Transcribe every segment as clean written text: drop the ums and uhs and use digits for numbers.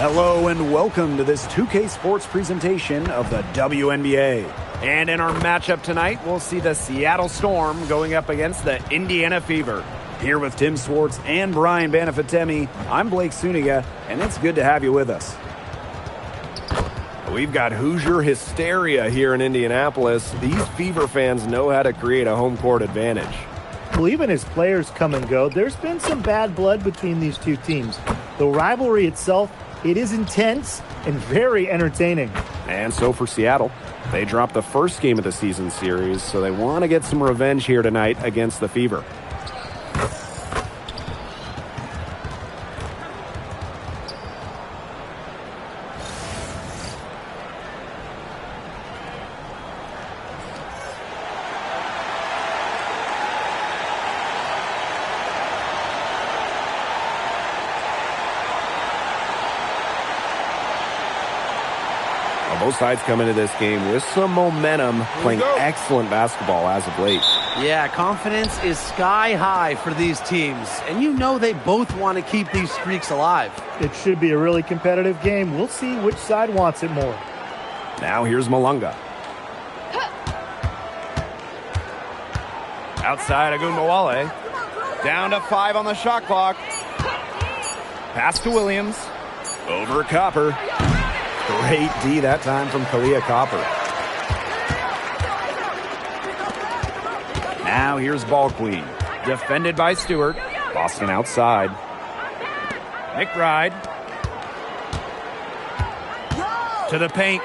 Hello and welcome to this 2K Sports presentation of the WNBA. And in our matchup tonight, we'll see the Seattle Storm going up against the Indiana Fever. Here with Tim Swartz and Brian Banafitemi, I'm Blake Suniga, and it's good to have you with us. We've got Hoosier hysteria here in Indianapolis. These Fever fans know how to create a home court advantage. Well, even as players come and go, there's been some bad blood between these two teams. The rivalry itself, it is intense and very entertaining. And so for Seattle, they dropped the first game of the season series, so they want to get some revenge here tonight against the Fever. Both sides come into this game with some momentum, playing excellent basketball as of late. Yeah, confidence is sky high for these teams, and you know they both want to keep these streaks alive. It should be a really competitive game. We'll see which side wants it more. Now here's Malunga. Outside Agunbowale. Down to 5 on the shot clock. Pass to Williams. Over Copper. Great D that time from Kahleah Copper. Now here's Ball Queen. Defended by Stewart. Boston outside. McBride. To the paint.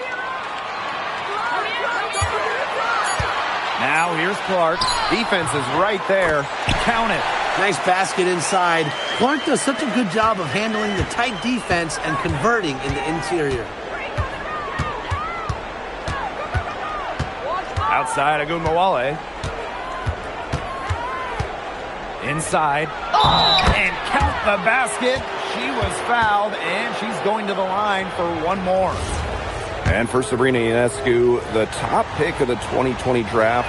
Now here's Clark. Defense is right there. Count it. Nice basket inside. Clark does such a good job of handling the tight defense and converting in the interior. Outside Agunbowale. Inside. And count the basket. She was fouled, and she's going to the line for one more. And for Sabrina Ionescu, the top pick of the 2020 draft,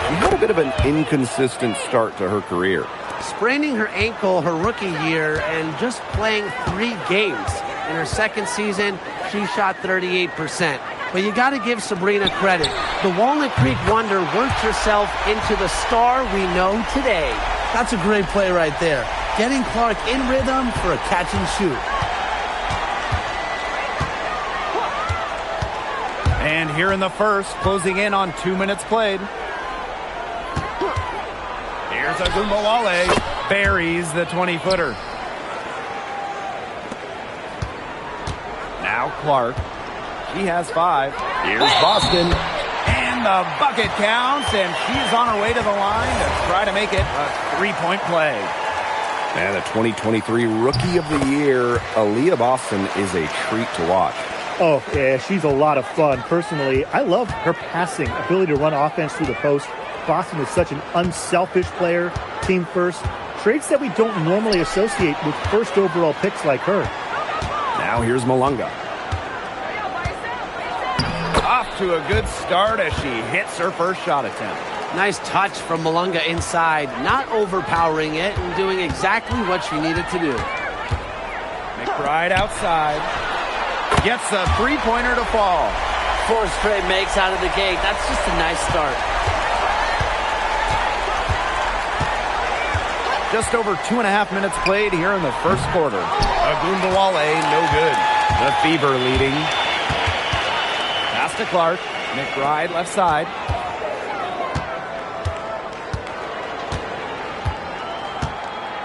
she had a bit of an inconsistent start to her career. Spraining her ankle her rookie year and just playing 3 games. In her second season, she shot 38%. But you got to give Sabrina credit. The Walnut Creek Wonder worked herself into the star we know today. That's a great play right there. Getting Clark in rhythm for a catch and shoot. And here in the first, closing in on 2 minutes played. Here's Agunbowale. Buries the 20-footer. Now Clark. He has 5. Here's Boston. And the bucket counts, and she's on her way to the line to try to make it a 3-point play. And the 2023 Rookie of the Year, Aaliyah Boston, is a treat to watch. Oh, yeah, she's a lot of fun. Personally, I love her passing, ability to run offense through the post. Boston is such an unselfish player, team first. Traits that we don't normally associate with first overall picks like her. Now here's Malunga. Off to a good start as she hits her first shot attempt. Nice touch from Malunga inside, not overpowering it and doing exactly what she needed to do. McBride outside. Gets a 3-pointer to fall. 4 straight makes out of the gate. That's just a nice start. Just over 2.5 minutes played here in the first quarter. Agunbowale, no good. The Fever leading. Pass to Clark. McBride left side.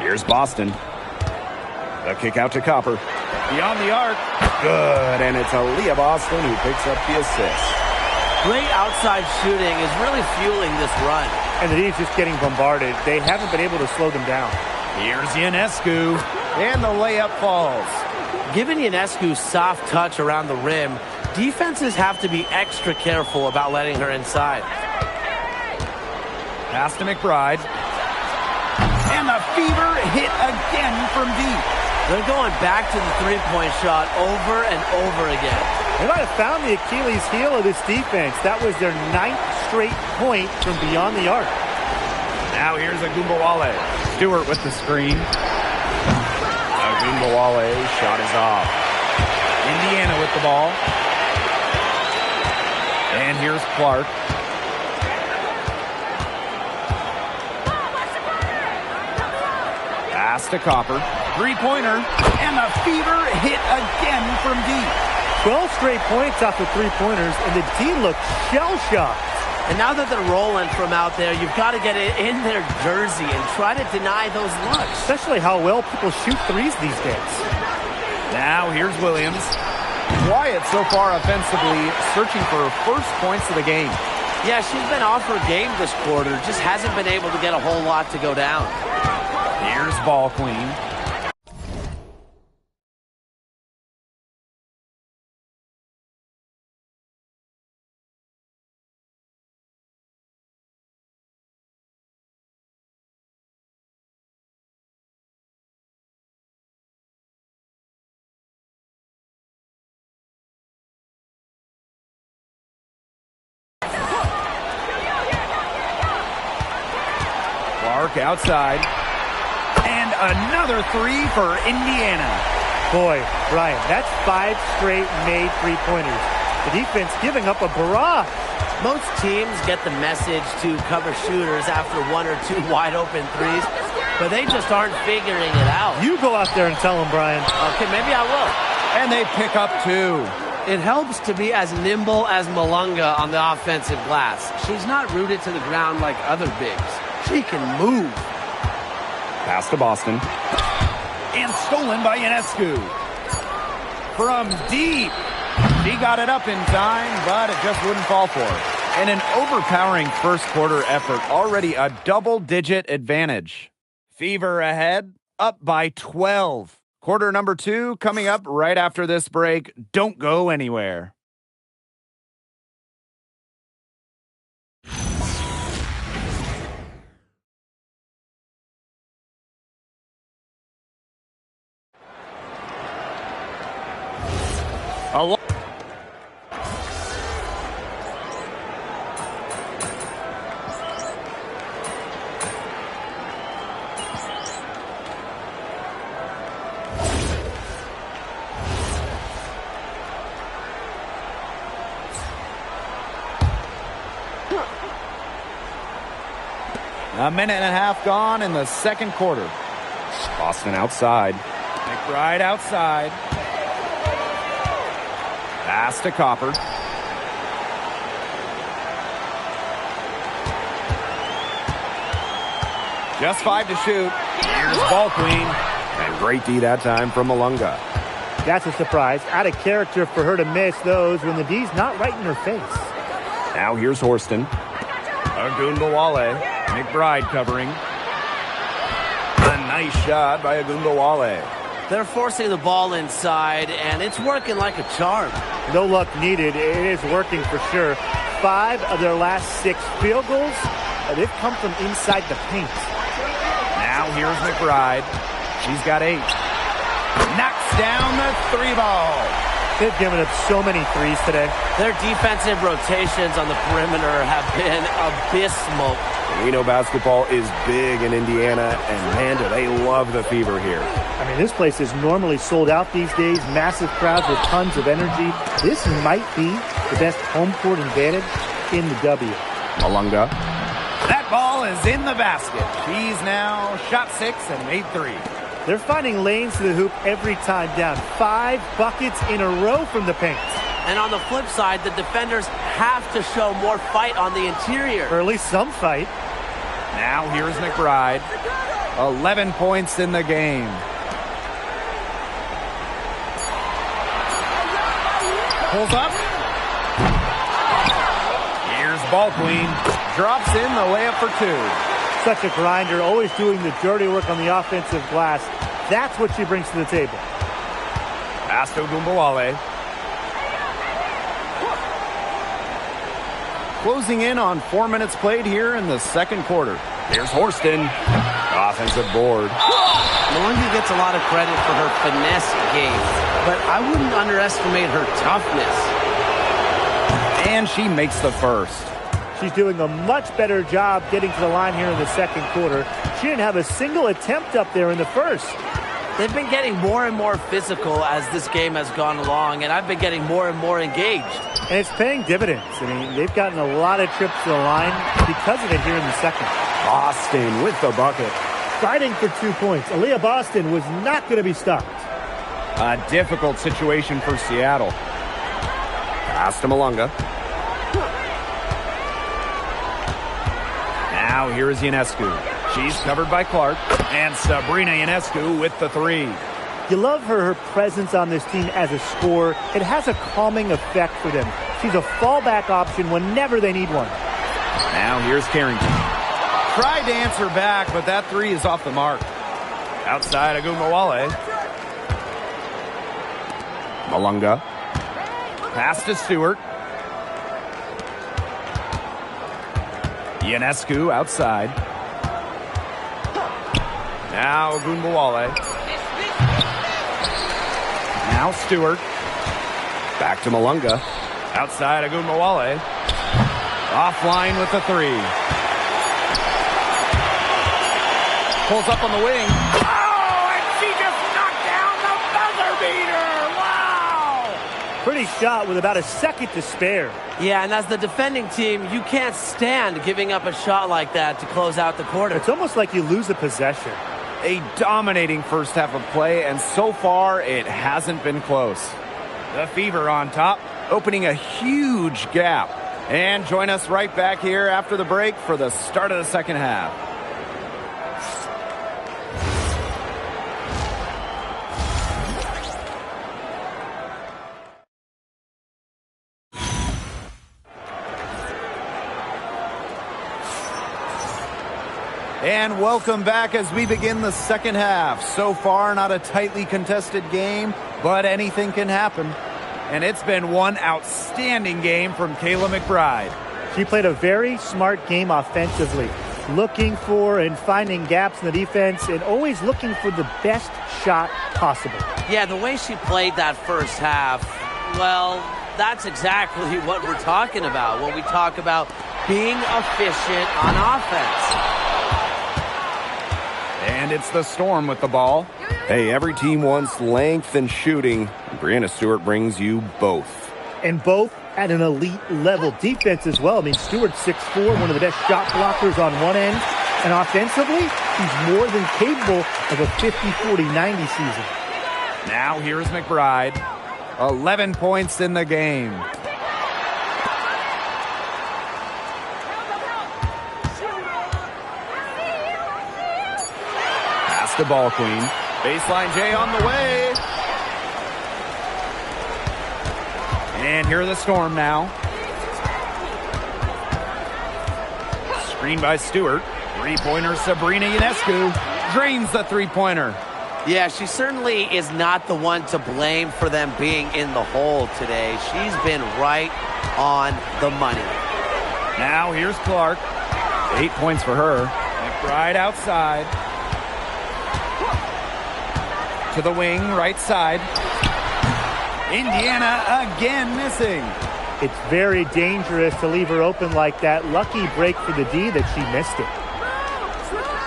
Here's Boston. The kick out to Copper. Beyond the arc. Good, and it's Aaliyah Boston who picks up the assist. Great outside shooting is really fueling this run. And the team's just getting bombarded. They haven't been able to slow them down. Here's Ionescu, and the layup falls. Given Ionescu's soft touch around the rim, defenses have to be extra careful about letting her inside. Pass to McBride. And the Fever hit again from deep. They're going back to the three-point shot over and over again. They might have found the Achilles heel of this defense. That was their 9th straight point from beyond the arc. Now here's Agunbowale. Stewart with the screen. Agunbowale shot is off. Indiana with the ball. And here's Clark. Pass to Copper. Three-pointer. And the Fever hit again from deep. 12 straight points off the three-pointers, and the team looked shell-shocked. And now that they're rolling from out there, you've got to get it in their jersey and try to deny those looks. Especially how well people shoot threes these days. Now here's Williams. Quiet so far offensively, searching for her first points of the game. Yeah, she's been off her game this quarter. Just hasn't been able to get a whole lot to go down. Here's Ball Queen. Clark outside. And another three for Indiana. Boy, Ryan, that's 5 straight made three-pointers. The defense giving up a barrage. Most teams get the message to cover shooters after 1 or 2 wide-open threes, but they just aren't figuring it out. You go out there and tell them, Brian. Okay, maybe I will. And they pick up 2. It helps to be as nimble as Malunga on the offensive glass. She's not rooted to the ground like other bigs. She can move. Pass to Boston. And stolen by Ionescu. From deep. She got it up in time, but it just wouldn't fall for her. And an overpowering first quarter effort. Already a double-digit advantage. Fever ahead, up by 12. Quarter number 2 coming up right after this break. Don't go anywhere. A minute and a half gone in the second quarter. Boston outside. McBride outside. Pass to Copper. Just 5 to shoot. Here's Ball Queen. And great D that time from Malunga. That's a surprise. Out of character for her to miss those when the D's not right in her face. Now here's Horston. Agundawale. McBride covering. A nice shot by Agundawale. They're forcing the ball inside, and it's working like a charm. No luck needed. It is working for sure. 5 of their last 6 field goals, they've come from inside the paint. Now here's McBride. She's got 8. Knocks down the 3-ball. They've given up so many threes today. Their defensive rotations on the perimeter have been abysmal. We know basketball is big in Indiana, and man, do they love the Fever here. I mean, this place is normally sold out these days. Massive crowds with tons of energy. This might be the best home court advantage in the W. Malunga. That ball is in the basket. She's now shot 6 and made 3. They're finding lanes to the hoop every time down. 5 buckets in a row from the paint. And on the flip side, the defenders have to show more fight on the interior. Or at least some fight. Now here's McBride. 11 points in the game. Pulls up. Here's Ball Queen. Drops in the layup for 2. Such a grinder, always doing the dirty work on the offensive glass. That's what she brings to the table. Pass to Agundawale. Closing in on 4 minutes played here in the second quarter. Here's Horston. Offensive board. Malunga gets a lot of credit for her finesse game, but I wouldn't underestimate her toughness. And she makes the first. She's doing a much better job getting to the line here in the second quarter. She didn't have a single attempt up there in the first. They've been getting more and more physical as this game has gone along, and I've been getting more and more engaged. And it's paying dividends. I mean, they've gotten a lot of trips to the line because of it here in the second. Boston with the bucket. Fighting for 2 points. Aaliyah Boston was not going to be stopped. A difficult situation for Seattle. Pass to Malunga. Now here is Ionescu. She's covered by Clark. And Sabrina Ionescu with the three. You love her presence on this team as a scorer. It has a calming effect for them. She's a fallback option whenever they need one. Now here's Carrington. Tried to answer back, but that three is off the mark. Outside Agumawale. Malunga. Pass to Stewart. Ionescu outside. Now Agumawale. Now Stewart. Back to Malunga. Outside Agumawale. Offline with the three. Pulls up on the wing. Oh, and she just knocked down the buzzer beater. Wow. Pretty shot with about a second to spare. Yeah, and as the defending team, you can't stand giving up a shot like that to close out the quarter. It's almost like you lose a possession. A dominating first half of play, and so far it hasn't been close. The Fever on top, opening a huge gap. And join us right back here after the break for the start of the second half. And welcome back as we begin the second half. So far, not a tightly contested game, but anything can happen. And it's been one outstanding game from Kayla McBride. She played a very smart game offensively, looking for and finding gaps in the defense and always looking for the best shot possible. Yeah, the way she played that first half, well, that's exactly what we're talking about when we talk about being efficient on offense. And it's the Storm with the ball. Hey, every team wants length and shooting. Breanna Stewart brings you both. And both at an elite level defense as well. I mean, Stewart's 6'4", one of the best shot blockers on one end. And offensively, she's more than capable of a 50-40-90 season. Now here's McBride. 11 points in the game. Pass to Ball Queen. Baseline J on the way. And here are the Storm now. Screen by Stewart. Three-pointer Sabrina Ionescu drains the three-pointer. Yeah, she certainly is not the one to blame for them being in the hole today. She's been right on the money. Now here's Clark. 8 points for her. McBride outside. To the wing, right side. Indiana again missing. It's very dangerous to leave her open like that. Lucky break for the D that she missed it.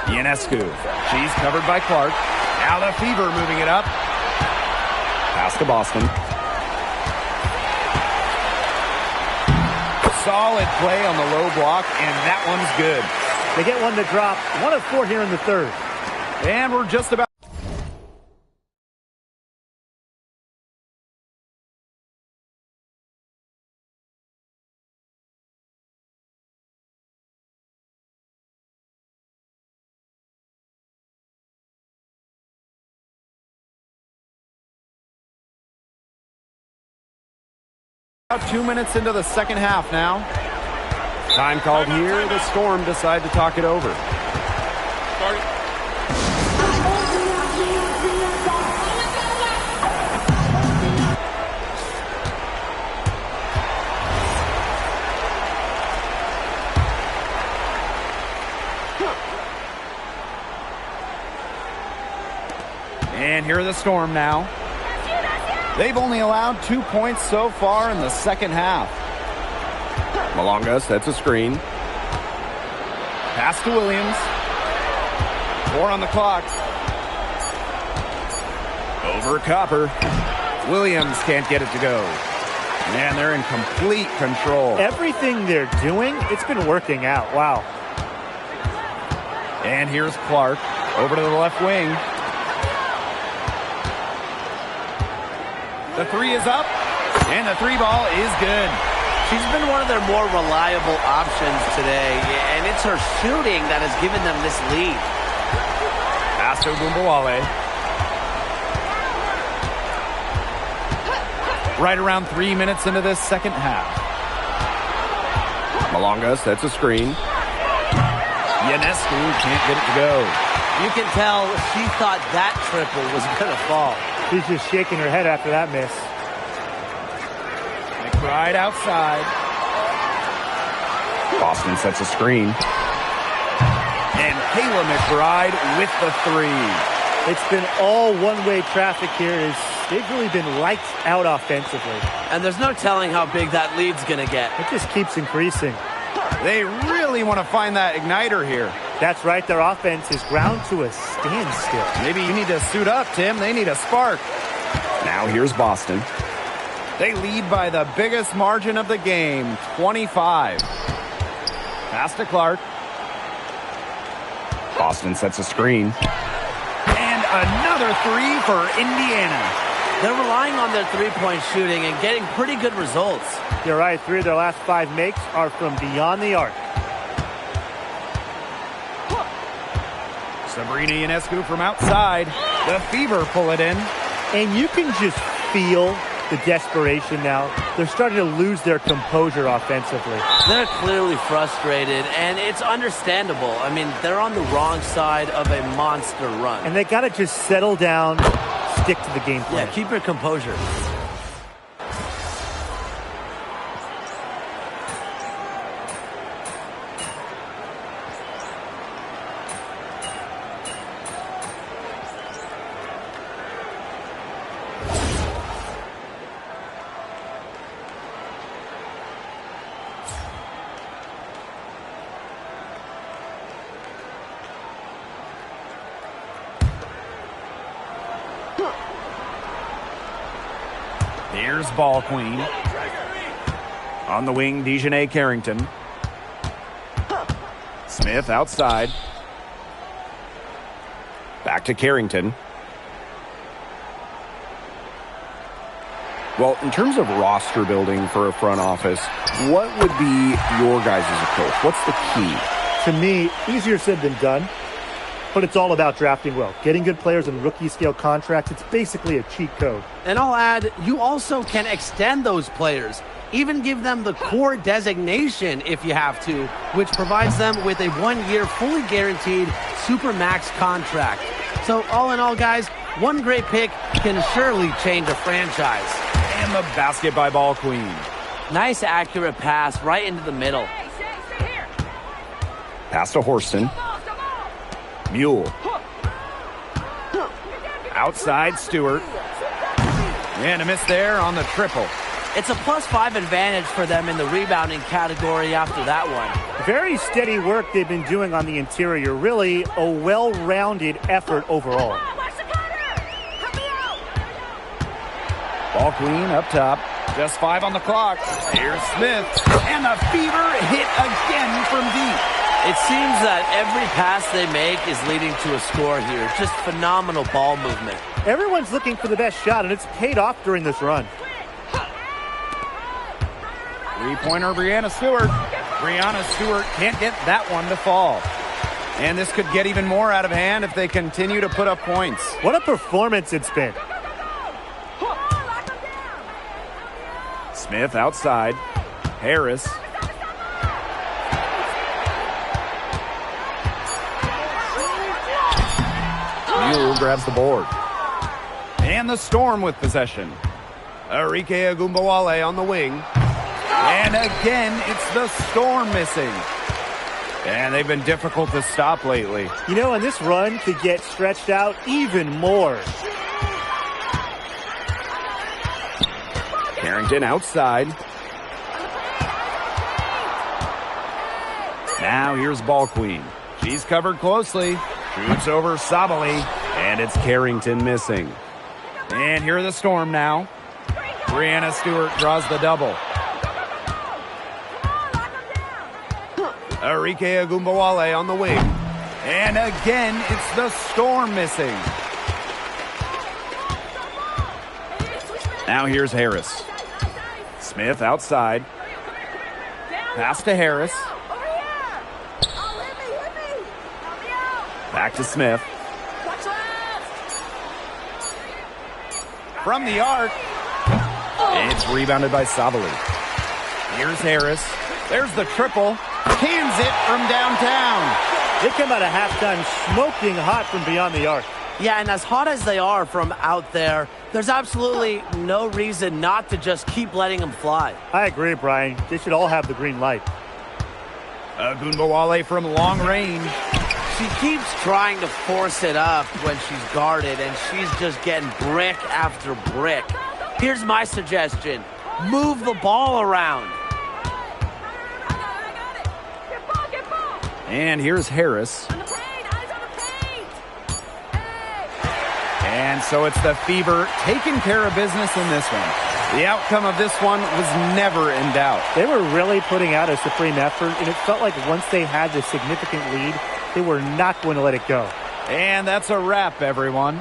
Ionescu. She's covered by Clark. Now the Fever moving it up. Pass to Boston. Solid play on the low block, and that one's good. They get one to drop. 1 of 4 here in the third. And we're just about... About 2 minutes into the second half now. Time called here. The Storm decide to talk it over. And here are the Storm now. They've only allowed 2 points so far in the second half. Malunga sets a screen. Pass to Williams. 4 on the clock. Over Copper. Williams can't get it to go. Man, they're in complete control. Everything they're doing, it's been working out. Wow. And here's Clark over to the left wing. The three is up, and the three ball is good. She's been one of their more reliable options today, and it's her shooting that has given them this lead. Pass to Ogunbowale. Right around 3 minutes into this second half. Malonga sets a screen. Ionescu can't get it to go. You can tell she thought that triple was going to fall. She's just shaking her head after that miss. McBride outside. Boston sets a screen. And Kayla McBride with the three. It's been all one-way traffic here. They've really been lights out offensively. And there's no telling how big that lead's going to get. It just keeps increasing. They really want to find that igniter here. That's right. Their offense is ground to a standstill. Maybe you need to suit up, Tim. They need a spark. Now here's Boston. They lead by the biggest margin of the game, 25. Pass to Clark. Boston sets a screen. And another three for Indiana. They're relying on their three-point shooting and getting pretty good results. You're right. 3 of their last 5 makes are from beyond the arc. Sabrina Ionescu from outside. The Fever pull it in. And you can just feel the desperation now. They're starting to lose their composure offensively. They're clearly frustrated, and it's understandable. I mean, they're on the wrong side of a monster run. And they got to just settle down, stick to the game plan. Yeah, keep your composure. Here's Ball Queen. On the wing, Dejanay Carrington. Smith outside. Back to Carrington. Well, in terms of roster building for a front office, what would be your guys as a coach? What's the key? To me, easier said than done. But it's all about drafting well. Getting good players in rookie-scale contracts, it's basically a cheat code. And I'll add, you also can extend those players. Even give them the core designation if you have to, which provides them with a 1-year fully guaranteed Supermax contract. So all in all, guys, one great pick can surely change a franchise. And the basket by Ball Queen. Nice accurate pass right into the middle. Pass to Horston. Mule. Outside Stewart. And a miss there on the triple. It's a +5 advantage for them in the rebounding category after that one. Very steady work they've been doing on the interior. Really a well-rounded effort overall. Ball Queen up top. Just 5 on the clock. Here's Smith. And the Fever hit again from deep. It seems that every pass they make is leading to a score here. Just phenomenal ball movement. Everyone's looking for the best shot, and it's paid off during this run. Three-pointer, Brianna Stewart. Brianna Stewart can't get that one to fall. And this could get even more out of hand if they continue to put up points. What a performance it's been. Smith outside. Harris. Mule grabs the board. And the Storm with possession. Arike Ogunbowale on the wing. And again, it's the Storm missing. And they've been difficult to stop lately. You know, and this run could get stretched out even more. Carrington outside. Now here's Ball Queen. She's covered closely. Shoots over Sabali. And it's Carrington missing. And here are the Storm now. Brianna Stewart draws the double. Arike Ogunbowale on the wing. And again, it's the Storm missing. Now here's Harris. Smith outside. Pass to Harris. Back to Smith. From the arc. It's rebounded by Savali. Here's Harris. There's the triple. Cans it from downtown. They come out of halftime smoking hot from beyond the arc. Yeah, and as hot as they are from out there, there's absolutely no reason not to just keep letting them fly. I agree, Brian. They should all have the green light. Ogunbowale from long range. She keeps trying to force it up when she's guarded, and she's just getting brick after brick. Here's my suggestion. Move the ball around. And here's Harris. And so it's the Fever taking care of business in this one. The outcome of this one was never in doubt. They were really putting out a supreme effort, and it felt like once they had this significant lead, they were not going to let it go. And that's a wrap, everyone.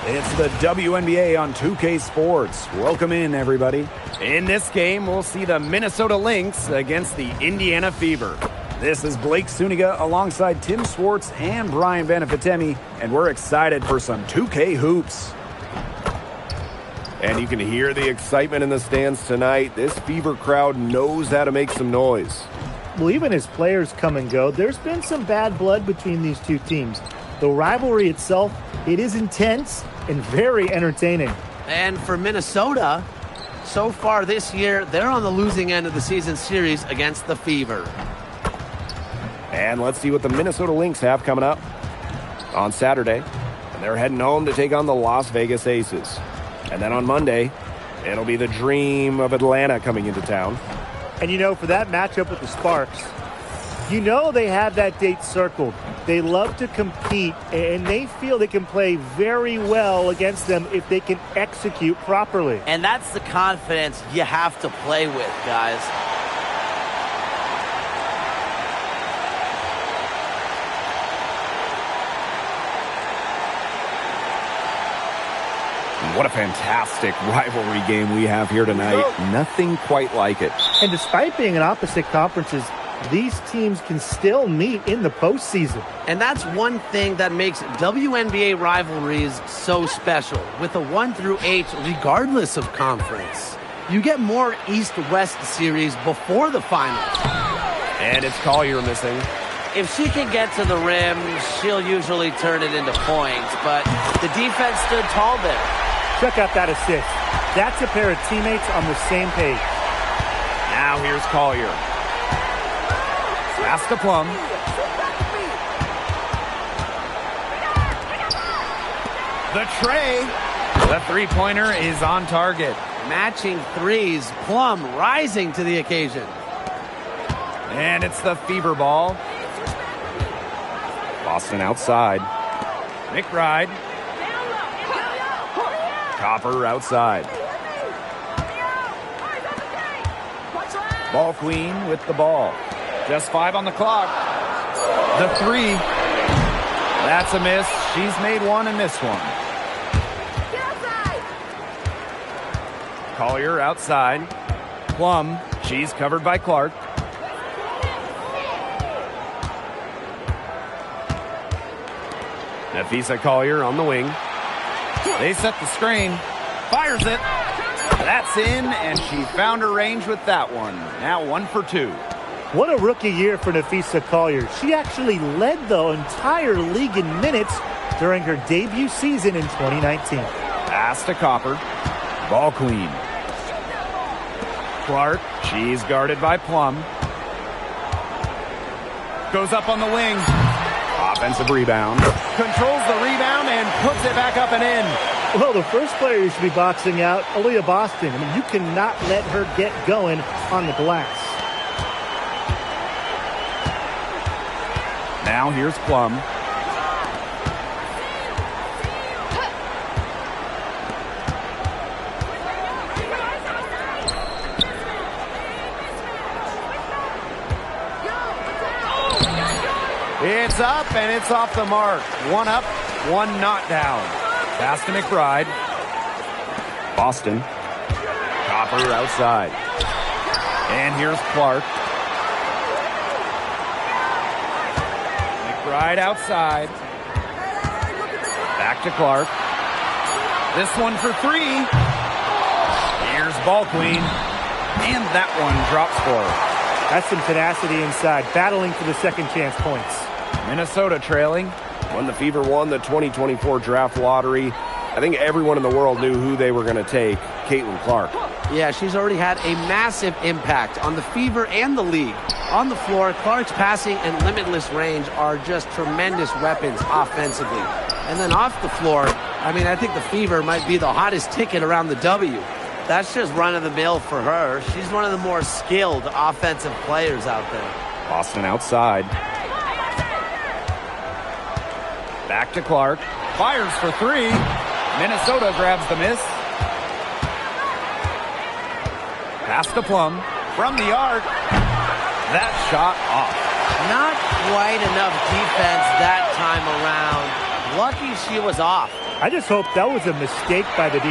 It's the WNBA on 2K Sports. Welcome in, everybody. In this game, we'll see the Minnesota Lynx against the Indiana Fever. This is Blake Suniga alongside Tim Swartz and Brian Banafitemi, and we're excited for some 2K hoops. And you can hear the excitement in the stands tonight. This Fever crowd knows how to make some noise. Well, even as players come and go, there's been some bad blood between these two teams. The rivalry itself, it is intense and very entertaining. And for Minnesota, so far this year, they're on the losing end of the season series against the Fever. And let's see what the Minnesota Lynx have coming up on Saturday. And they're heading home to take on the Las Vegas Aces. And then on Monday, it'll be the Dream of Atlanta coming into town. And you know, for that matchup with the Sparks, you know they have that date circled. They love to compete, and they feel they can play very well against them if they can execute properly. And that's the confidence you have to play with, guys. What a fantastic rivalry game we have here tonight. Nothing quite like it. And despite being in opposite conferences, these teams can still meet in the postseason. And that's one thing that makes WNBA rivalries so special. With a 1 through 8, regardless of conference, you get more East-West series before the finals. And it's Collier missing. If she can get to the rim, she'll usually turn it into points. But the defense stood tall there. Check out that assist. That's a pair of teammates on the same page. Now here's Collier. Pass to Plum. The tray. The three-pointer is on target. Matching threes. Plum rising to the occasion. And it's the Fever ball. Boston outside. McBride. Copper outside. Ball Queen with the ball. Just 5 on the clock. The three. That's a miss. She's made one and missed one. Collier outside. Plum. She's covered by Clark. Nafisa Collier on the wing. They set the screen. Fires it. That's in, and she found her range with that one. Now 1 for 2. What a rookie year for Napheesa Collier. She actually led the entire league in minutes during her debut season in 2019. Pass to Copper. Ball queen. Clark, she's guarded by Plum. Goes up on the wing. Offensive rebound. Controls the rebound and puts it back up and in. Well, the first player you should be boxing out, Aaliyah Boston. I mean, you cannot let her get going on the glass. Now here's Plum. It's up and it's off the mark. One up, one not down. Pass to McBride. Boston. Copper outside. And here's Clark. McBride outside. Back to Clark. This one for three. Here's Ball Queen. And that one drops for her. That's some tenacity inside, battling for the second chance points. Minnesota trailing. When the Fever won the 2024 draft lottery, I think everyone in the world knew who they were going to take, Caitlin Clark. Yeah, she's already had a massive impact on the Fever and the league. On the floor, Clark's passing and limitless range are just tremendous weapons offensively. And then off the floor, I mean, I think the Fever might be the hottest ticket around the W. That's just run-of-the-mill for her. She's one of the more skilled offensive players out there. Boston outside. Back to Clark. Fires for three. Minnesota grabs the miss. Pass to Plum. From the arc. That shot off. Not quite enough defense that time around. Lucky she was off. I just hope that was a mistake by the D,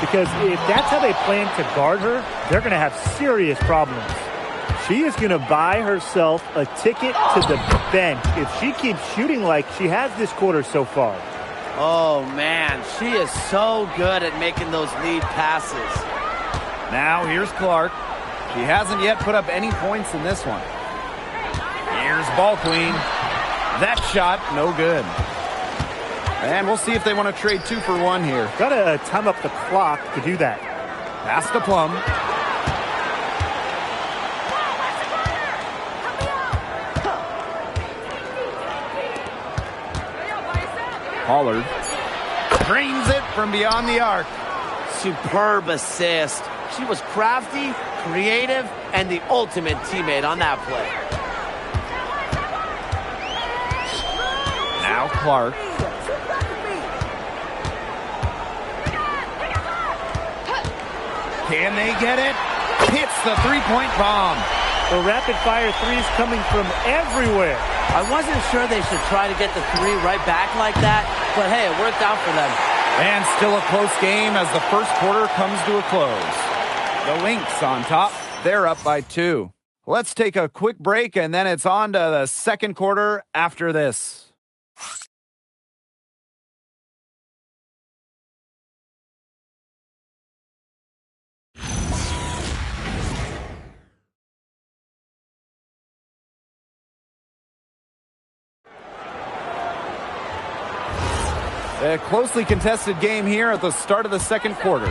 because if that's how they plan to guard her, they're going to have serious problems. She is going to buy herself a ticket to the bench if she keeps shooting like she has this quarter so far. Oh, man, she is so good at making those lead passes. Now here's Clark. She hasn't yet put up any points in this one. Here's Ball Queen. That shot, no good. And we'll see if they want to trade 2 for 1 here. Got to time up the clock to do that. Pass to Plum. Pollard drains it from beyond the arc. Superb assist. She was crafty, creative, and the ultimate teammate on that play. Now Clark. Can they get it? Hits the three-point bomb. The rapid-fire threes coming from everywhere. I wasn't sure they should try to get the three right back like that, but hey, it worked out for them. And still a close game as the first quarter comes to a close. The Lynx on top. They're up by 2. Let's take a quick break, and then it's on to the second quarter after this. A closely contested game here at the start of the second quarter.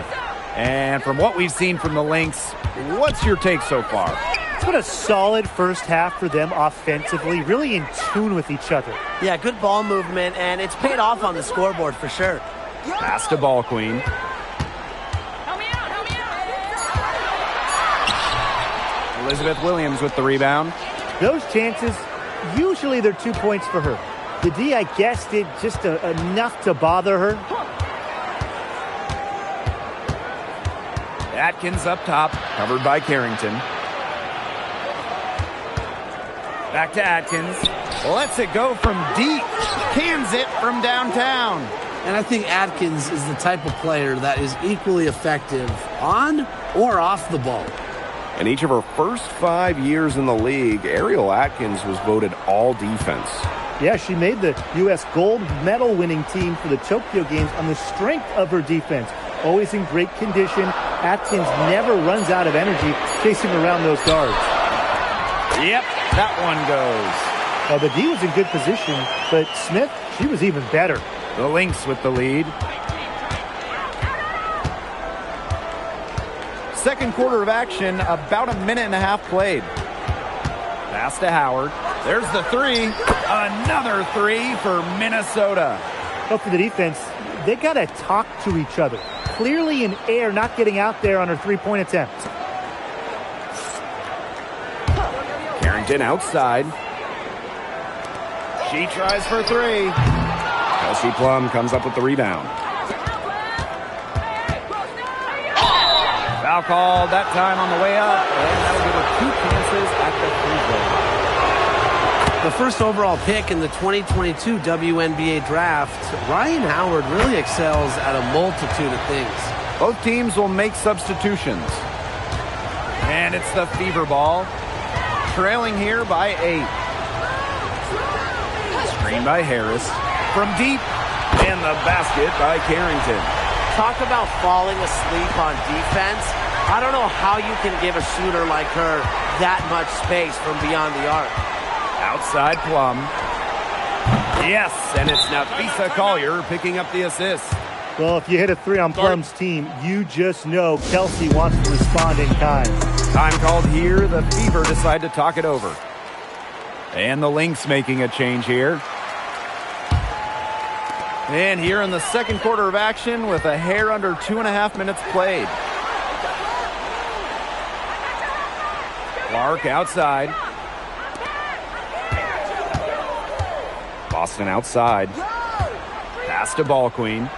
And from what we've seen from the Lynx, what's your take so far? It's been a solid first half for them offensively, really in tune with each other. Yeah, good ball movement, and it's paid off on the scoreboard for sure. Pass to Ball Queen. Elizabeth Williams with the rebound. Those chances, usually they're 2 points for her. The D, I guess, did just enough to bother her. Atkins up top, covered by Carrington. Back to Atkins. Lets it go from deep. Cans it from downtown. And I think Atkins is the type of player that is equally effective on or off the ball. In each of her first 5 years in the league, Ariel Atkins was voted all defense. Yeah, she made the U.S. gold medal winning team for the Tokyo Games on the strength of her defense. Always in great condition. Atkins never runs out of energy chasing around those guards. Yep, that one goes. Well, the D was in good position, but Smith, she was even better. The Lynx with the lead. Second quarter of action, about a minute and a half played. Pass to Howard. There's the three. Another three for Minnesota. But for the defense, they got to talk to each other. Clearly in air, not getting out there on her three-point attempt. Carrington outside. She tries for three. Kelsey Plum comes up with the rebound. Foul called that time on the way up, and that'll give her 2 chances at the free throw. The first overall pick in the 2022 WNBA draft, Ryan Howard really excels at a multitude of things. Both teams will make substitutions. And it's the Fever ball. Trailing here by 8. Screen by Harris. From deep. And the basket by Carrington. Talk about falling asleep on defense. I don't know how you can give a shooter like her that much space from beyond the arc. Outside Plum. Yes, and it's Napheesa Collier picking up the assist. Well, if you hit a three on Plum's team, you just know Kelsey wants to respond in kind. Time called here. The Fever decide to talk it over. And the Lynx making a change here. And here in the second quarter of action with a hair under 2.5 minutes played. Clark outside. Boston outside. Pass to Ball Queen.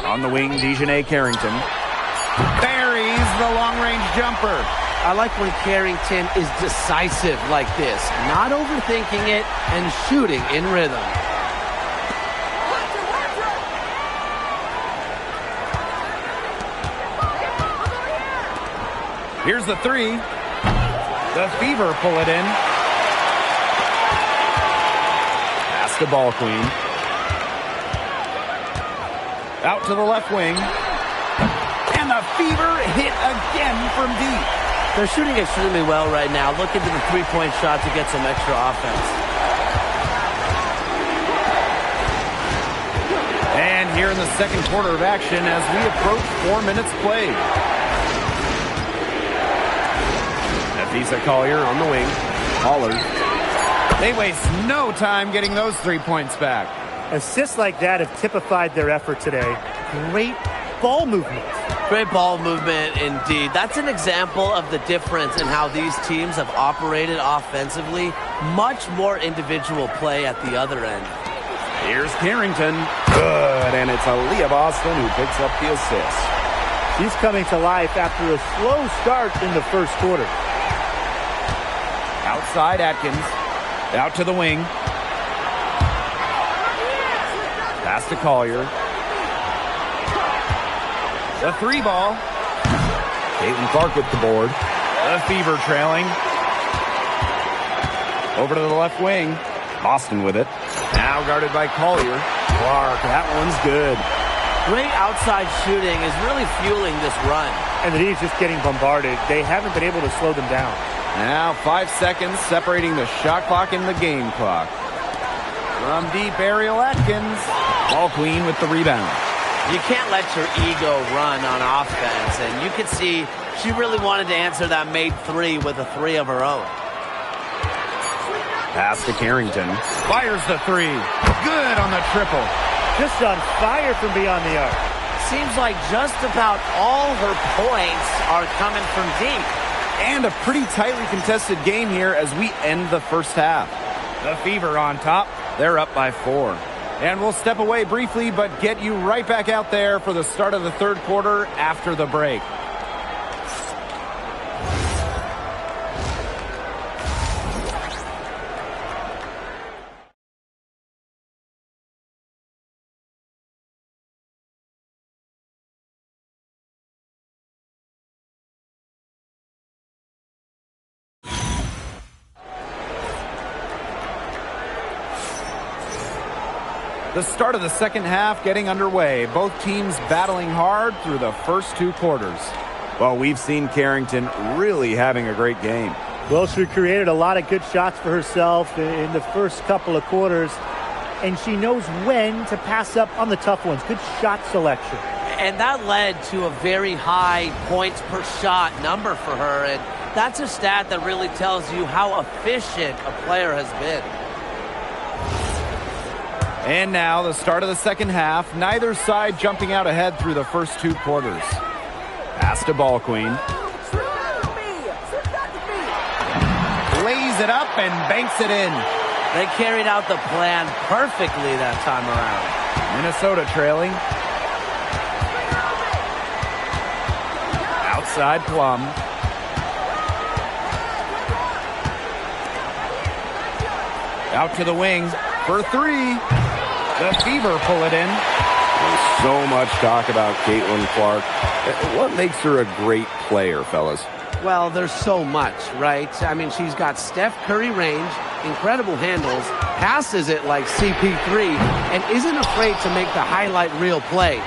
On the wing, Dejanay Carrington. Buries the long-range jumper. I like when Carrington is decisive like this, not overthinking it and shooting in rhythm. Here's the three. The Fever pull it in. Pass to Ball Queen. Out to the left wing. And the Fever hit again from deep. They're shooting extremely well right now. Looking to the three-point shot to get some extra offense. And here in the second quarter of action as we approach 4 minutes played. Napheesa Collier on the wing. Pollard. They waste no time getting those 3 points back. Assists like that have typified their effort today. Great ball movement. Great ball movement indeed. That's an example of the difference in how these teams have operated offensively. Much more individual play at the other end. Here's Carrington. Good, and it's Aaliyah Boston who picks up the assist. She's coming to life after a slow start in the first quarter. Outside Atkins. Out to the wing. Pass to Collier. The three ball. Caitlin Clark with the board. The Fever trailing. Over to the left wing. Boston with it. Now guarded by Collier. Clark, that one's good. Great outside shooting is really fueling this run. And the D is just getting bombarded. They haven't been able to slow them down. Now 5 seconds separating the shot clock and the game clock. From deep, Ariel Atkins. Ball Queen with the rebound. You can't let your ego run on offense, and you can see she really wanted to answer that made three with a three of her own. Pass to Carrington. Fires the three. Good on the triple. Just on fire from beyond the arc. Seems like just about all her points are coming from deep. And a pretty tightly contested game here as we end the first half. The Fever on top. They're up by 4. And we'll step away briefly, but get you right back out there for the start of the third quarter after the break. The start of the second half getting underway. Both teams battling hard through the first 2 quarters. Well, we've seen Carrington really having a great game. Well, she created a lot of good shots for herself in the first couple of quarters, and she knows when to pass up on the tough ones. Good shot selection. And that led to a very high points per shot number for her, and that's a stat that really tells you how efficient a player has been. And now the start of the second half. Neither side jumping out ahead through the first 2 quarters. Pass to Ball Queen. Lays it up and banks it in. They carried out the plan perfectly that time around. Minnesota trailing. Outside Plum. Out to the wing for 3. The Fever pull it in. There's so much talk about Caitlin Clark. What makes her a great player, fellas? Well, there's so much, right? I mean, she's got Steph Curry range, incredible handles, passes it like CP3, and isn't afraid to make the highlight reel play.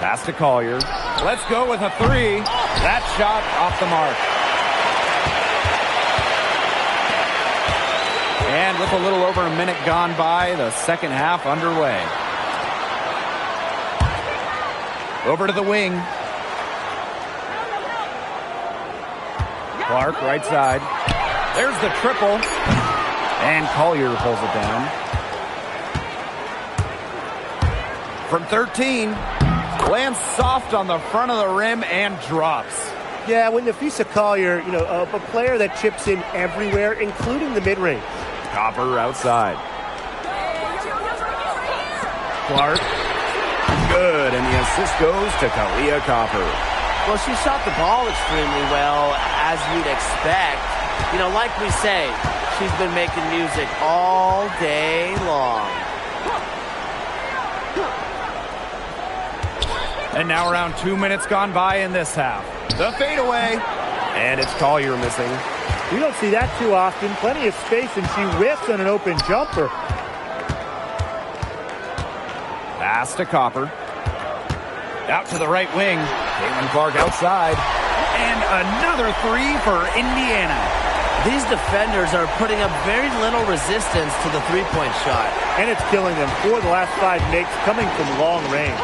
Pass to Collier. Let's go with a 3. That shot off the mark. And with a little over a minute gone by, the second half underway. Over to the wing. Clark, right side. There's the triple. And Collier pulls it down. From 13. Lands soft on the front of the rim and drops. Yeah, when Napheesa Collier, a player that chips in everywhere, including the mid-range. Copper outside. Clark. Good, and the assist goes to Kahleah Copper. Well, she shot the ball extremely well, as you'd expect. Like we say, she's been making music all day long. And now around 2 minutes gone by in this half. The fadeaway. And it's Collier missing. We don't see that too often. Plenty of space, and she whiffs on an open jumper. Pass to Copper. Out to the right wing. Caitlin Clark outside. And another 3 for Indiana. These defenders are putting up very little resistance to the three-point shot. And it's killing them. 4 of the last 5 makes coming from long range.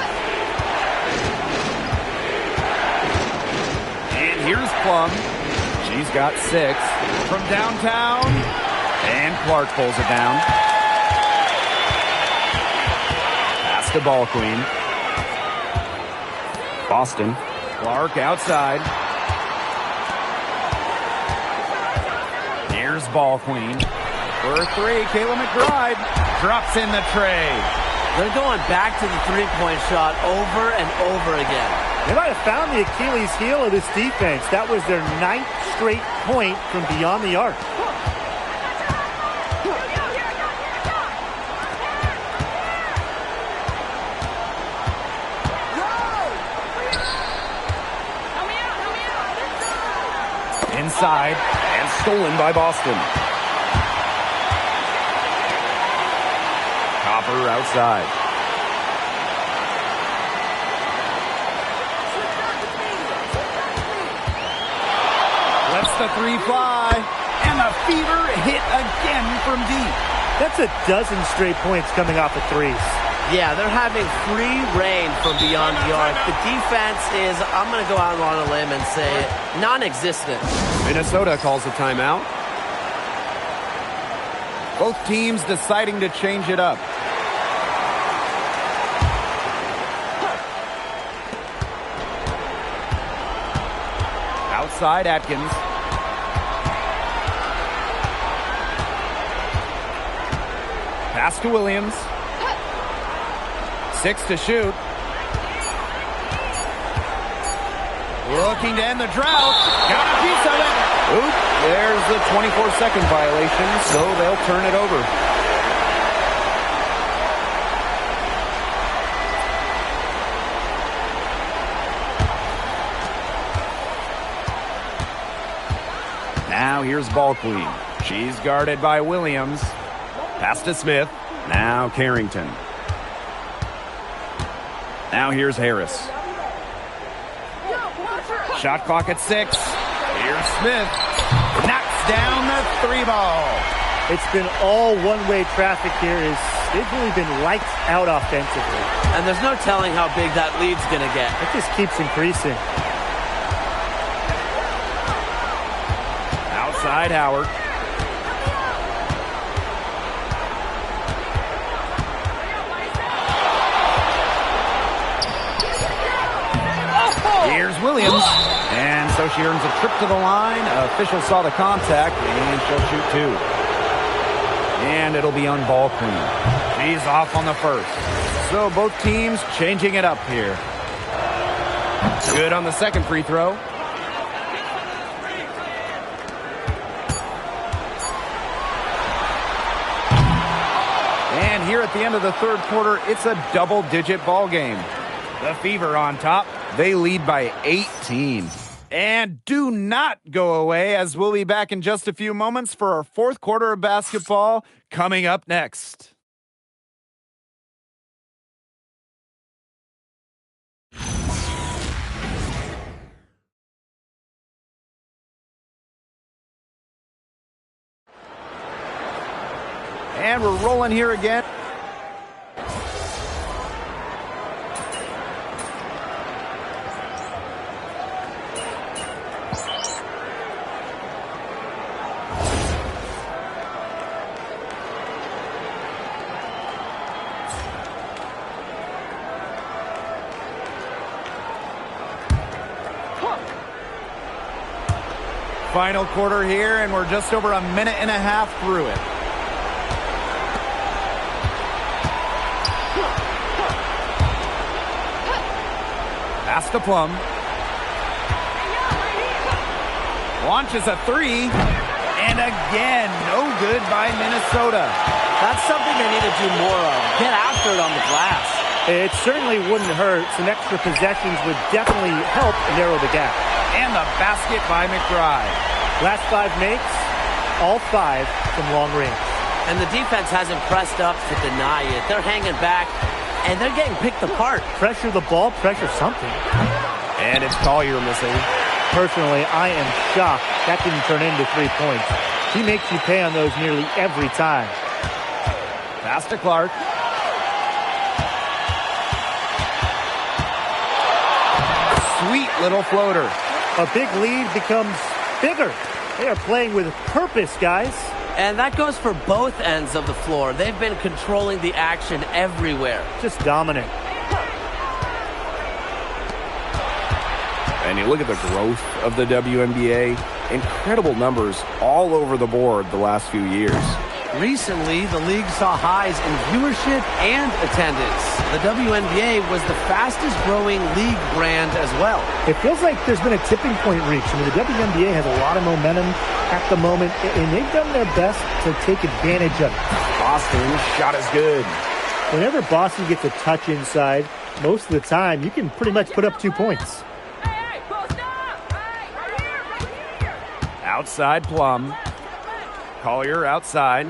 And here's Plum. She's got 6 from downtown. And Clark pulls it down. Pass to Ball Queen. Boston. Clark outside. Here's Ball Queen. For 3, Kayla McBride drops in the tray. They're going back to the three-point shot over and over again. They might have found the Achilles heel of this defense. That was their 9th straight point from beyond the arc. Inside and stolen by Boston. Copper outside. Lets the 3 fly. And the Fever hit again from deep. That's a dozen straight points coming off of threes. Yeah, they're having free reign from beyond the arc. The defense is, I'm going to go out on a limb and say, non-existent. Minnesota calls a timeout. Both teams deciding to change it up. Outside Atkins. Pass to Williams. 6 to shoot. Looking to end the drought. Got a piece of it. Oop, there's the 24-second violation, so they'll turn it over. Now here's Ball Queen. She's guarded by Williams. Pass to Smith. Now Carrington. Now here's Harris. Shot clock at 6. Here's Smith. Knocks down the 3 ball. It's been all one-way traffic here. They've really been lights out offensively. And there's no telling how big that lead's going to get. It just keeps increasing. Outside Howard. Here's Williams. And so she earns a trip to the line. Official saw the contact, and she'll shoot 2. And it'll be on ball clean. She's off on the first. So both teams changing it up here. Good on the second free throw. And here at the end of the third quarter, it's a double-digit ball game. The Fever on top. They lead by 18. And do not go away, as we'll be back in just a few moments for our fourth quarter of basketball coming up next. And we're rolling here again. Final quarter here, and we're just over a minute and a half through it. Pass to Plum. Launches a 3, and again, no good by Minnesota. That's something they need to do more of. Get after it on the glass. It certainly wouldn't hurt. Some extra possessions would definitely help narrow the gap. And the basket by McBride. Last 5 makes, all 5 from long range. And the defense hasn't pressed up to deny it. They're hanging back, and they're getting picked apart. Pressure the ball, pressure something. And it's Collier missing. Personally, I am shocked that didn't turn into 3 points. He makes you pay on those nearly every time. Pass to Clark. Sweet little floater. A big lead becomes bigger. They are playing with purpose, guys. And that goes for both ends of the floor. They've been controlling the action everywhere. Just dominant. And you look at the growth of the WNBA. Incredible numbers all over the board the last few years. Recently, the league saw highs in viewership and attendance. The WNBA was the fastest growing league brand as well. It feels like there's been a tipping point reached. I mean, the WNBA has a lot of momentum at the moment, and they've done their best to take advantage of it. Boston's shot is good. Whenever Boston gets a touch inside, most of the time, you can pretty much put up 2 points. Outside Plum. Collier outside.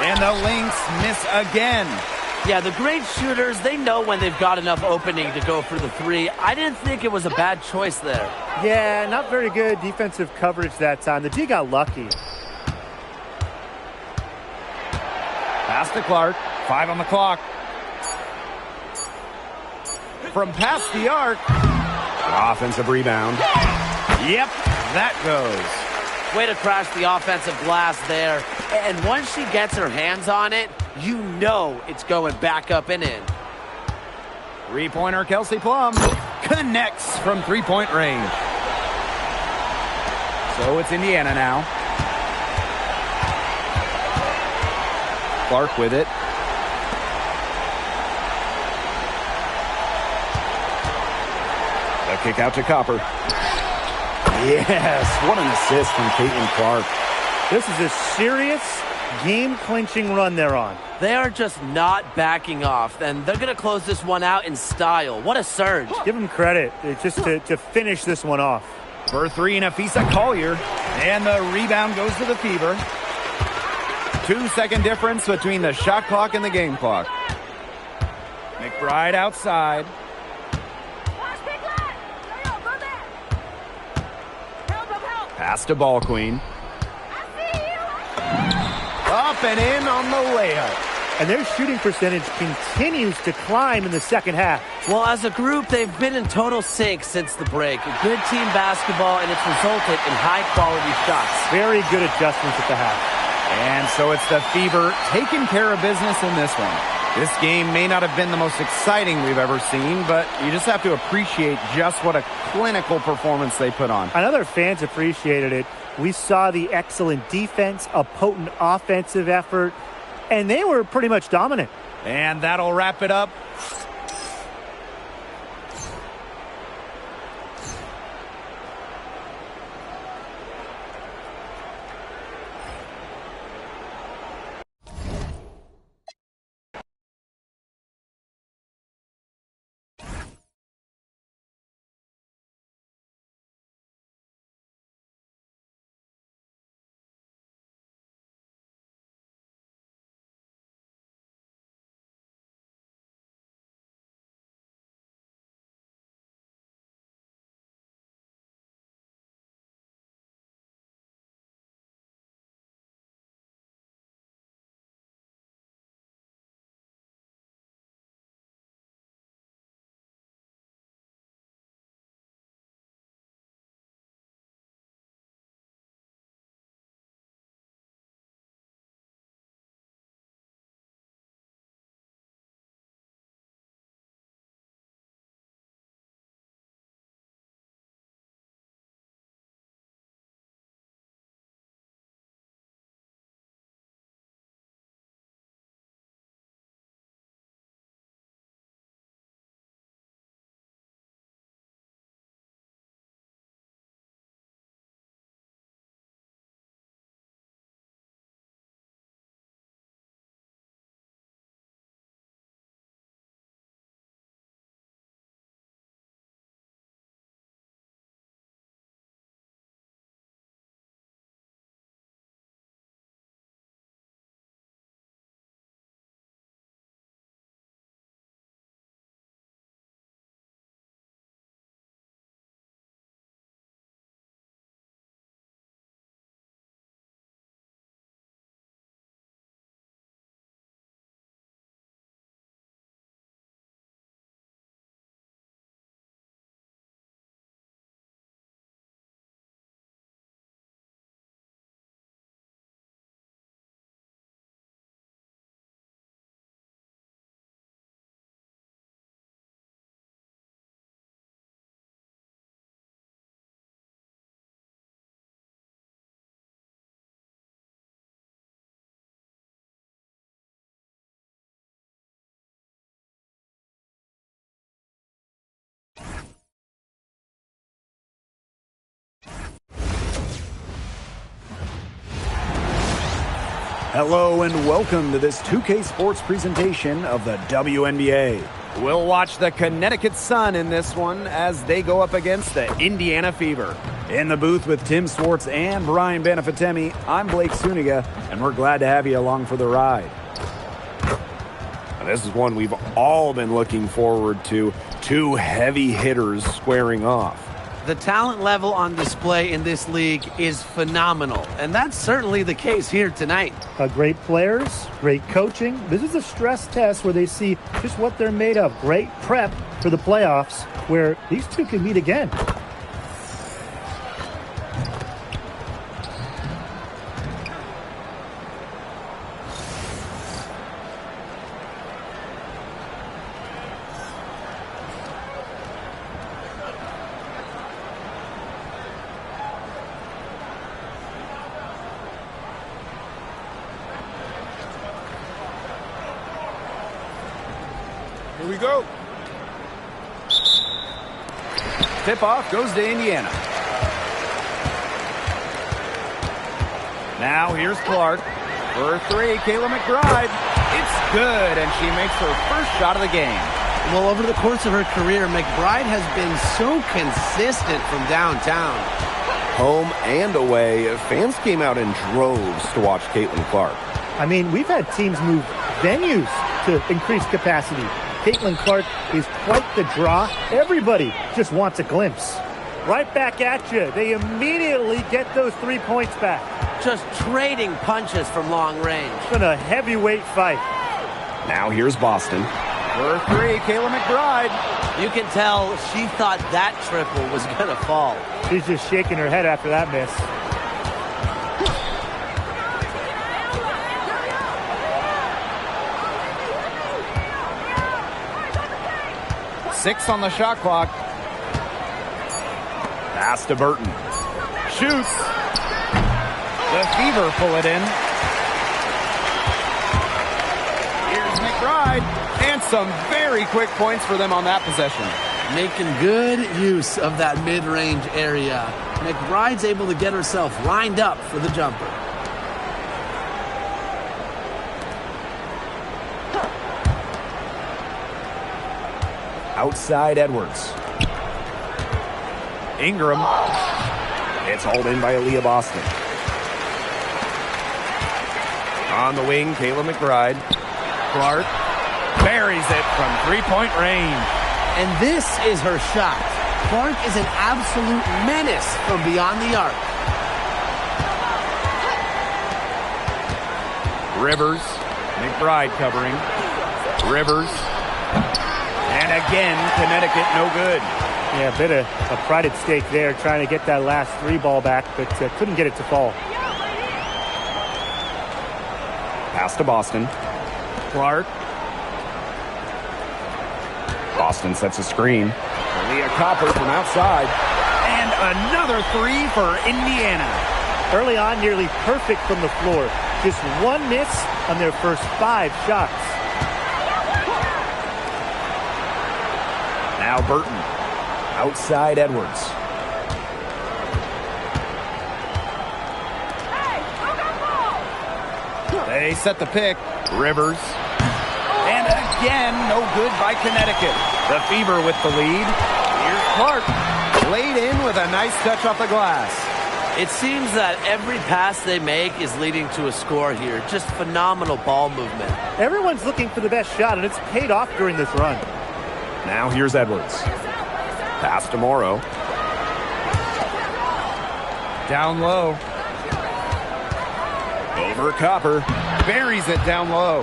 And the Lynx miss again. Yeah, the great shooters, they know when they've got enough opening to go for the 3. I didn't think it was a bad choice there. Yeah, not very good defensive coverage that time. The D got lucky. Pass to Clark. 5 on the clock. From past the arc. Offensive rebound. Yep, that goes. Way to crash the offensive glass there. And once she gets her hands on it, you know it's going back up and in. Three-pointer Kelsey Plum connects from three-point range. So it's Indiana now. Clark with it. A kick out to Copper. Yes, what an assist from Caitlin Clark. This is a serious game-clinching run they're on. They are just not backing off, and they're going to close this one out in style. What a surge. Give them credit just to finish this one off. For 3, Nafisa Collier. And the rebound goes to the Fever. 2-second difference between the shot clock and the game clock. McBride outside. Pass to Ball Queen. Up and in on the layup. And their shooting percentage continues to climb in the second half. Well, as a group, they've been in total sync since the break. A good team basketball, and it's resulted in high-quality shots. Very good adjustments at the half. And so it's the Fever taking care of business in this one. This game may not have been the most exciting we've ever seen, but you just have to appreciate just what a clinical performance they put on. I know their fans appreciated it. We saw the excellent defense, a potent offensive effort, and they were pretty much dominant. And that'll wrap it up. Hello and welcome to this 2K Sports presentation of the WNBA. We'll watch the Connecticut Sun in this one as they go up against the Indiana Fever. In the booth with Tim Swartz and Brian Banafitemi, I'm Blake Suniga, and we're glad to have you along for the ride. This is one we've all been looking forward to. Two heavy hitters squaring off. The talent level on display in this league is phenomenal, and that's certainly the case here tonight. Great players, great coaching. This is a stress test where they see just what they're made of. Great prep for the playoffs where these two can meet again. Here we go. Tip-off goes to Indiana. Now here's Clark. For three, Kayla McBride. It's good, and she makes her first shot of the game. Well, over the course of her career, McBride has been so consistent from downtown. Home and away, fans came out in droves to watch Caitlin Clark. I mean, we've had teams move venues to increase capacity. Caitlin Clark is quite the draw. Everybody just wants a glimpse. Right back at you. They immediately get those 3 points back. Just trading punches from long range. It's been a heavyweight fight. Now here's Boston. For three, Kayla McBride. You can tell she thought that triple was going to fall. She's just shaking her head after that miss. Six on the shot clock. Pass to Burton. Shoots. The Fever pull it in. Here's McBride. And some very quick points for them on that possession. Making good use of that mid-range area. McBride's able to get herself lined up for the jumper. Outside Edwards. Ingram. It's hauled in by Aaliyah Boston. On the wing, Kayla McBride. Clark buries it from three-point range. And this is her shot. Clark is an absolute menace from beyond the arc. Rivers. McBride covering. Rivers. And again, Connecticut no good. Yeah, a bit of a pride at stake there, trying to get that last three ball back, but couldn't get it to fall. Pass to Boston. Clark. Boston sets a screen. Aaliyah Copper from outside. And another three for Indiana. Early on, nearly perfect from the floor. Just one miss on their first 5 shots. Now Burton. Outside Edwards. They set the pick. Rivers. And again, no good by Connecticut. The Fever with the lead. Here's Clark. Laid in with a nice touch off the glass. It seems that every pass they make is leading to a score here. Just phenomenal ball movement. Everyone's looking for the best shot, and it's paid off during this run. Now here's Edwards. Pass to Morrow. Down low. Over Copper. Buries it down low.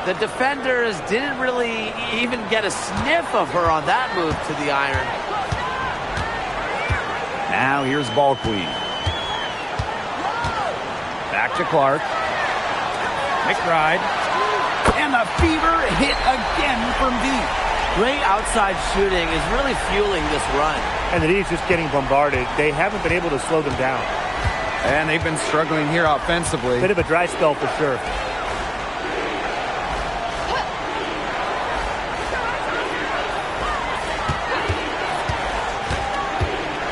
The defenders didn't really even get a sniff of her on that move to the iron. Now here's Ball Queen. Back to Clark. McBride. And the Fever hit again from deep. Great outside shooting is really fueling this run. And the D's just getting bombarded. They haven't been able to slow them down. And they've been struggling here offensively. Bit of a dry spell for sure.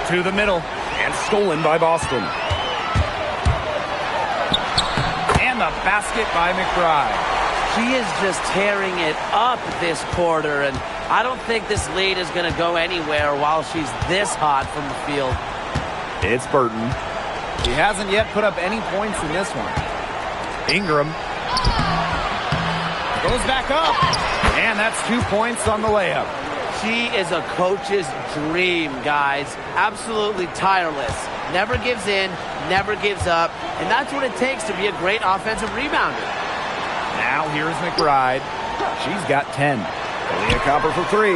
To the middle. And stolen by Boston. And the basket by McBride. She is just tearing it up this quarter, and I don't think this lead is going to go anywhere while she's this hot from the field. It's Burton. He hasn't yet put up any points in this one. Ingram. Goes back up. And that's 2 points on the layup. She is a coach's dream, guys. Absolutely tireless. Never gives in, never gives up. And that's what it takes to be a great offensive rebounder. Now here's McBride. She's got 10. Aaliyah Copper for 3.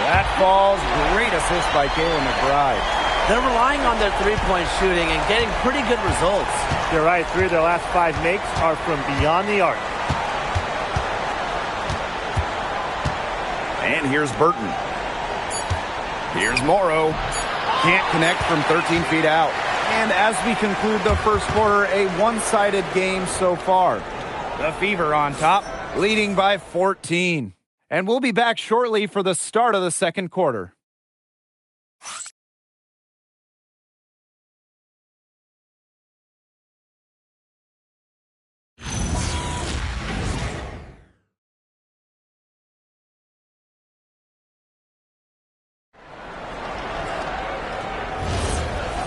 That falls. Great assist by Kayla McBride. They're relying on their three-point shooting and getting pretty good results. You're right. 3 of their last 5 makes are from beyond the arc. And here's Burton. Here's Morrow. Can't connect from 13 feet out. And as we conclude the first quarter, a one-sided game so far. The Fever on top, leading by 14. And we'll be back shortly for the start of the second quarter.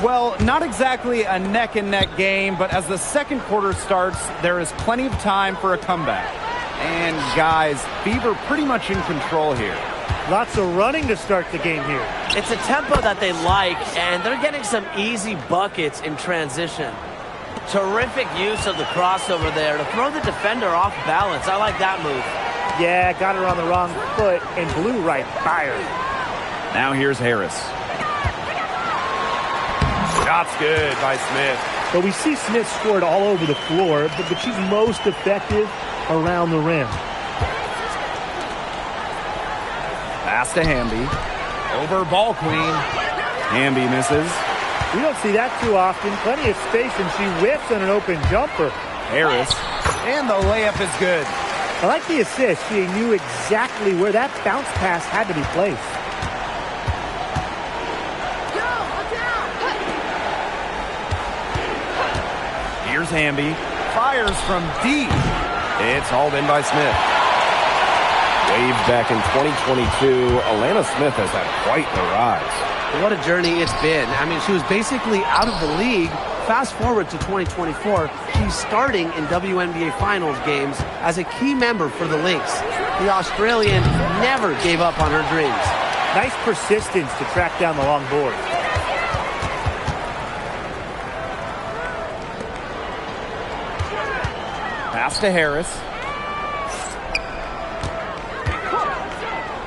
Well, not exactly a neck-and-neck game, but as the second quarter starts, there is plenty of time for a comeback. And guys, Fever pretty much in control here. Lots of running to start the game here. It's a tempo that they like, and they're getting some easy buckets in transition. Terrific use of the crossover there to throw the defender off balance. I like that move. Yeah, got her on the wrong foot and blew right by her. Now here's Harris. Shot's good by Smith. But we see Smith scored all over the floor, but she's most effective around the rim. Pass to Hamby. Over ball queen. Hamby misses. We don't see that too often. Plenty of space, and she whips on an open jumper. Harris. And the layup is good. I like the assist. She knew exactly where that bounce pass had to be placed. Here's Hamby. Fires from deep. It's hauled in by Smith. Waved back in 2022, Alana Smith has had quite the rise. What a journey it's been. I mean, she was basically out of the league. Fast forward to 2024, she's starting in WNBA Finals games as a key member for the Lynx. The Australian never gave up on her dreams. Nice persistence to track down the long board. Pass to Harris.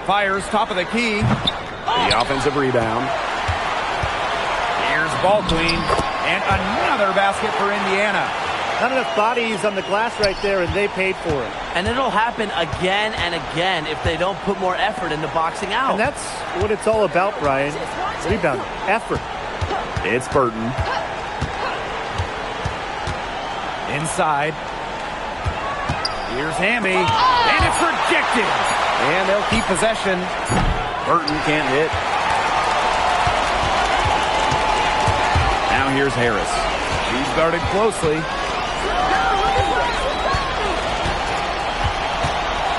Fires top of the key. The offensive rebound. Here's ball queen. And another basket for Indiana. Not enough bodies on the glass right there, and they paid for it. And it'll happen again and again if they don't put more effort into boxing out. And that's what it's all about, Brian. Rebound, effort. It's Burton. Inside. Here's Hamby. And it's rejected. And they'll keep possession. Burton can't hit. Now here's Harris. She's guarded closely.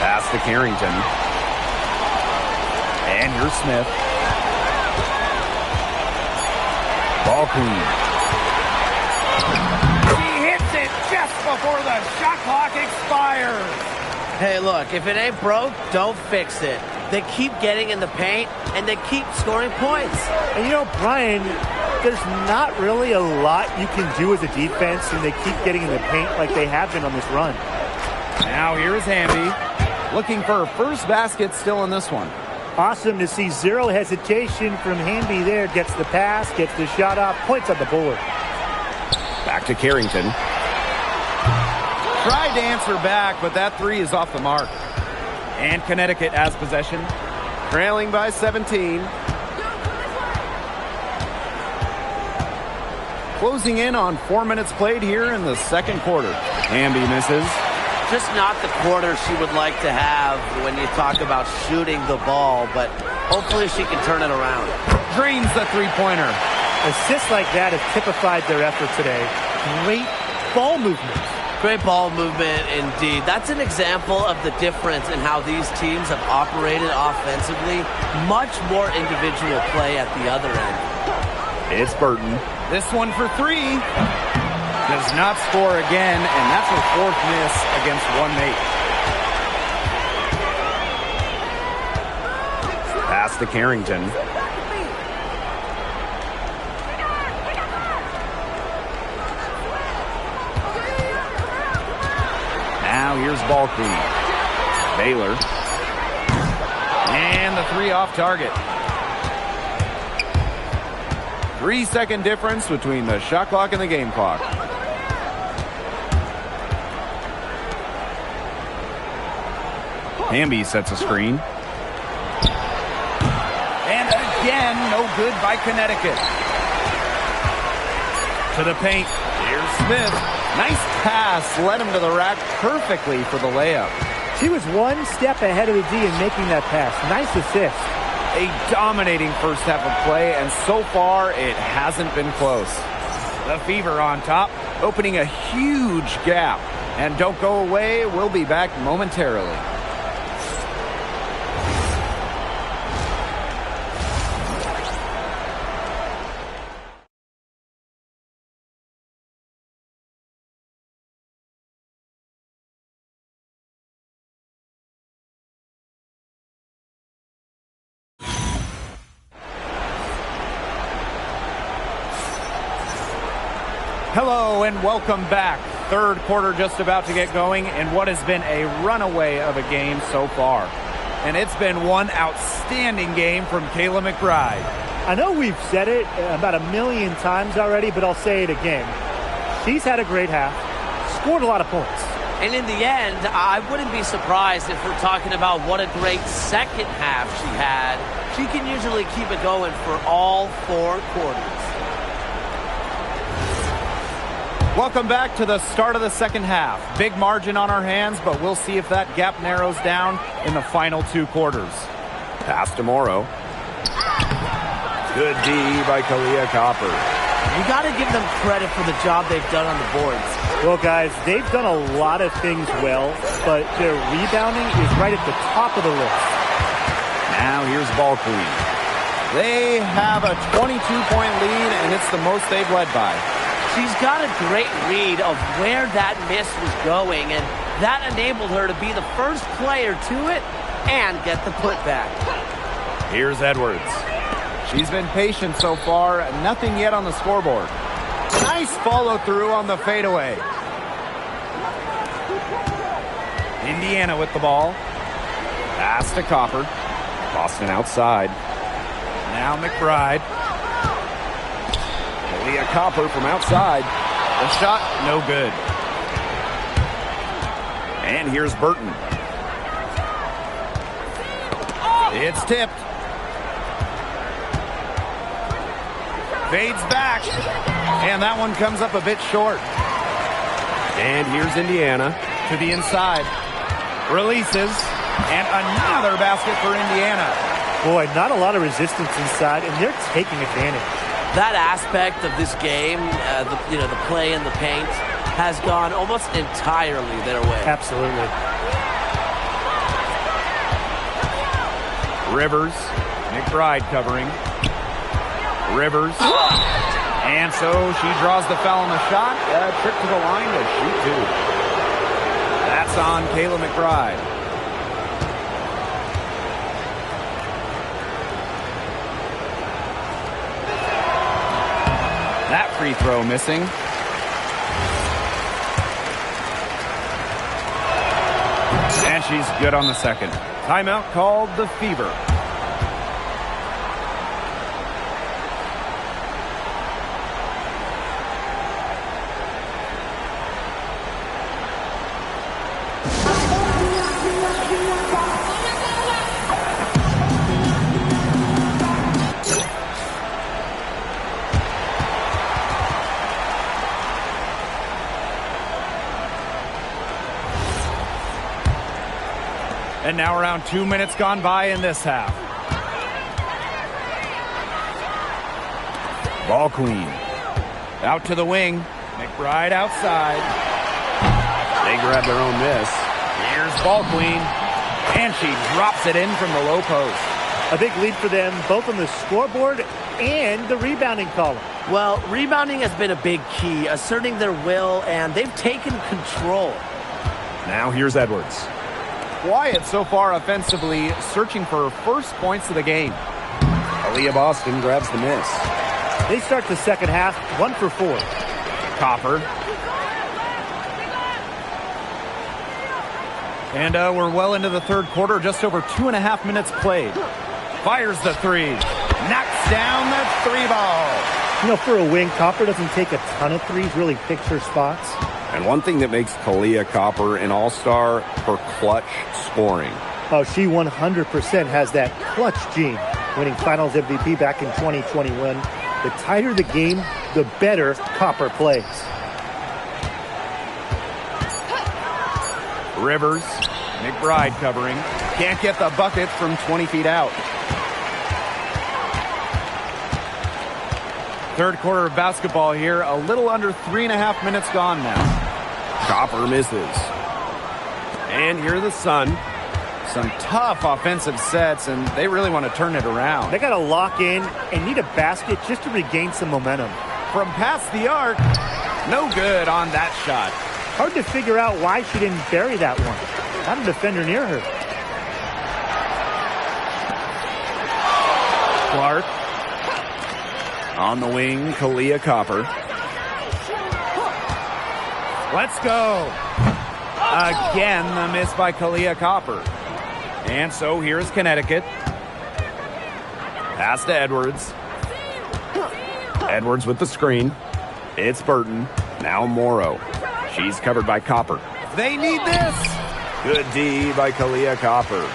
Pass to Carrington. And here's Smith. Ball queen. She hits it just before the shot clock expires. Hey, look, if it ain't broke, don't fix it. They keep getting in the paint, and they keep scoring points. And you know, Brian, there's not really a lot you can do as a defense, and they keep getting in the paint like they have been on this run. Now here's Hamby. Looking for her first basket still in this one. Awesome to see zero hesitation from Hamby there. Gets the pass, gets the shot off, points on the board. Back to Carrington. Tried to answer back, but that three is off the mark. And Connecticut has possession. Trailing by 17. Closing in on 4 minutes played here in the second quarter. Hamby misses. Just not the quarter she would like to have when you talk about shooting the ball, but hopefully she can turn it around. Drains the three-pointer. Assists like that have typified their effort today. Great ball movement. Great ball movement indeed. That's an example of the difference in how these teams have operated offensively. Much more individual play at the other end. It's Burton. This one for three. Does not score again, and that's her fourth miss against one mate. Pass to Carrington. Now here's ball queen. Baylor. And the three off target. 3-second difference between the shot clock and the game clock. Hamby sets a screen. And again, no good by Connecticut. To the paint. Here's Smith. Nice pass. Led him to the rack perfectly for the layup. She was one step ahead of the D in making that pass. Nice assist. A dominating first half of play, and so far it hasn't been close. The Fever on top, opening a huge gap. And don't go away, we'll be back momentarily. Hello and welcome back. Third quarter just about to get going in what has been a runaway of a game so far. And it's been one outstanding game from Kayla McBride. I know we've said it about a million times already, but I'll say it again. She's had a great half, scored a lot of points. And in the end, I wouldn't be surprised if we're talking about what a great second half she had. She can usually keep it going for all 4 quarters. Welcome back to the start of the second half. Big margin on our hands, but we'll see if that gap narrows down in the final 2 quarters. Pass to Morrow. Good D by Kahleah Copper. You got to give them credit for the job they've done on the boards. Well, guys, they've done a lot of things well, but their rebounding is right at the top of the list. Now here's Ball Queen. They have a 22-point lead, and it's the most they've led by. She's got a great read of where that miss was going, and that enabled her to be the first player to it and get the putback. Here's Edwards. She's been patient so far, nothing yet on the scoreboard. Nice follow-through on the fadeaway. Indiana with the ball. Pass to Copper. Boston outside. Now McBride. Kahleah Copper from outside. The shot, no good. And here's Burton. It's tipped. Fades back. And that one comes up a bit short. And here's Indiana. To the inside. Releases. And another basket for Indiana. Boy, not a lot of resistance inside, and they're taking advantage. That aspect of this game, the play in the paint, has gone almost entirely their way. Absolutely. Rivers. McBride covering. Rivers. And so she draws the foul on the shot. A trip to the line to shoot 2. That's on Kayla McBride. That free throw missing. And she's good on the second. Timeout called the Fever. And now around 2 minutes gone by in this half. Ball Queen. Out to the wing. McBride outside. They grab their own miss. Here's Ball Queen. And she drops it in from the low post. A big lead for them, both on the scoreboard and the rebounding column. Well, rebounding has been a big key, asserting their will, and they've taken control. Now here's Edwards. Quiet so far offensively, searching for first points of the game. Aaliyah Boston grabs the miss. They start the second half 1 for 4. Copper. And we're well into the third quarter, just over 2.5 minutes played. Fires the 3. Knocks down the 3 ball. You know, for a wing, Copper doesn't take a ton of threes, really picks her spots. And one thing that makes Kahleah Copper an all-star, her clutch scoring. Oh, she 100% has that clutch gene, winning Finals MVP back in 2021. The tighter the game, the better Copper plays. Rivers. McBride covering. Can't get the bucket from 20 feet out. Third quarter of basketball here. A little under 3.5 minutes gone now. Copper misses. And here are the Sun. Some tough offensive sets, and they really want to turn it around. They got to lock in and need a basket just to regain some momentum. From past the arc, no good on that shot. Hard to figure out why she didn't bury that one. Not a defender near her. Clark. On the wing, Kahleah Copper. Let's go. Again, the miss by Kahleah Copper. And so here's Connecticut. Pass to Edwards. Edwards with the screen. It's Burton. Now Morrow. She's covered by Copper. They need this. Good D by Kahleah Copper.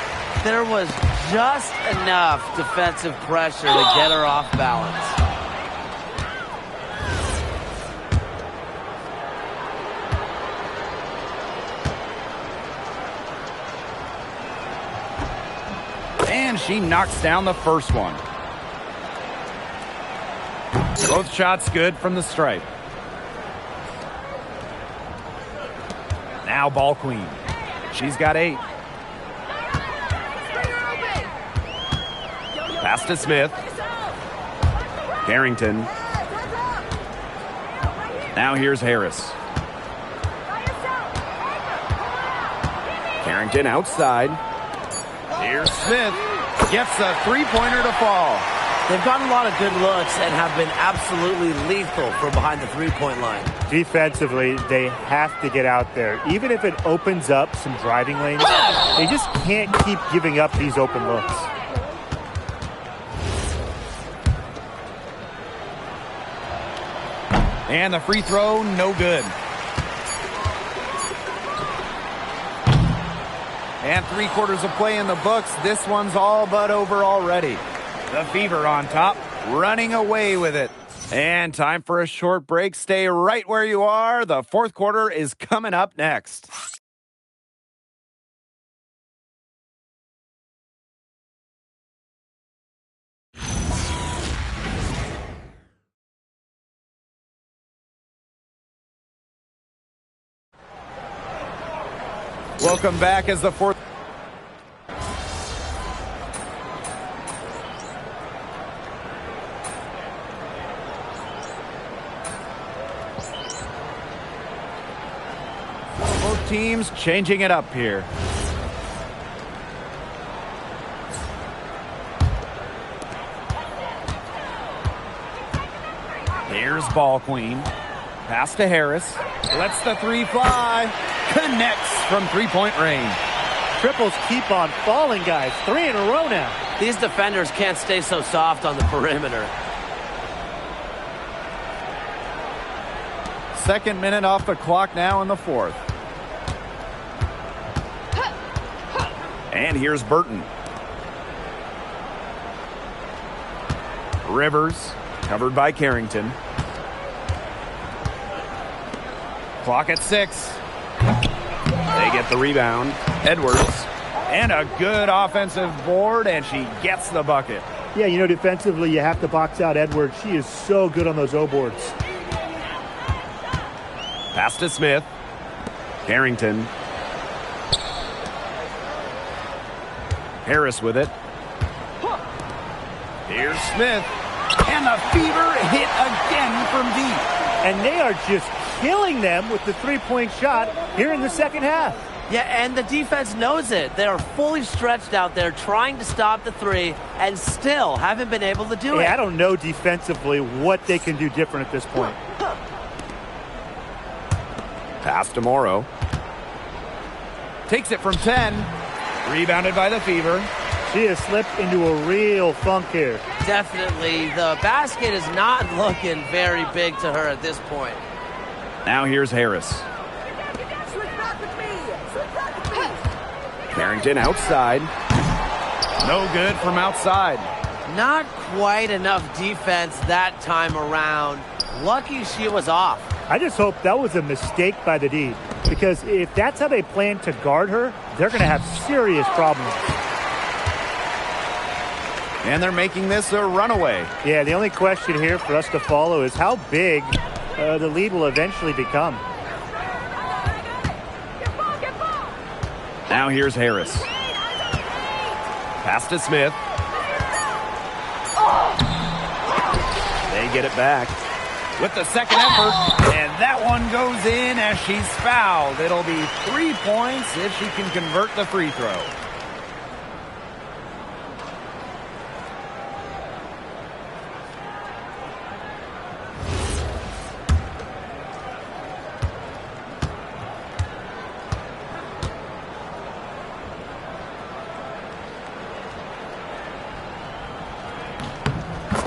There was just enough defensive pressure to get her off balance. And she knocks down the first one. Both shots good from the stripe. Now ball queen. She's got 8. Pass to Smith. Carrington. Now here's Harris. Carrington outside. Here's Smith. Gets a three-pointer to fall. They've gotten a lot of good looks and have been absolutely lethal from behind the three-point line. Defensively, they have to get out there. Even if it opens up some driving lanes, they just can't keep giving up these open looks. And the free throw, no good. And 3/4 of play in the books. This one's all but over already. The Fever on top, running away with it. And time for a short break. Stay right where you are. The fourth quarter is coming up next. Welcome back as the fourth. Both teams changing it up here. Here's ball queen. Pass to Harris. Lets the three fly. Connects from three-point range. Triples keep on falling, guys. 3 in a row now. These defenders can't stay so soft on the perimeter. Second minute off the clock now in the fourth. And here's Burton. Rivers, covered by Carrington. Clock at 6. They get the rebound. Edwards. And a good offensive board, and she gets the bucket. Yeah, you know, defensively, you have to box out Edwards. She is so good on those O-boards. Pass to Smith. Carrington. Harris with it. Here's Smith. And the Fever hit again from deep. And they are just killing them with the three-point shot here in the second half. Yeah, and the defense knows it. They are fully stretched out there trying to stop the three and still haven't been able to do it. I don't know defensively what they can do different at this point. Pass to Morrow. Takes it from 10. Rebounded by the Fever. She has slipped into a real funk here. Definitely. The basket is not looking very big to her at this point. Now here's Harris. Carrington outside. No good from outside. Not quite enough defense that time around. Lucky she was off. I just hope that was a mistake by the D, because if that's how they plan to guard her, they're going to have serious problems. And they're making this a runaway. Yeah, the only question here for us to follow is how big the lead will eventually become. Now here's Harris. Pass to Smith. They get it back with the second effort, and that one goes in as she's fouled. It'll be 3 points if she can convert the free throw.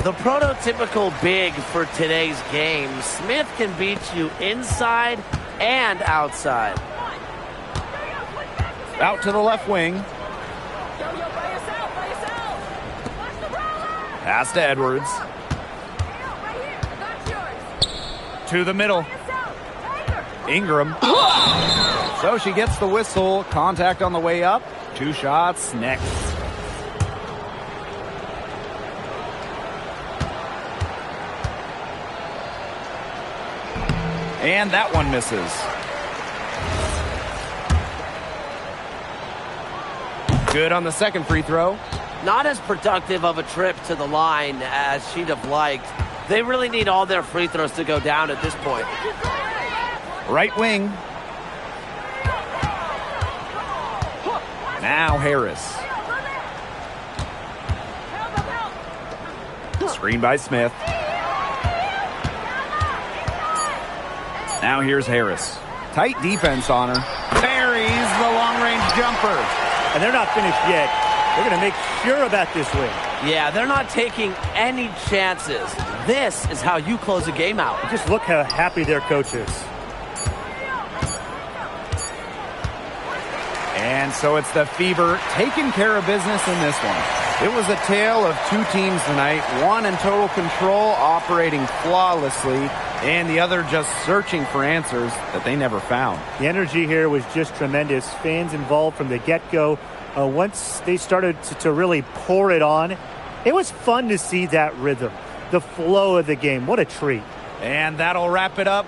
The prototypical big for today's game. Smith can beat you inside and outside. Out to the left wing. Pass to Edwards. To the middle. Ingram. So she gets the whistle. Contact on the way up. 2 shots next. And that one misses. Good on the second free throw. Not as productive of a trip to the line as she'd have liked. They really need all their free throws to go down at this point. Right wing. Now Harris. Screen by Smith. Now here's Harris. Tight defense on her. Buries the long-range jumper. And they're not finished yet. They're going to make sure about this win. Yeah, they're not taking any chances. This is how you close a game out. Just look how happy their coach is. And so it's the Fever taking care of business in this one. It was a tale of 2 teams tonight, one in total control, operating flawlessly, and the other just searching for answers that they never found. The energy here was just tremendous. Fans involved from the get-go. Once they started to really pour it on, it was fun to see that rhythm, the flow of the game. What a treat. And that'll wrap it up.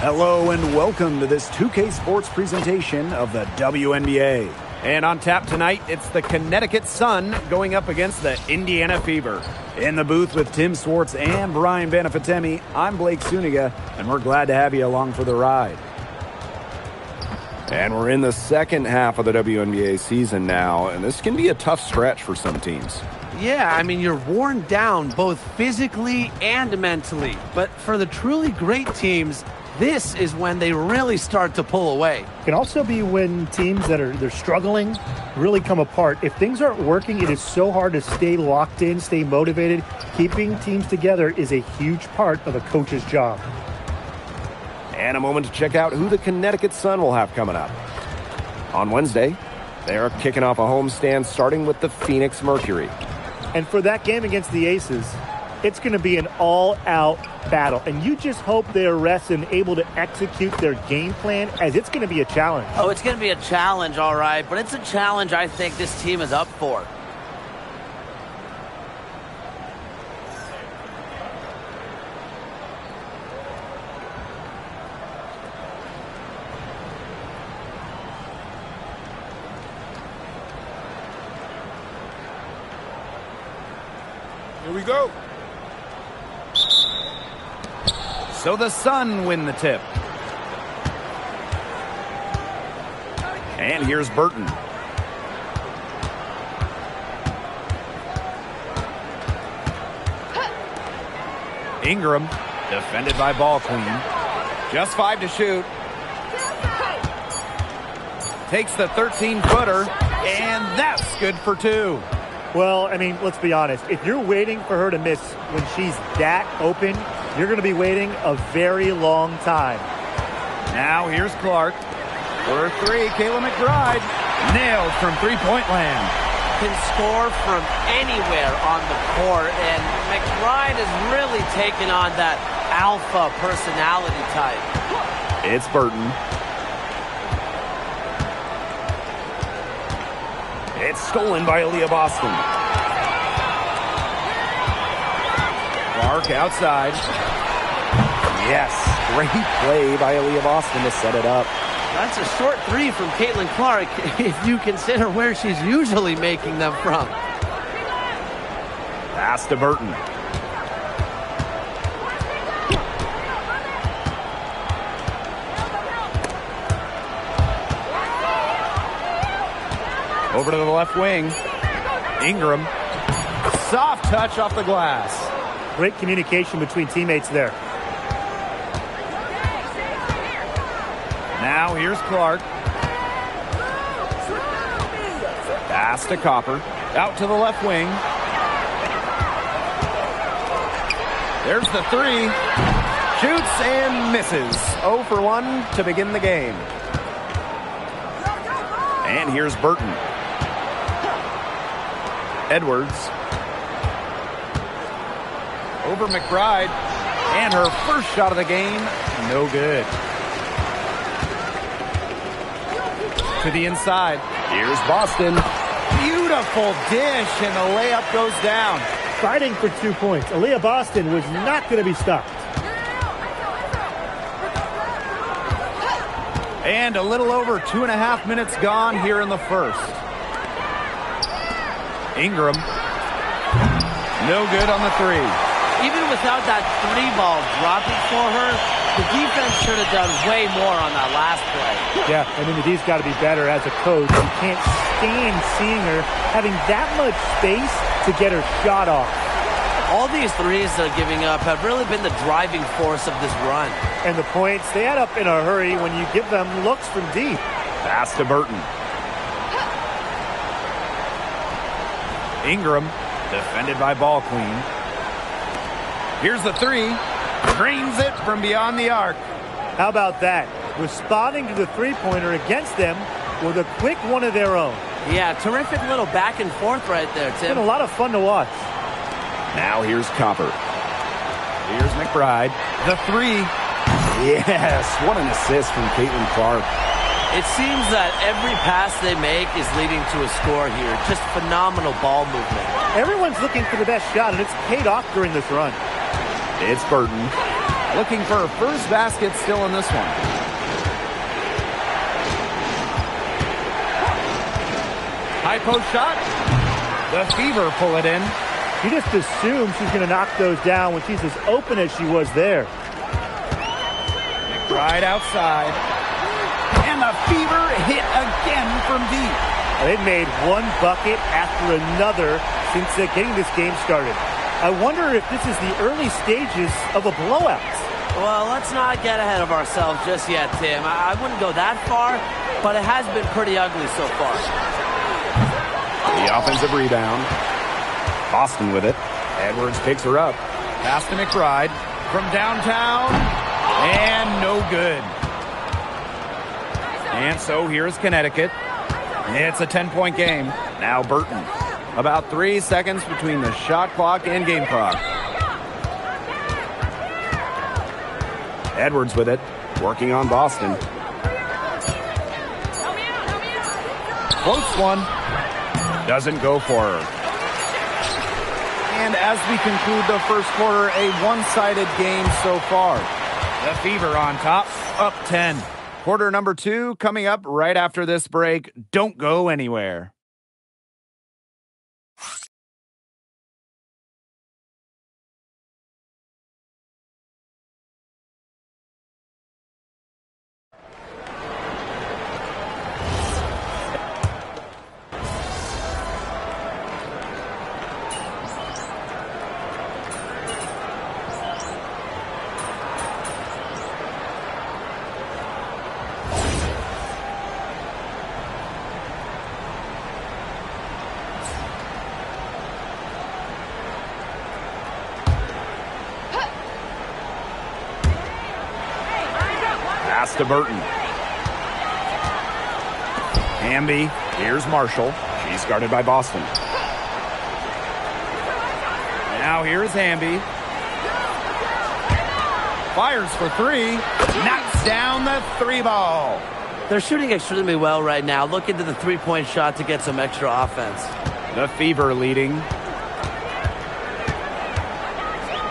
Hello and welcome to this 2K Sports presentation of the WNBA. And on tap tonight, it's the Connecticut Sun going up against the Indiana Fever. In the booth with Tim Swartz and Brian Banafitemi, I'm Blake Suniga, and we're glad to have you along for the ride. And we're in the second half of the WNBA season now, and this can be a tough stretch for some teams. Yeah, I mean, you're worn down both physically and mentally. But for the truly great teams, this is when they really start to pull away. It can also be when teams they're struggling really come apart. If things aren't working, it is so hard to stay locked in, stay motivated. Keeping teams together is a huge part of a coach's job. And a moment to check out who the Connecticut Sun will have coming up. On Wednesday, they are kicking off a homestand starting with the Phoenix Mercury. And for that game against the Aces, it's going to be an all-out battle. And you just hope they're rested and able to execute their game plan, as it's going to be a challenge. Oh, it's going to be a challenge, all right. But it's a challenge I think this team is up for. Here we go. So the Sun win the tip. And here's Burton. Ingram, defended by Ball Queen. Just 5 to shoot. Takes the 13-footer, and that's good for 2. Well, I mean, let's be honest. If you're waiting for her to miss when she's that open, you're going to be waiting a very long time. Now here's Clark. For 3, Kayla McBride. Nailed from three-point land. Can score from anywhere on the court, and McBride has really taken on that alpha personality type. It's Burton. It's stolen by Aaliyah Boston. Clark outside. Yes, great play by Aaliyah Boston to set it up. That's a short 3 from Caitlin Clark if you consider where she's usually making them from. Pass to Burton. Over to the left wing. Ingram. Soft touch off the glass. Great communication between teammates there. Now here's Clark. Pass to Copper. Out to the left wing. There's the 3. Shoots and misses. 0 for 1 to begin the game. And here's Burton. Edwards. Over McBride. And her first shot of the game. No good. To the inside. Here's Boston. Beautiful dish, and the layup goes down. Fighting for 2 points. Aaliyah Boston was not going to be stopped. And a little over 2.5 minutes gone here in the first. Ingram. No good on the 3. Even without that 3 ball dropping for her, the defense should have done way more on that last play. Yeah, I mean, the D's got to be better as a coach. You can't stand seeing her having that much space to get her shot off. All these threes they're giving up have really been the driving force of this run. And the points, they add up in a hurry when you give them looks from deep. Pass to Burton. Ingram, defended by Ball Queen. Here's the 3. Drains it from beyond the arc. How about that? Responding to the three-pointer against them with a quick one of their own. Yeah, terrific little back and forth right there, It's Tim. been a lot of fun to watch. Now here's Copper. Here's McBride. The 3. Yes, what an assist from Caitlin Clark. It seems that every pass they make is leading to a score here. Just phenomenal ball movement. Everyone's looking for the best shot, and it's paid off during this run. It's Burton. Looking for her first basket still in this one. High post shot. The Fever pull it in. You just assume she's going to knock those down when she's as open as she was there. McBride outside. And the Fever hit again from deep. They've made one bucket after another since getting this game started. I wonder if this is the early stages of a blowout. Well, let's not get ahead of ourselves just yet, Tim. I wouldn't go that far, but it has been pretty ugly so far. The offensive rebound. Boston with it. Edwards picks her up. Pass to McBride from downtown. And no good. And so here's Connecticut. It's a 10-point game. Now Burton. About 3 seconds between the shot clock and game clock. Edwards with it. Working on Boston. Floats one. Doesn't go for her. And as we conclude the first quarter, a one-sided game so far. The Fever on top, up 10. Quarter number 2 coming up right after this break. Don't go anywhere. Pass to Burton. Hamby. Here's Marshall. She's guarded by Boston. Now here's Hamby. Fires for 3. Knocks down the 3 ball. They're shooting extremely well right now. Look into the three-point shot to get some extra offense. The Fever leading.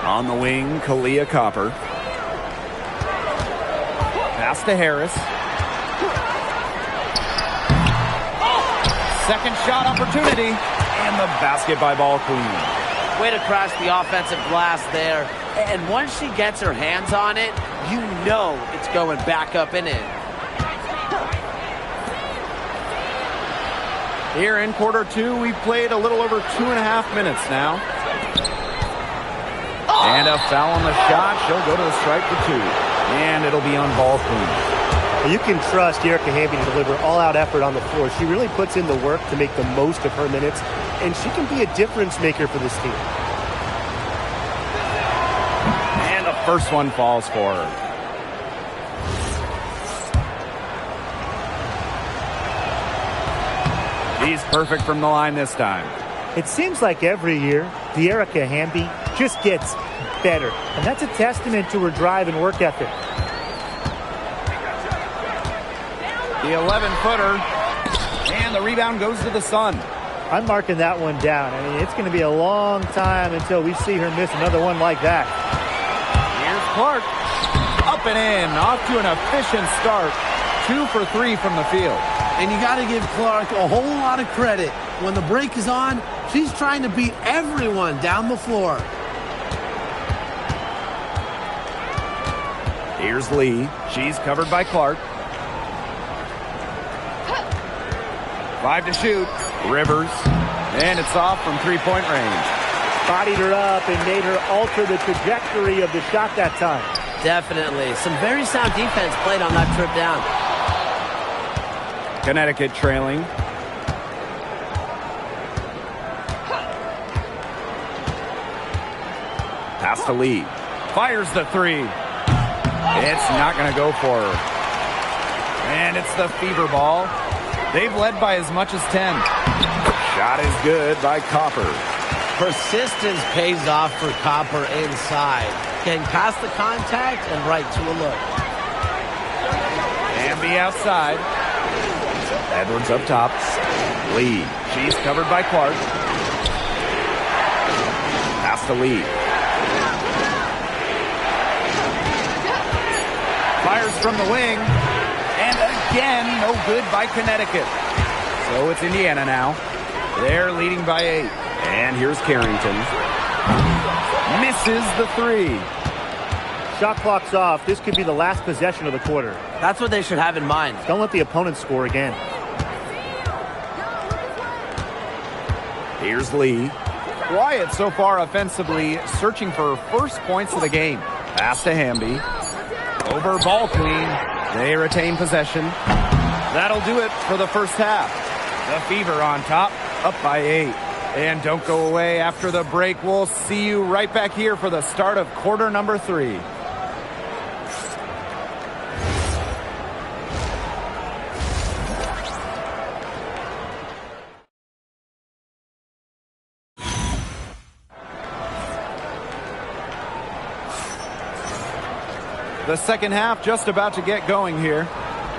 On the wing, Kalia Copper. Pass to Harris. Second shot opportunity. And the basket by Ball Queen. Way to crash the offensive glass there. And once she gets her hands on it, you know it's going back up and in. Here in quarter 2, we've played a little over 2.5 minutes now. And a foul on the shot. She'll go to the stripe for 2. And it'll be on Ball Queen. You can trust Erica Hamby to deliver all-out effort on the floor. She really puts in the work to make the most of her minutes, and she can be a difference maker for this team. And the first one falls for her. He's perfect from the line this time. It seems like every year, Erica Hamby just gets better, and that's a testament to her drive and work ethic. The 11-footer, and the rebound goes to the Sun. I'm marking that one down. I mean, it's going to be a long time until we see her miss another one like that. Here's Clark. Up and in, off to an efficient start. 2 for 3 from the field. And you got to give Clark a whole lot of credit. When the break is on, she's trying to beat everyone down the floor. Here's Lee. She's covered by Clark. 5 to shoot. Rivers. And it's off from three-point range. Bodied her up and made her alter the trajectory of the shot that time. Definitely. Some very sound defense played on that trip down. Connecticut trailing. Pass to Lee. Fires the 3. It's not going to go for her. And it's the Fever ball. They've led by as much as 10. Shot is good by Copper. Persistence pays off for Copper inside. Getting past the contact and right to a look. Hamby outside. Edwards up top. Lee. She's covered by Clark. Pass to Lee. Fires from the wing. And again, no good by Connecticut. So it's Indiana now. They're leading by 8. And here's Carrington. Misses the 3. Shot clock's off. This could be the last possession of the quarter. That's what they should have in mind. Don't let the opponent score again. Here's Lee. Wyatt so far offensively searching for first points of the game. Pass to Hamby. Over ball queen. They retain possession. That'll do it for the first half. The Fever on top, up by 8. And don't go away after the break. We'll see you right back here for the start of quarter number 3. The second half just about to get going here.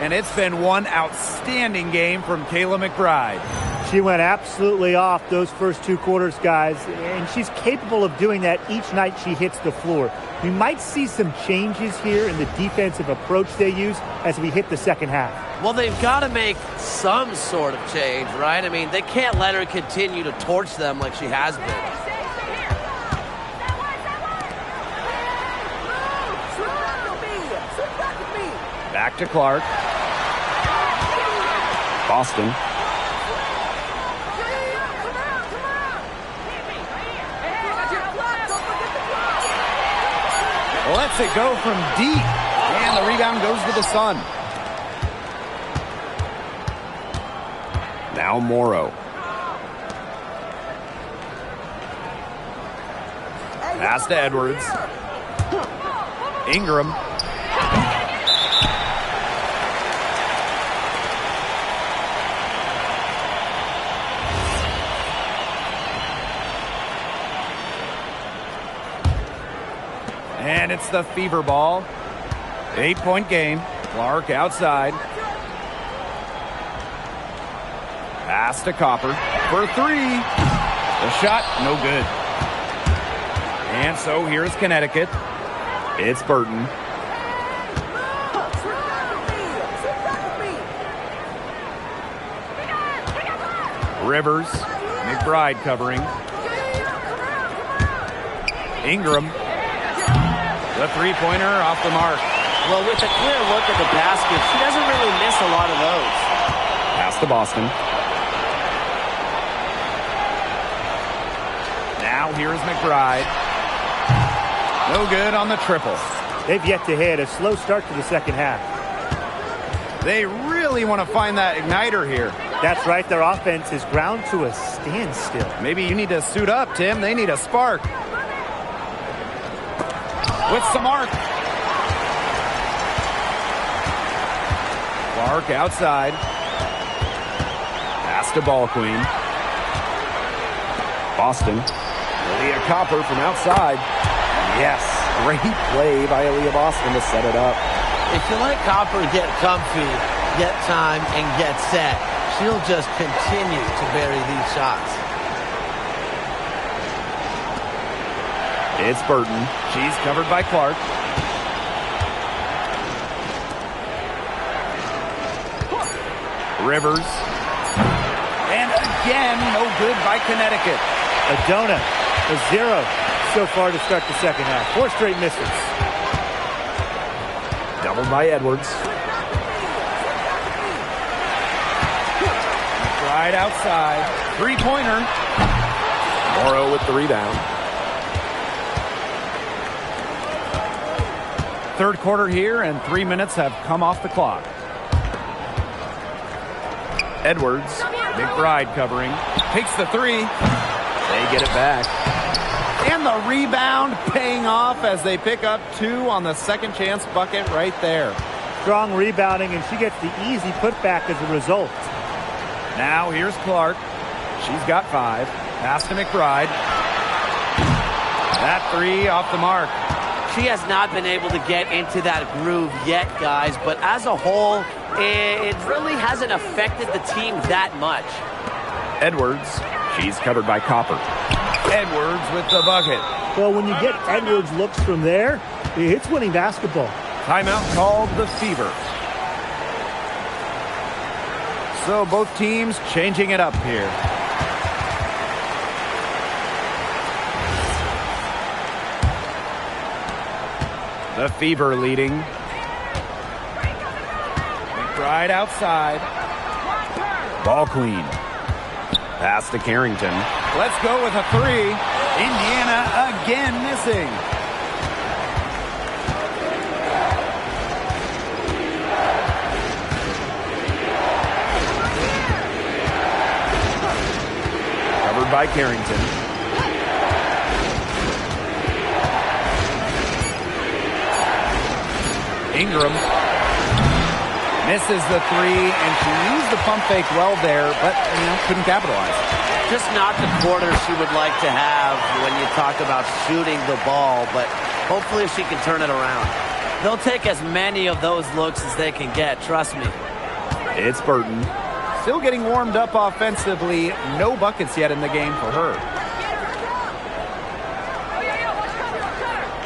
And it's been one outstanding game from Kayla McBride. She went absolutely off those first 2 quarters, guys, and she's capable of doing that each night she hits the floor. We might see some changes here in the defensive approach they use as we hit the second half. Well, they've got to make some sort of change, right? I mean, they can't let her continue to torch them like she has been. Back to Clark. Boston. Lets it go from deep. And the rebound goes to the Sun. Now Morrow. Pass to Edwards. Ingram. And it's the Fever ball. 8-point game. Clark outside. Pass to Copper for 3. The shot, no good. And so here's Connecticut. It's Burton. Rivers. McBride covering. Ingram. The 3-pointer off the mark. Well, with a clear look at the basket, she doesn't really miss a lot of those. Pass to Boston. Now here's McBride. No good on the triple. They've yet to hit. A slow start to the second half. They really want to find that igniter here. That's right. Their offense is ground to a standstill. Maybe you need to suit up, Tim. They need a spark. With some arc. Clark outside. Pass to Ball Queen. Boston. Aaliyah Copper from outside. Yes, great play by Aaliyah Boston to set it up. If you let Copper get comfy, get time, and get set, she'll just continue to bury these shots. It's Burton. She's covered by Clark. Rivers. And again, no good by Connecticut. Adona, a 0 so far to start the second half. 4 straight misses. Doubled by Edwards. Right outside. 3-pointer. Morrow with the rebound. Third quarter here, and 3 minutes have come off the clock. Edwards, McBride covering, takes the 3. They get it back. And the rebound paying off as they pick up 2 on the second chance bucket right there. Strong rebounding, and she gets the easy putback as a result. Now here's Clark. She's got 5. Pass to McBride. That 3 off the mark. She has not been able to get into that groove yet, guys, but as a whole, it really hasn't affected the team that much. Edwards. She's covered by Copper. Edwards with the bucket. Well, when you get Edwards looks from there, it's winning basketball. Timeout called the Fever. So both teams changing it up here. The Fever leading. McBride outside. Ball queen. Pass to Carrington. Let's go with a three. Indiana again missing. Covered by Carrington. Ingram misses the three, and she used the pump fake well there, but couldn't capitalize. Just not the quarter she would like to have when you talk about shooting the ball, but hopefully she can turn it around. They'll take as many of those looks as they can get, trust me. It's Burton. Still getting warmed up offensively. No buckets yet in the game for her.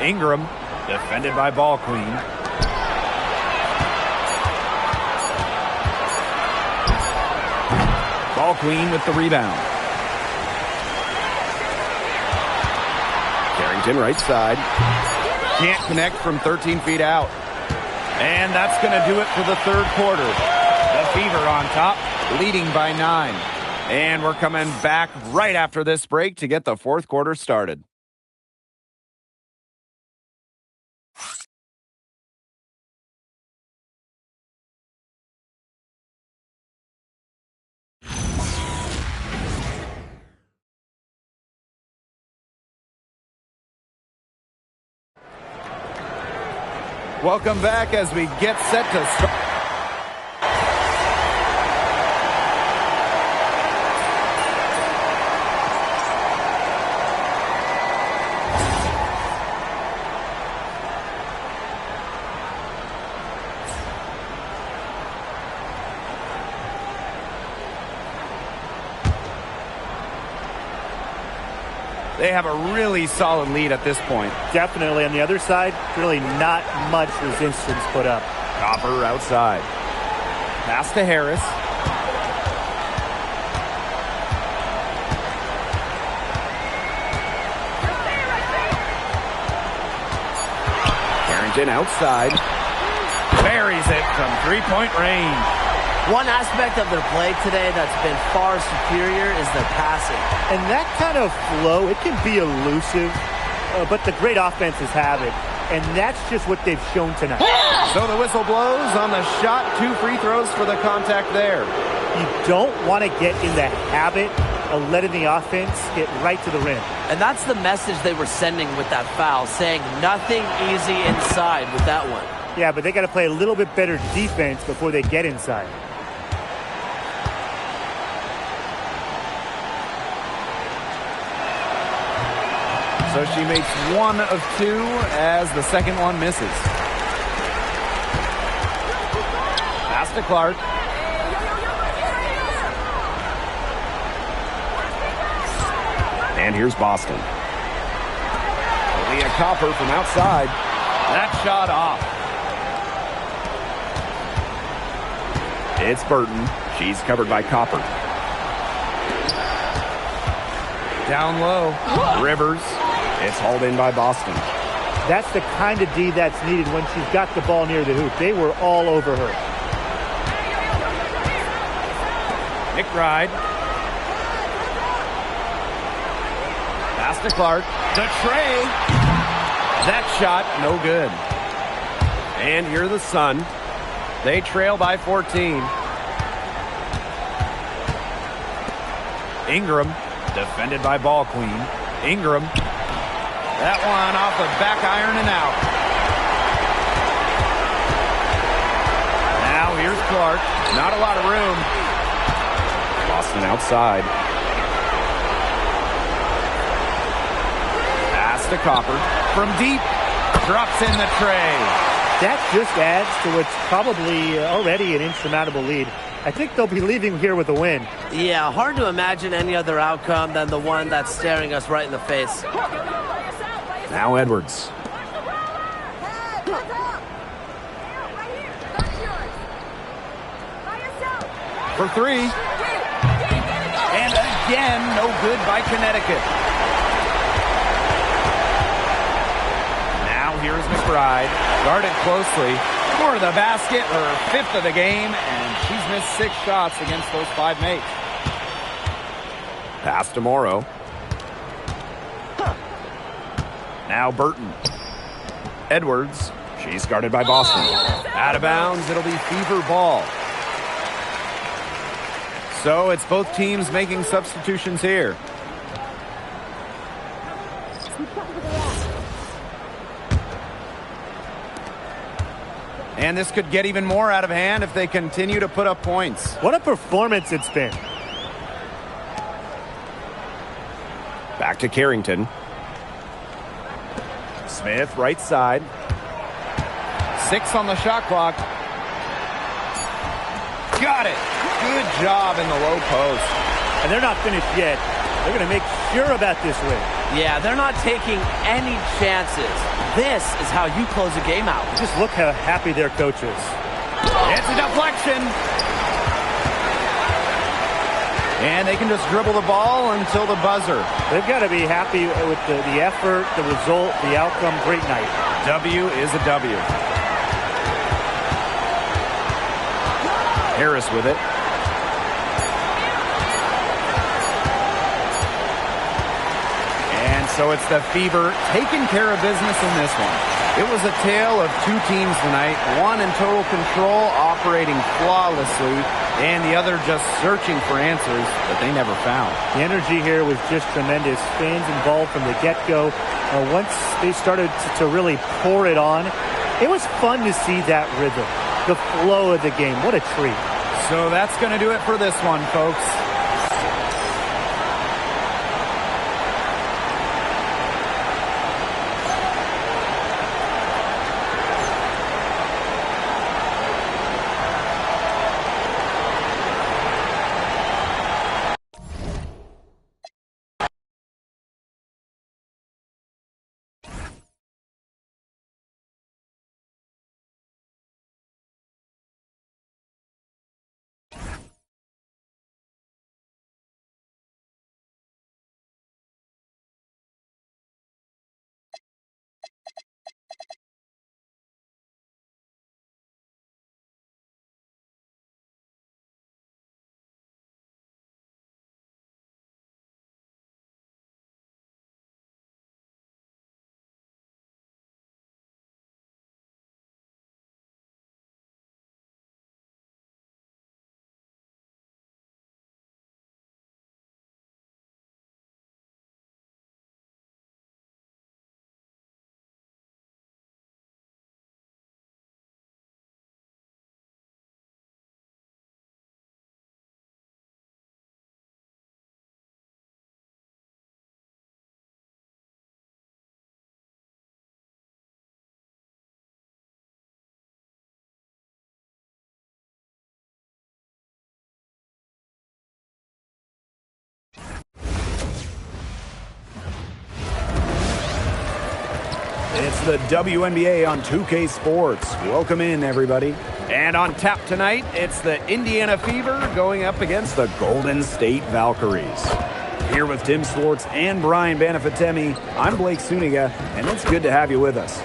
Ingram, defended by Ball Queen. Ball Queen with the rebound. Carrington right side. Can't connect from 13 feet out. And that's going to do it for the third quarter. The Fever on top, leading by 9. And we're coming back right after this break to get the fourth quarter started. Welcome back as we get set to start. They have a really solid lead at this point. Definitely. On the other side, really not much resistance put up. Copper outside. Pass to Harris. Carrington outside. Buries it from three-point range. One aspect of their play today that's been far superior is their passing. And that kind of flow, it can be elusive, but the great offenses have it. And that's just what they've shown tonight. So the whistle blows on the shot. 2 free throws for the contact there. You don't want to get in the habit of letting the offense get right to the rim. And that's the message they were sending with that foul, saying nothing easy inside with that one. Yeah, but they got to play a little bit better defense before they get inside. So she makes 1 of 2 as the second one misses. Pass to Clark. And here's Boston. Leah Copper from outside. That shot off. It's Burton. She's covered by Copper. Down low. Rivers. It's hauled in by Boston. That's the kind of D that's needed when she's got the ball near the hoop. They were all over her. McBride. Pass to Clark. The tray. That shot, no good. And here the Sun. They trail by 14. Ingram, defended by Ball Queen. Ingram. That one off the back iron and out. Now here's Clark. Not a lot of room. Boston outside. Pass to Copper. From deep. Drops in the tray. That just adds to what's probably already an insurmountable lead. I think they'll be leaving here with a win. Yeah, hard to imagine any other outcome than the one that's staring us right in the face. Now Edwards. for three. And again, no good by Connecticut. Now here's McBride. Guarded closely. More to the basket, her 5th of the game, and she's missed 6 shots against those 5 mates. Pass to Morrow. Now Burton. Edwards. She's guarded by Boston. Out of bounds, it'll be Fever ball. So it's both teams making substitutions here. And this could get even more out of hand if they continue to put up points. What a performance it's been. Back to Carrington. Smith, right side. 6 on the shot clock. Got it. Good job in the low post. And they're not finished yet. They're going to make sure about this win. Yeah, they're not taking any chances. This is how you close a game out. Just look how happy their coach is. It's a deflection. And they can just dribble the ball until the buzzer. They've got to be happy with the effort, the result, the outcome. Great night. W is a W. Harris with it. And so it's the Fever taking care of business in this one. It was a tale of 2 teams tonight, one in total control, operating flawlessly, and the other just searching for answers that they never found. The energy here was just tremendous. Fans involved from the get-go. Once they started to really pour it on, it was fun to see that rhythm, the flow of the game. What a treat. So that's going to do it for this one, folks. It's the WNBA on 2K Sports. Welcome in, everybody. And on tap tonight, it's the Indiana Fever going up against the Golden State Valkyries. Here with Tim Swartz and Brian Banafitemi, I'm Blake Suniga, and it's good to have you with us.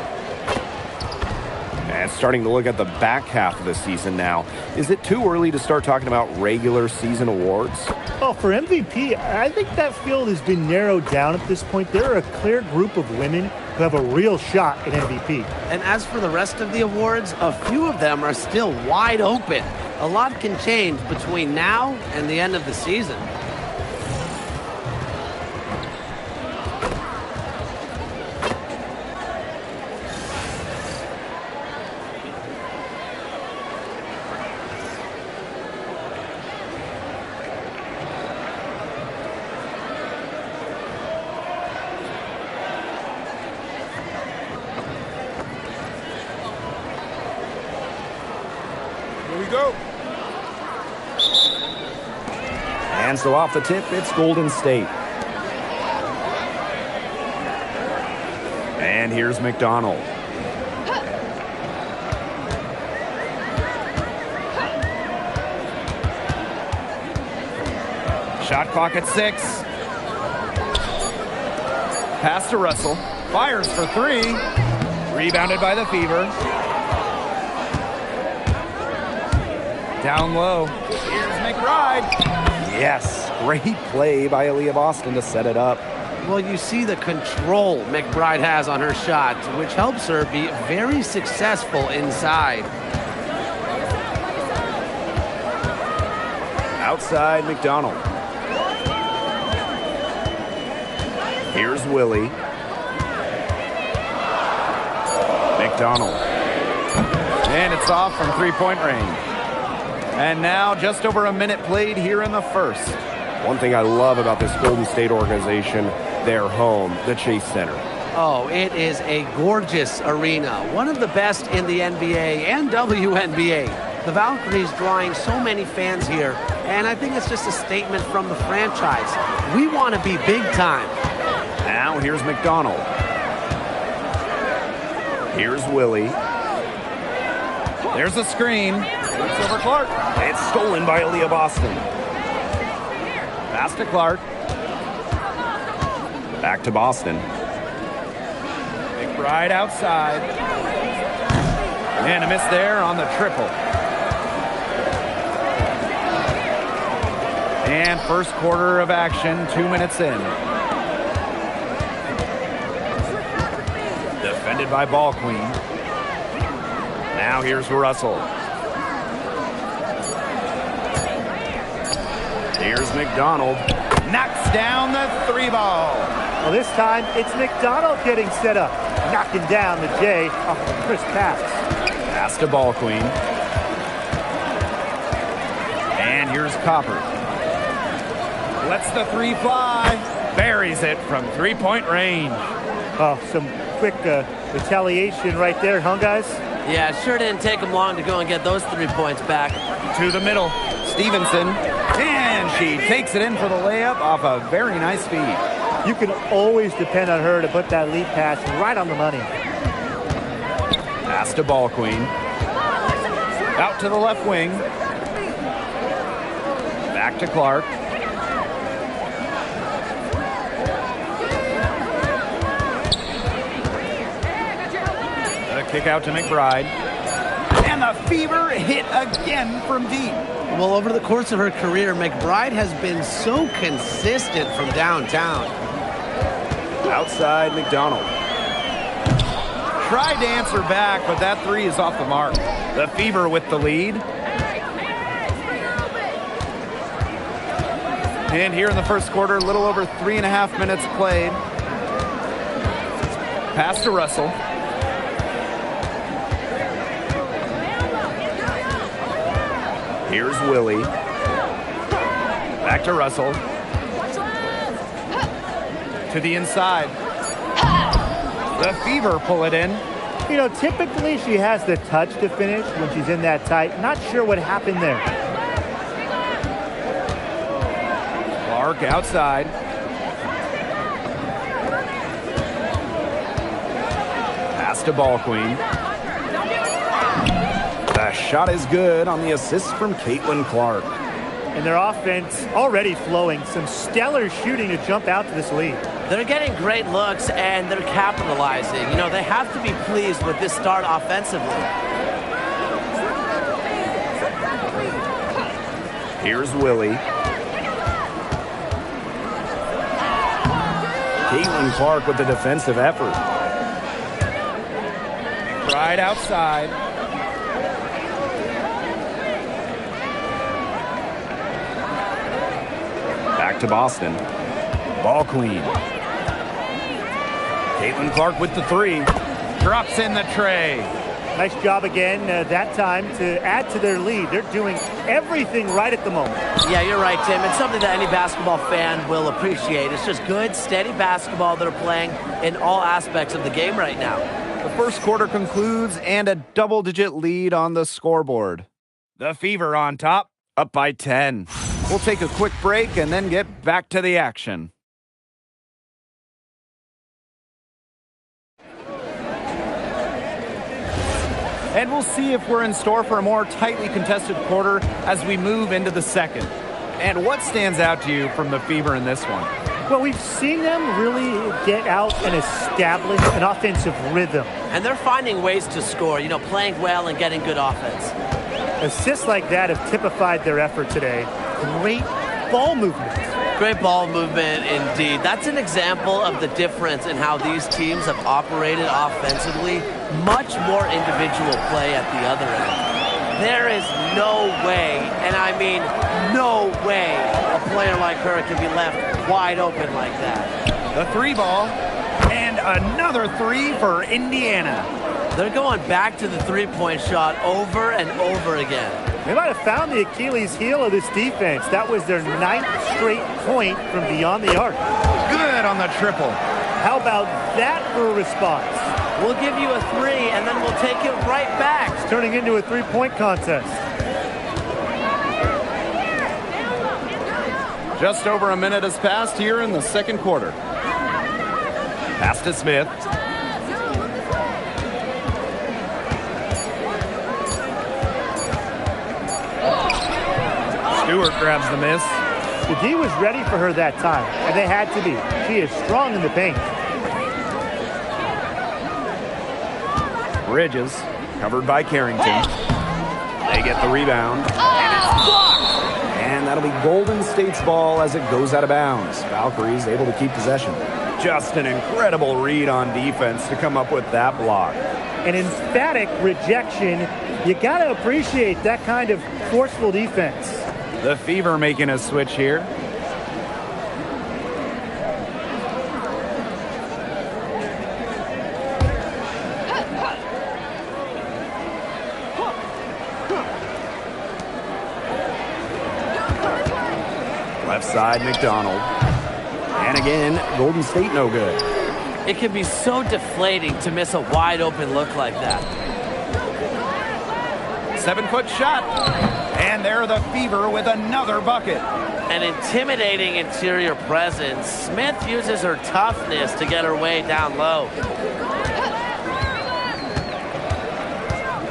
And starting to look at the back half of the season now. Is it too early to start talking about regular season awards? Well, for MVP, I think that field has been narrowed down at this point. There are a clear group of women who have a real shot at MVP. And as for the rest of the awards, a few of them are still wide open. A lot can change between now and the end of the season. Go. And so off the tip, it's Golden State. And here's McDonald. Shot clock at 6. Pass to Russell. Fires for 3. Rebounded by the Fever. Down low. Here's McBride. Yes, great play by Aaliyah Boston to set it up. Well, you see the control McBride has on her shot, which helps her be very successful inside. Outside McDonald. Here's Willie. McDonald. And it's off from three-point range. And now just over a minute played here in the first. One thing I love about this Golden State organization, their home, the Chase Center. Oh, it is a gorgeous arena. One of the best in the NBA and WNBA. The Valkyries drawing so many fans here, and I think it's just a statement from the franchise. We want to be big time. Now here's McDonald. Here's Willie. There's a screen. Looks over Clark. It's stolen by Aaliyah Boston. Pass to Clark. Back to Boston. McBride outside. And a miss there on the triple. And first quarter of action, 2 minutes in. Defended by Ball Queen. Now here's Russell. Here's McDonald. Knocks down the 3-ball. Well, this time it's McDonald getting set up, knocking down the J off a crisp pass. Pass to Ball Queen. And here's Copper. Lets the 3 fly. Buries it from three-point range. Oh, some quick retaliation right there, huh, guys? Yeah, it sure didn't take them long to go and get those 3 points back. To the middle. Stevenson. And she takes it in for the layup off a very nice feed. You can always depend on her to put that lead pass right on the money. Pass to Ball Queen. Out to the left wing. Back to Clark. The kick out to McBride. And the Fever hit again from deep. Well, over the course of her career, McBride has been so consistent from downtown. Outside McDonald. Tried to answer back, but that 3 is off the mark. The Fever with the lead. And here in the first quarter, a little over 3.5 minutes played. Pass to Russell. Here's Willie. Back to Russell. To the inside. The Fever pull it in. You know, typically she has the touch to finish when she's in that tight. Not sure what happened there. Clark outside. Pass to Ball Queen. The shot is good on the assist from Caitlin Clark. And their offense already flowing. Some stellar shooting to jump out to this lead. They're getting great looks, and they're capitalizing. You know, they have to be pleased with this start offensively. Here's Willie. Caitlin Clark with the defensive effort. Right outside. Back to Boston. Ball Queen. Caitlin Clark with the 3. Drops in the tray. Nice job again that time to add to their lead. They're doing everything right at the moment. Yeah, you're right, Tim. It's something that any basketball fan will appreciate. It's just good, steady basketball they're playing in all aspects of the game right now. The first quarter concludes and a double-digit lead on the scoreboard. The Fever on top, up by 10. We'll take a quick break and then get back to the action. And we'll see if we're in store for a more tightly contested quarter as we move into the second. And what stands out to you from the Fever in this one? Well, we've seen them really get out and establish an offensive rhythm. And they're finding ways to score, playing well and getting good offense. Assists like that have typified their effort today. Great ball movement. Great ball movement indeed. That's an example of the difference in how these teams have operated offensively. Much more individual play at the other end. There is no way, and I mean no way, a player like her can be left wide open like that. The 3 ball, and another 3 for Indiana. They're going back to the 3-point shot over and over again. They might have found the Achilles heel of this defense. That was their 9th straight point from beyond the arc. Good on the triple. How about that for a response? We'll give you a 3, and then we'll take it right back. It's turning into a 3-point contest. Just over a minute has passed here in the second quarter. Pass to Smith. Stewart grabs the miss. The D was ready for her that time, and they had to be. She is strong in the paint. Bridges, covered by Carrington. They get the rebound. And it's blocked! And that'll be Golden State's ball as it goes out of bounds. Valkyries able to keep possession. Just an incredible read on defense to come up with that block. An emphatic rejection. You got to appreciate that kind of forceful defense. The Fever making a switch here. Left side, McDonald. And again, Golden State no good. It can be so deflating to miss a wide open look like that. 7-foot shot. And there the Fever with another bucket. An intimidating interior presence. Smith uses her toughness to get her way down low.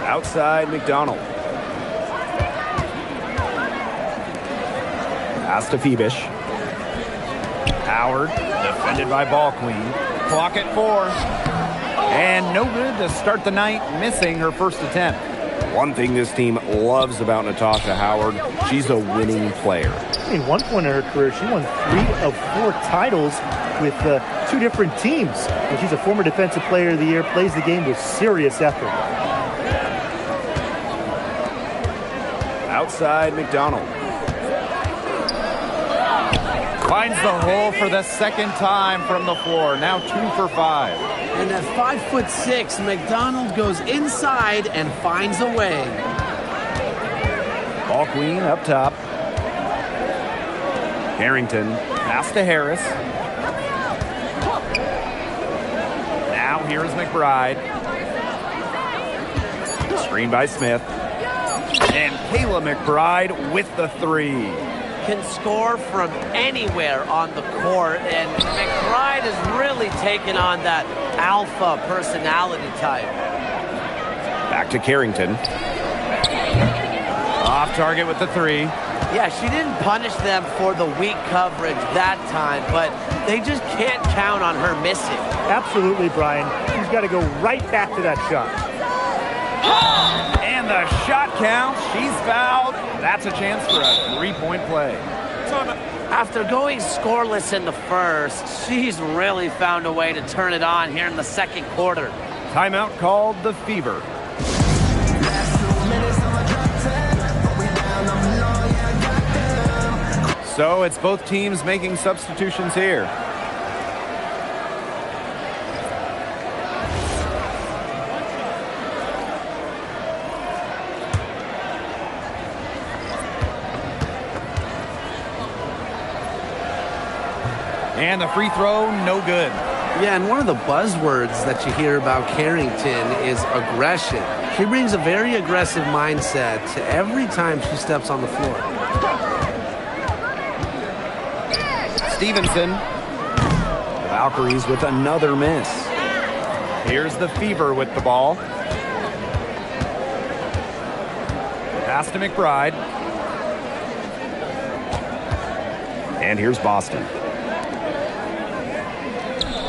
Outside, McDonald. Pass to Phoebish. Howard, defended by Ball Queen. Clock at 4. And no good to start the night, missing her first attempt. One thing this team loves about Natasha Howard, she's a winning player. In one point in her career, she won 3 of 4 titles with 2 different teams. And she's a former Defensive Player of the Year, plays the game with serious effort. Outside, McDonald. Finds the hole for the second time from the floor. Now 2 for 5. And at 5'6", McDonald goes inside and finds a way. Ball Queen up top. Harrington, pass to Harris. Now here is McBride. Screen by Smith. And Kayla McBride with the 3. Can score from anywhere on the court, and McBride has really taken on that alpha personality type. Back to Carrington. Off target with the 3. Yeah, she didn't punish them for the weak coverage that time, but they just can't count on her missing. Absolutely, Brian. She's got to go right back to that shot. And the shot counts. She's fouled. That's a chance for a 3-point play. After going scoreless in the first, she's really found a way to turn it on here in the second quarter. Timeout called the Fever. So it's both teams making substitutions here. And the free throw, no good. Yeah, and one of the buzzwords that you hear about Carrington is aggression. She brings a very aggressive mindset to every time she steps on the floor. Stevenson. The Valkyries with another miss. Here's the Fever with the ball. Pass to McBride. And here's Boston.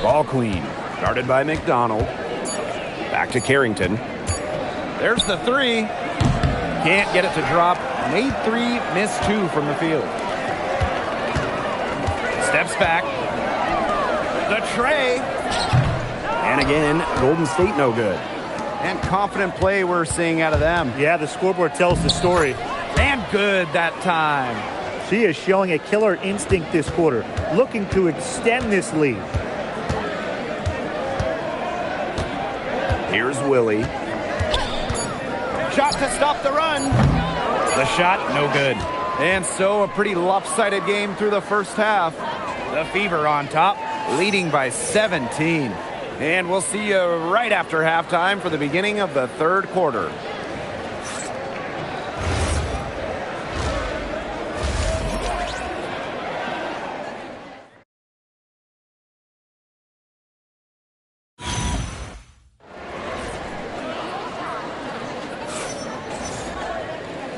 Ball queen, guarded by McDonald. Back to Carrington. There's the three. Can't get it to drop. Made three, missed two from the field. Steps back. The tray. And again, Golden State no good. And confident play we're seeing out of them. Yeah, the scoreboard tells the story. And good that time. She is showing a killer instinct this quarter, looking to extend this lead. Here's Willie. Shot to stop the run. The shot, no good. And so a pretty lopsided game through the first half. The Fever on top, leading by 17. And we'll see you right after halftime for the beginning of the third quarter.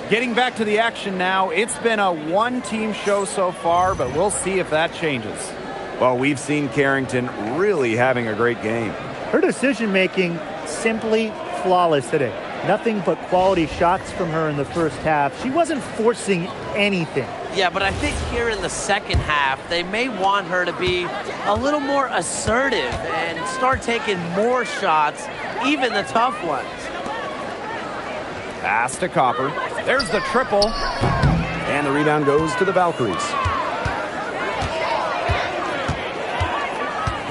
Getting back to the action now, it's been a one-team show so far, but we'll see if that changes. Well, we've seen Carrington really having a great game. Her decision-making simply flawless today. Nothing but quality shots from her in the first half. She wasn't forcing anything. Yeah, but I think here in the second half, they may want her to be a little more assertive and start taking more shots, even the tough ones. Pass to Copper. There's the triple. And the rebound goes to the Valkyries.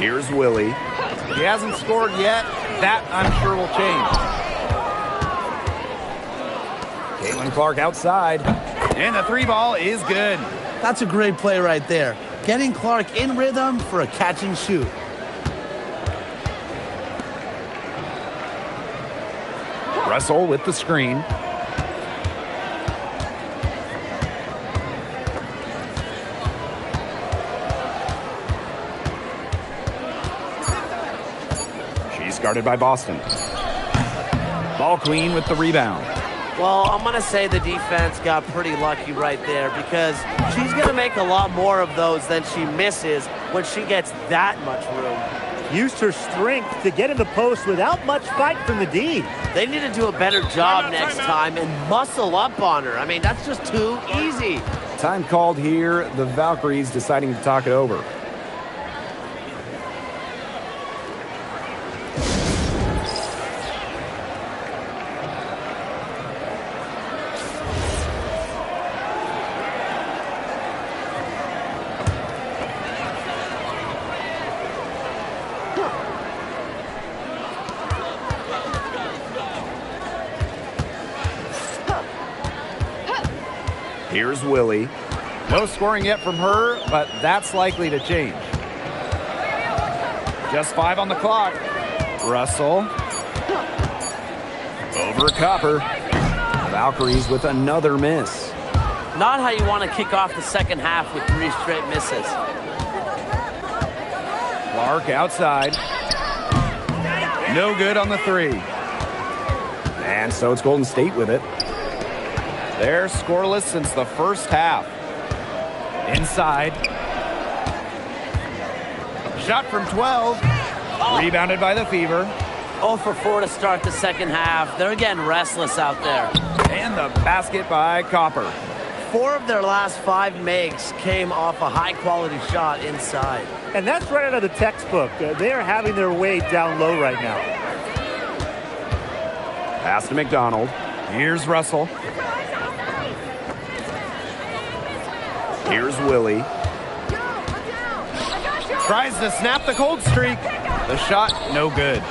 Here's Willie. He hasn't scored yet. That, I'm sure, will change. Caitlin Clark outside. And the three ball is good. That's a great play right there. Getting Clark in rhythm for a catch and shoot. Russell with the screen. She's guarded by Boston. Ball queen with the rebound. Well, I'm going to say the defense got pretty lucky right there because she's going to make a lot more of those than she misses when she gets that much room. Used her strength to get in the post without much fight from the D. They need to do a better job next time and muscle up on her. I mean, that's just too easy. Time called here. The Valkyries deciding to talk it over. Here's Willie. No scoring yet from her, but that's likely to change. Just 5 on the clock. Russell. Over Copper. Valkyries with another miss. Not how you want to kick off the second half with 3 straight misses. Clark outside. No good on the 3. And so it's Golden State with it. They're scoreless since the first half. Inside. Shot from 12. Rebounded by the Fever. 0 for 4 to start the second half. They're getting restless out there. And the basket by Copper. 4 of their last 5 makes came off a high-quality shot inside. And that's right out of the textbook. They are having their way down low right now. Pass to McDonald. Here's Russell. Here's Willie. Tries to snap the cold streak. The shot, no good.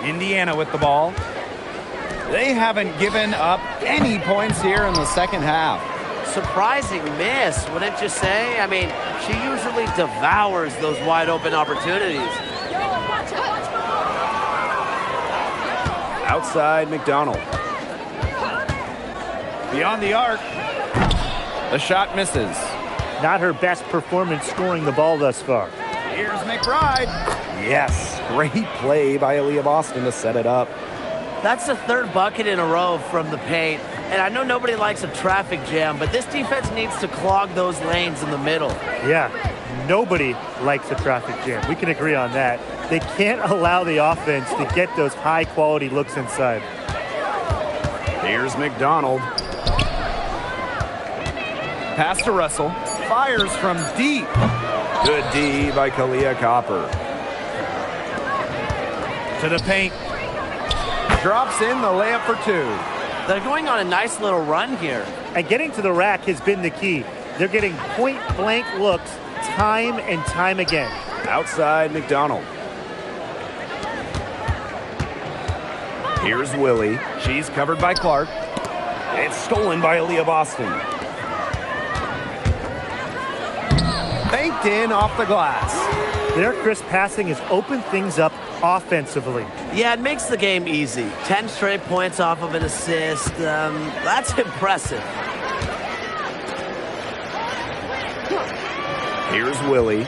Indiana with the ball. They haven't given up any points here in the second half. Surprising miss, wouldn't you say? I mean, she usually devours those wide open opportunities. Outside McDonald. Beyond the arc. The shot misses. Not her best performance scoring the ball thus far. Here's McBride. Yes, great play by Aaliyah Boston to set it up. That's the 3rd bucket in a row from the paint, And I know nobody likes a traffic jam, but this defense needs to clog those lanes in the middle. Yeah, nobody likes a traffic jam. We can agree on that. They can't allow the offense to get those high-quality looks inside. Here's McDonald. Pass to Russell. Fires from deep. Good D by Kalia Copper. To the paint. Drops in the layup for two. They're going on a nice little run here. And getting to the rack has been the key. They're getting point-blank looks time and time again. Outside McDonald. Here's Willie. She's covered by Clark. It's stolen by Aaliyah Boston. Banked in off the glass. Their crisp passing has opened things up offensively. Yeah, it makes the game easy. 10 straight points off of an assist. That's impressive. Here's Willie.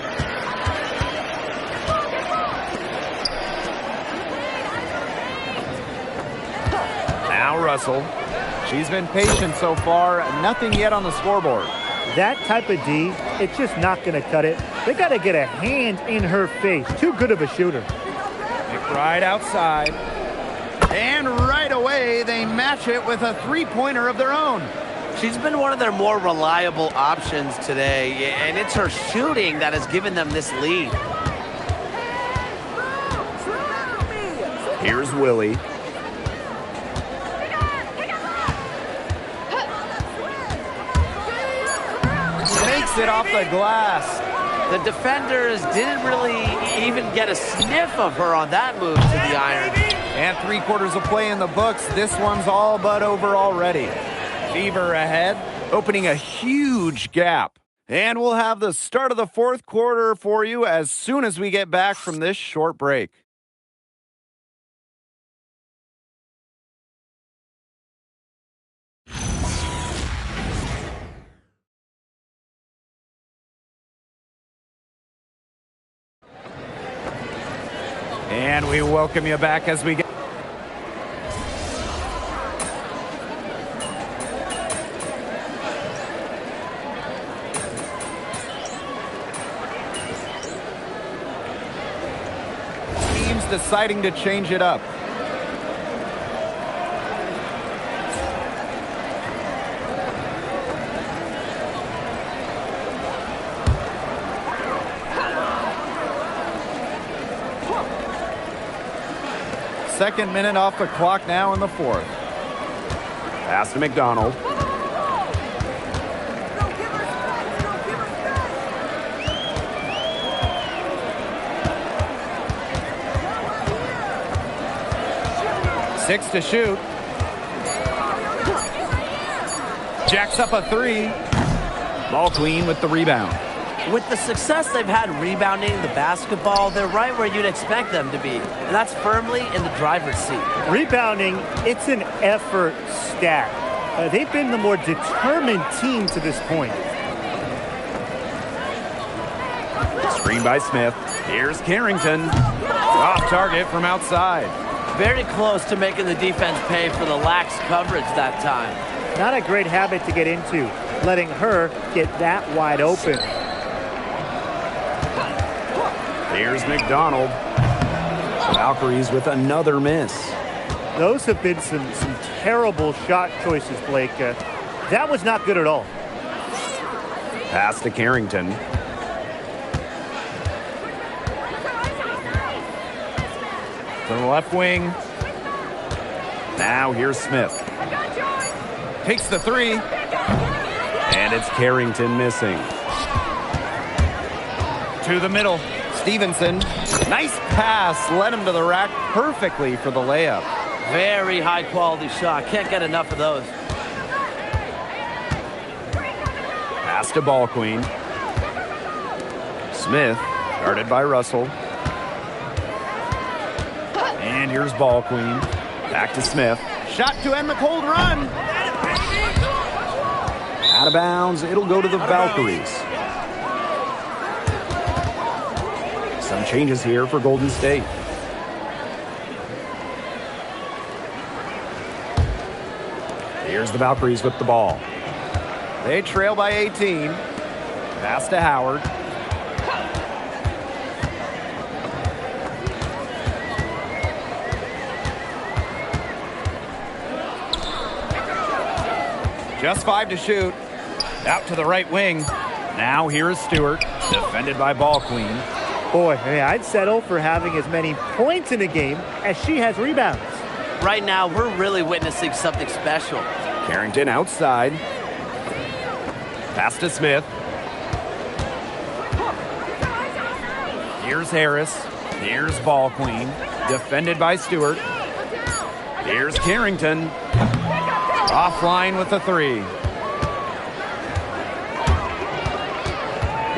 Now Russell. She's been patient so far. Nothing yet on the scoreboard. That type of D, it's just not going to cut it. They got to get a hand in her face. Too good of a shooter. McBride outside. And right away, they match it with a three-pointer of their own. She's been one of their more reliable options today, and it's her shooting that has given them this lead. Here's Willie. Makes it off the glass. The defenders didn't really even get a sniff of her on that move to the iron. And 3/4 of play in the books. This one's all but over already. Fever ahead, opening a huge gap. And we'll have the start of the fourth quarter for you as soon as we get back from this short break. And we welcome you back as we get... Teams deciding to change it up. Second minute off the clock now in the fourth. Pass to McDonald. Six to shoot. Jacks up a three. Ball clean with the rebound. With the success they've had rebounding the basketball, they're right where you'd expect them to be, and that's firmly in the driver's seat. Rebounding, it's an effort stat. They've been the more determined team to this point. Screen by Smith. Here's Carrington. Off target from outside. Very close to making the defense pay for the lax coverage that time. Not a great habit to get into, letting her get that wide open. Here's McDonald. Valkyries with another miss. Those have been some terrible shot choices, Blake. That was not good at all. Pass to Carrington. To the left wing. Now here's Smith. Takes the three. And it's Carrington missing. To the middle. Stevenson. Nice pass. Led him to the rack perfectly for the layup. Very high quality shot. Can't get enough of those. Pass to Ball Queen. Smith, guarded by Russell. And here's Ball Queen. Back to Smith. Shot to end the cold run. Out of bounds. It'll go to the Valkyries. Some changes here for Golden State. Here's the Valkyries with the ball. They trail by 18. Pass to Howard. Just 5 to shoot. Out to the right wing. Now here is Stewart, defended by Ball Queen. Boy, I'd settle for having as many points in a game as she has rebounds. Right now, we're really witnessing something special. Carrington outside. Pass to Smith. Here's Harris. Here's Ball Queen, defended by Stewart. Here's Carrington. Offline with the 3.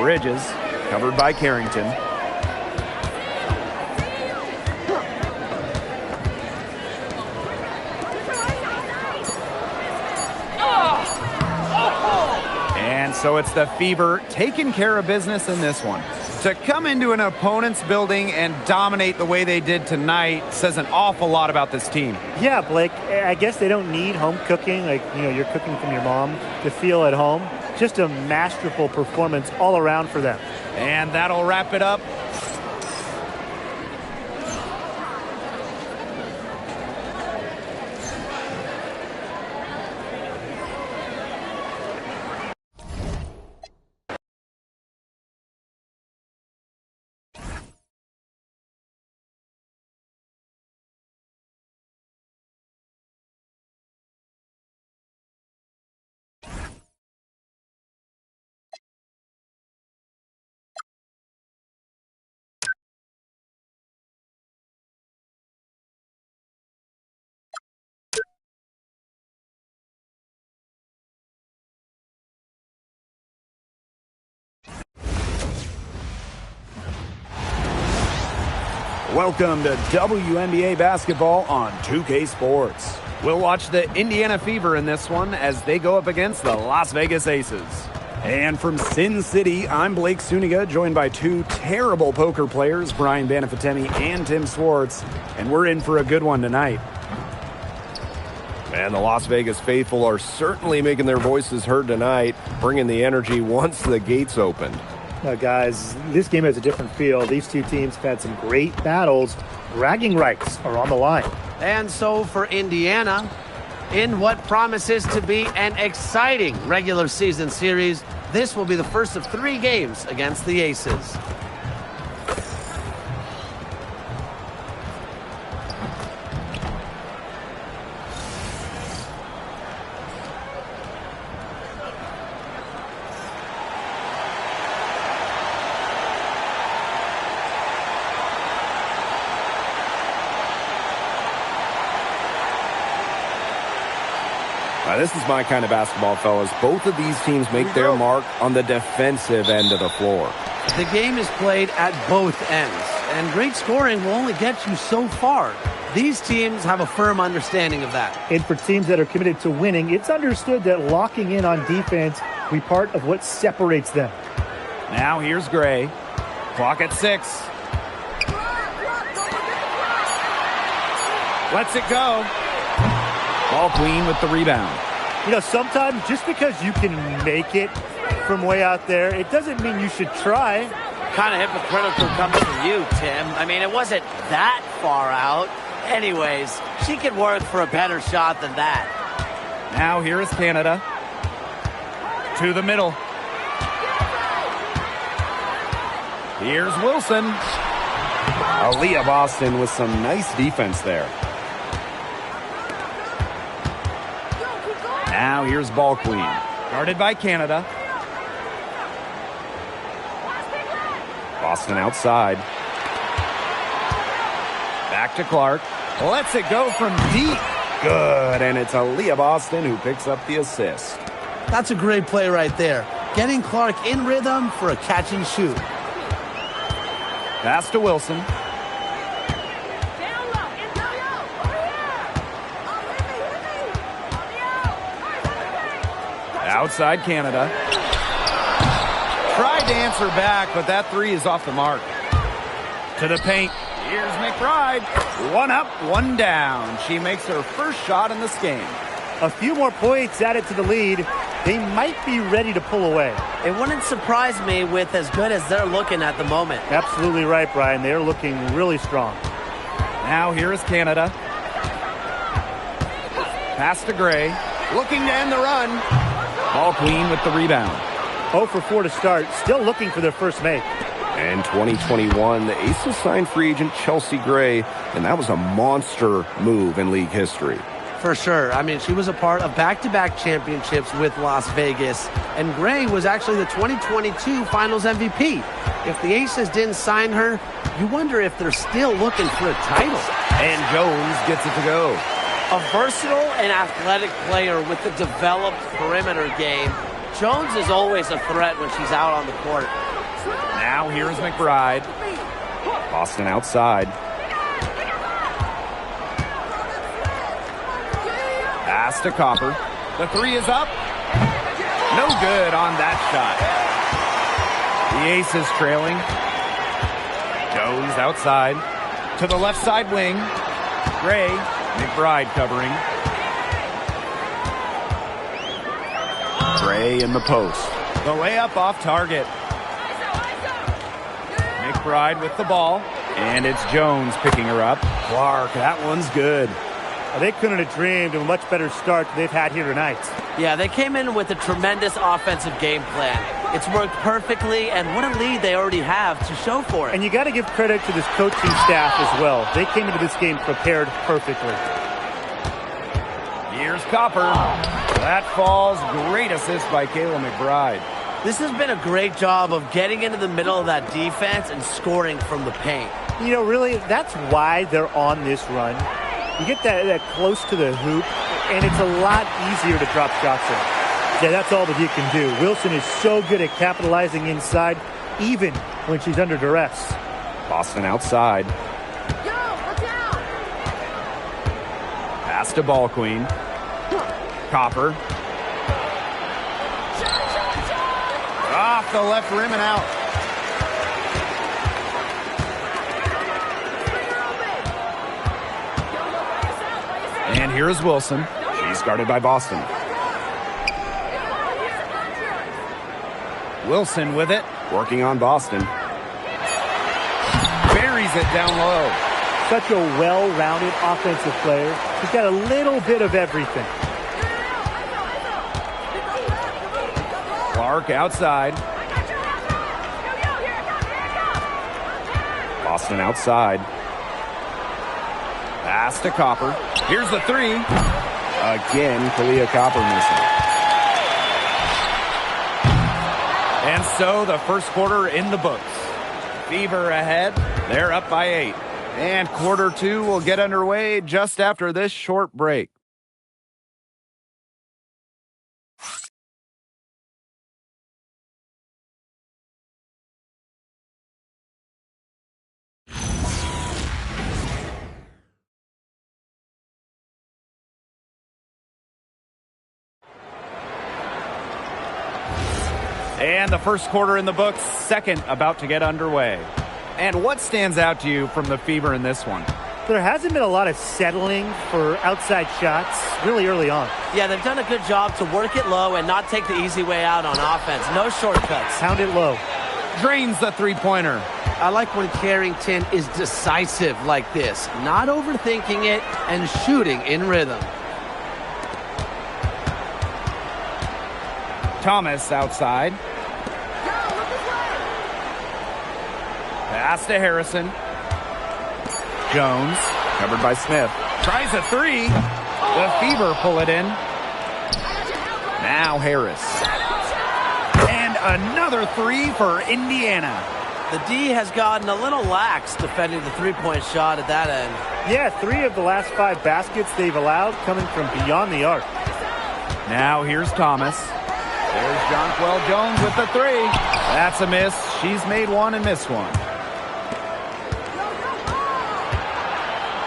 Bridges, covered by Carrington. And so it's the Fever taking care of business in this one. To come into an opponent's building and dominate the way they did tonight says an awful lot about this team. Yeah, Blake, I guess they don't need home cooking, like, you're cooking from your mom, to feel at home. Just a masterful performance all around for them. And that'll wrap it up. Welcome to WNBA basketball on 2K Sports. We'll watch the Indiana Fever in this one as they go up against the Las Vegas Aces. And from Sin City, I'm Blake Suniga, joined by 2 terrible poker players, Brian Banafitemi and Tim Swartz, and we're in for a good one tonight. And the Las Vegas faithful are certainly making their voices heard tonight, bringing the energy once the gates opened. Guys, this game has a different feel. These two teams have had some great battles. Bragging rights are on the line. And so for Indiana, in what promises to be an exciting regular season series, this will be the first of 3 games against the Aces. This is my kind of basketball, fellas. Both of these teams make their mark on the defensive end of the floor. The game is played at both ends, and great scoring will only get you so far. These teams have a firm understanding of that. And for teams that are committed to winning, it's understood that locking in on defense will be part of what separates them. Now here's Gray. Clock at 6. Lets it go. Ball Queen with the rebound. Sometimes just because you can make it from way out there, it doesn't mean you should try. Kind of hypocritical coming from you, Tim. I mean, it wasn't that far out. Anyways, she could work for a better shot than that. Now here is Canada. To the middle. Here's Wilson. Aaliyah Boston with some nice defense there. Now here's Ball Queen. Guarded by Canada. Boston outside. Back to Clark. Lets it go from deep. Good, and it's Aaliyah Boston who picks up the assist. That's a great play right there. Getting Clark in rhythm for a catch and shoot. Pass to Wilson. Outside Canada. Tried to answer back, but that 3 is off the mark. To the paint. Here's McBride. 1 up, 1 down. She makes her first shot in this game. A few more points added to the lead. They might be ready to pull away. It wouldn't surprise me with as good as they're looking at the moment. Absolutely right, Brian. They're looking really strong. Now here is Canada. Pass to Gray. Looking to end the run. Ball Queen with the rebound. 0 for 4 to start. Still looking for their first make. In 2021, the Aces signed free agent Chelsea Gray, and that was a monster move in league history. For sure. I mean, she was a part of back-to-back championships with Las Vegas, and Gray was actually the 2022 Finals MVP. If the Aces didn't sign her, you wonder if they're still looking for a title. And Jones gets it to go. A versatile and athletic player with a developed perimeter game, Jones is always a threat when she's out on the court. Now here's McBride. Boston outside. Pass to Copper. The three is up. No good on that shot. The Aces trailing. Jones outside. To the left side wing. Gray. McBride covering. Gray in the post. The layup off target. McBride with the ball. And it's Jones picking her up. Clark, that one's good. They couldn't have dreamed of a much better start than they've had here tonight. Yeah, they came in with a tremendous offensive game plan. It's worked perfectly, and what a lead they already have to show for it. And you got to give credit to this coaching staff as well. They came into this game prepared perfectly. Here's Copper. That falls. Great assist by Kayla McBride. This has been a great job of getting into the middle of that defense and scoring from the paint. You know, really, that's why they're on this run. You get that close to the hoop, and it's a lot easier to drop shots in. Yeah, that's all that he can do. Wilson is so good at capitalizing inside, even when she's under duress. Boston outside. Pass to Ball Queen. Copper. Off the left rim and out. And here's Wilson. She's guarded by Boston. Wilson with it. Working on Boston. Buries it down low. Such a well-rounded offensive player. He's got a little bit of everything. Clark outside. Boston outside. Pass to Copper. Here's the three. Again, Kalia Copper missing. And so the first quarter in the books. Fever ahead. They're up by 8. And quarter 2 will get underway just after this short break. And the first quarter in the books, second about to get underway. And what stands out to you from the Fever in this one? There hasn't been a lot of settling for outside shots really early on. Yeah, they've done a good job to work it low and not take the easy way out on offense. No shortcuts. Pound it low. Drains the three-pointer. I like when Carrington is decisive like this, not overthinking it and shooting in rhythm. Thomas outside. Pass to Harrison. Jones, covered by Smith. Tries a three. The Fever pull it in. Now Harris. And another three for Indiana. The D has gotten a little lax defending the three-point shot at that end. Yeah, 3 of the last 5 baskets they've allowed coming from beyond the arc. Now here's Thomas. There's Jonquel Jones with the three. That's a miss. She's made one and missed one.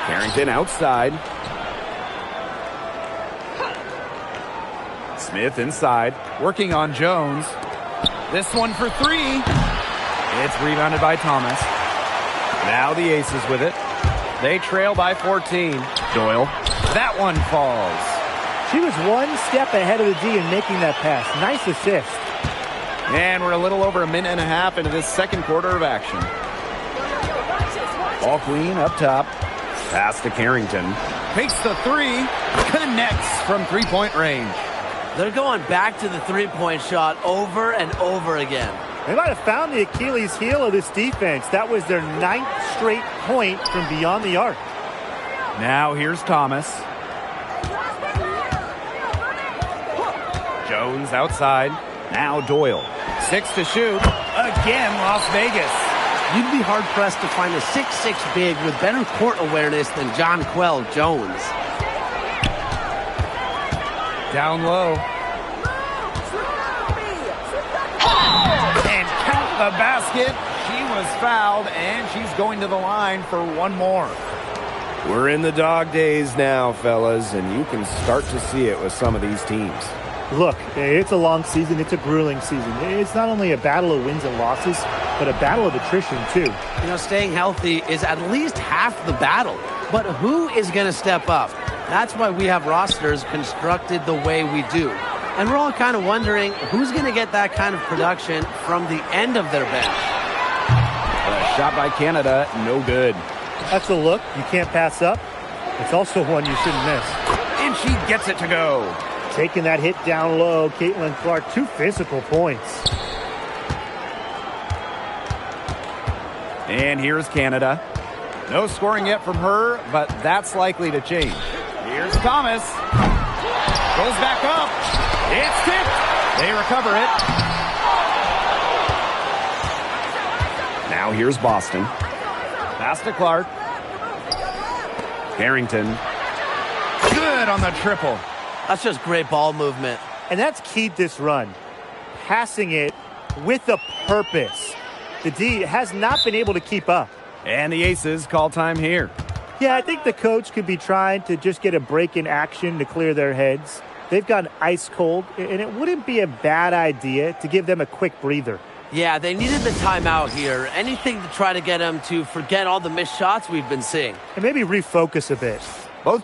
Carrington outside. Smith inside. Working on Jones. This one for 3. It's rebounded by Thomas. Now the Aces with it. They trail by 14. Doyle. That one falls. She was one step ahead of the D in making that pass. Nice assist. And we're a little over a minute and a half into this second quarter of action. Ball Queen up top. Pass to Carrington. Takes the three. Connects from three-point range. They're going back to the three-point shot over and over again. They might have found the Achilles heel of this defense. That was their 9th straight point from beyond the arc. Now here's Thomas. Jones outside. Now Doyle. 6 to shoot. Again, Las Vegas. You'd be hard-pressed to find a 6'6" big with better court awareness than Jonquel Jones. Down low. And count the basket. She was fouled, and she's going to the line for one more. We're in the dog days now, fellas, and you can start to see it with some of these teams. Look, it's a long season. It's a grueling season. It's not only a battle of wins and losses, but a battle of attrition, too. You know, staying healthy is at least half the battle. But who is going to step up? That's why we have rosters constructed the way we do. And we're all kind of wondering who's going to get that kind of production from the end of their bench. A shot by Canada, no good. That's a look you can't pass up. It's also one you shouldn't miss. And she gets it to go. Taking that hit down low, Caitlin Clark, 2 physical points. And here's Canada. No scoring yet from her, but that's likely to change. Here's Thomas. Goes back up. It's tipped. They recover it. Now here's Boston. Pass to Clark. Carrington. Good on the triple. That's just great ball movement. And that's keyed this run. Passing it with a purpose. The D has not been able to keep up. And the Aces call time here. Yeah, I think the coach could be trying to just get a break in action to clear their heads. They've gone ice cold, and it wouldn't be a bad idea to give them a quick breather. Yeah, they needed the timeout here. Anything to try to get them to forget all the missed shots we've been seeing. And maybe refocus a bit. Both.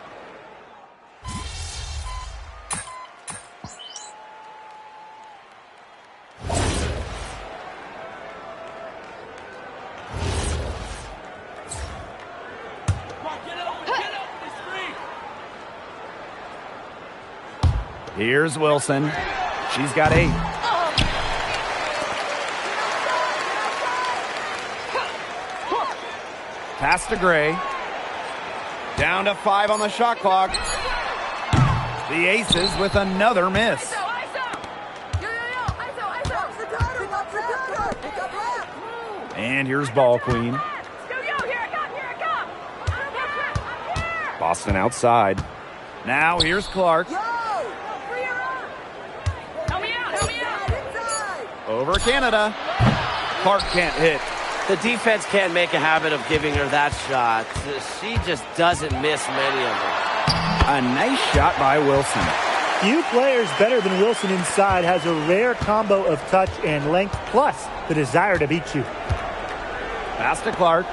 Here's Wilson. She's got 8. Pass to Gray. Down to 5 on the shot clock. The Aces with another miss. And here's Ball Queen. Boston outside. Now here's Clark. Over Canada. Clark can't hit. The defense can't make a habit of giving her that shot. She just doesn't miss many of them. A nice shot by Wilson. Few players better than Wilson inside, has a rare combo of touch and length, plus the desire to beat you. Pass to Clark.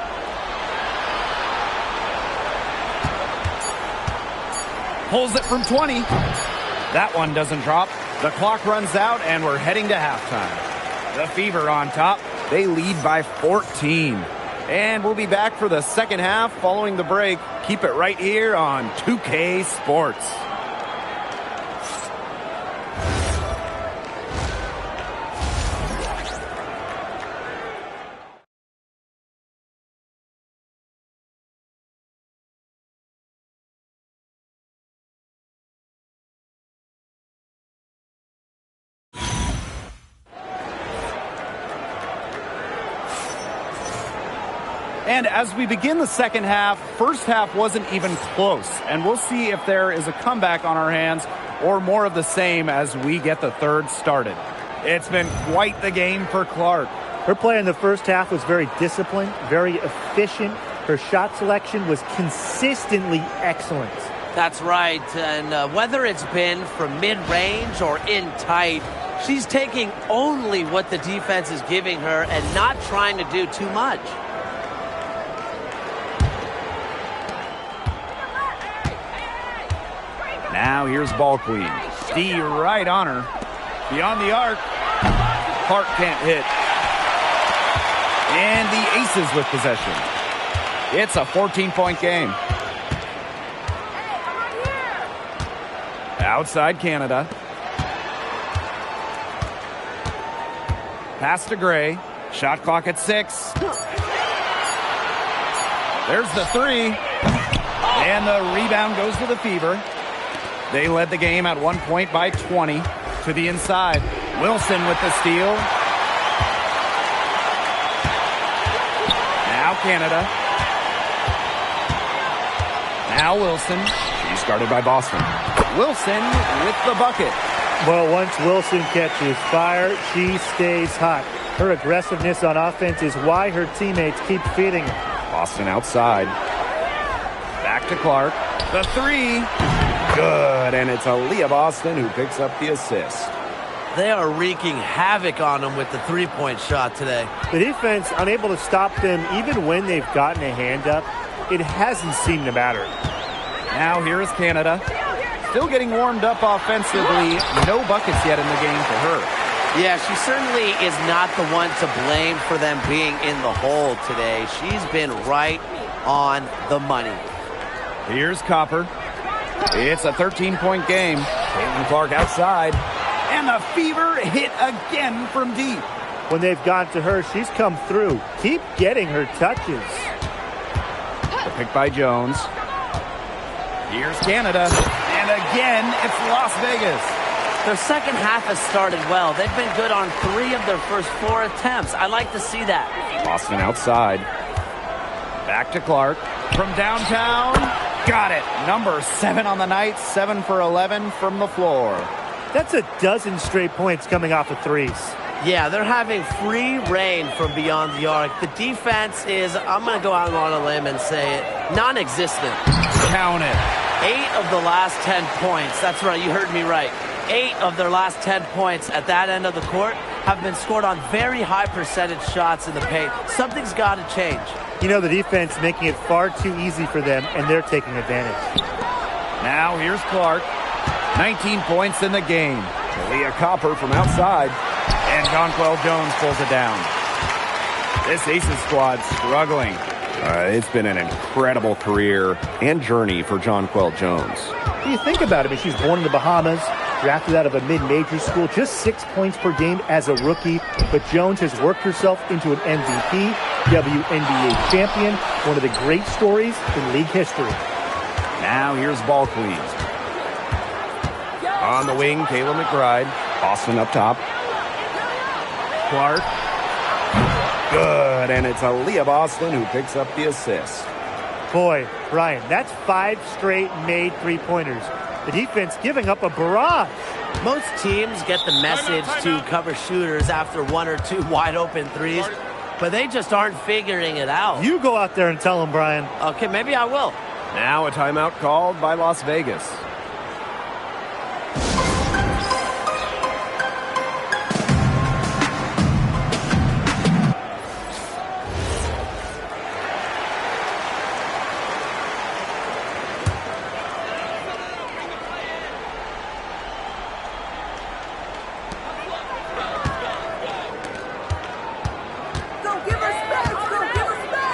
Pulls it from 20. That one doesn't drop. The clock runs out, and we're heading to halftime. The Fever on top. They lead by 14. And we'll be back for the second half following the break. Keep it right here on 2K Sports. And as we begin the second half, first half wasn't even close. And we'll see if there is a comeback on our hands or more of the same as we get the third started. It's been quite the game for Clark. Her play in the first half was very disciplined, very efficient. Her shot selection was consistently excellent. That's right. And whether it's been from mid-range or in tight, she's taking only what the defense is giving her and not trying to do too much. Now here's Ball Queen. D right on her. Beyond the arc. Clark can't hit. And the Aces with possession. It's a 14-point game. Outside Canada. Pass to Gray. Shot clock at 6. There's the 3. And the rebound goes to the Fever. They led the game at 1 point by 20. To the inside. Wilson with the steal. Now Canada. Now Wilson. She's guarded by Boston. Wilson with the bucket. Well, once Wilson catches fire, she stays hot. Her aggressiveness on offense is why her teammates keep feeding her. Boston outside. Back to Clark. The 3. Good, and it's Aaliyah Boston who picks up the assist. They are wreaking havoc on them with the three-point shot today. The defense unable to stop them even when they've gotten a hand up. It hasn't seemed to matter. Now here is Canada. Still getting warmed up offensively. No buckets yet in the game for her. Yeah, she certainly is not the one to blame for them being in the hole today. She's been right on the money. Here's Copper. It's a 13-point game. Caitlin Clark outside. And the Fever hit again from deep. When they've gone to her, she's come through. Keep getting her touches. The pick by Jones. Here's Canada. And again, it's Las Vegas. Their second half has started well. They've been good on 3 of their first 4 attempts. I like to see that. Boston outside. Back to Clark. From downtown. Got it. Number 7 on the night. 7 for 11 from the floor. That's a dozen straight points coming off of threes. Yeah, they're having free reign from beyond the arc. The defense is, I'm going to go out on a limb and say it, non-existent. Count it. 8 of the last 10 points. That's right, you heard me right. 8 of their last 10 points at that end of the court have been scored on very high percentage shots in the paint. Something's got to change. You know, the defense making it far too easy for them, and they're taking advantage. Now here's Clark. 19 points in the game. Leah Copper from outside. And Jonquel Jones pulls it down. This Aces squad struggling. It's been an incredible career and journey for Jonquel Jones. When you think about it, I mean, she's born in the Bahamas, drafted out of a mid-major school, just 6 points per game as a rookie. But Jones has worked herself into an MVP, WNBA champion, one of the great stories in league history. Now here's Ball Queen. On the wing, Kayla McBride. Boston up top. Clark. Good, and it's Aaliyah Boston who picks up the assist. Boy, Brian, that's 5 straight made three-pointers. The defense giving up a barrage. Most teams get the message to cover shooters after 1 or 2 wide-open threes, but they just aren't figuring it out. You go out there and tell them, Brian. Okay, maybe I will. Now a timeout called by Las Vegas.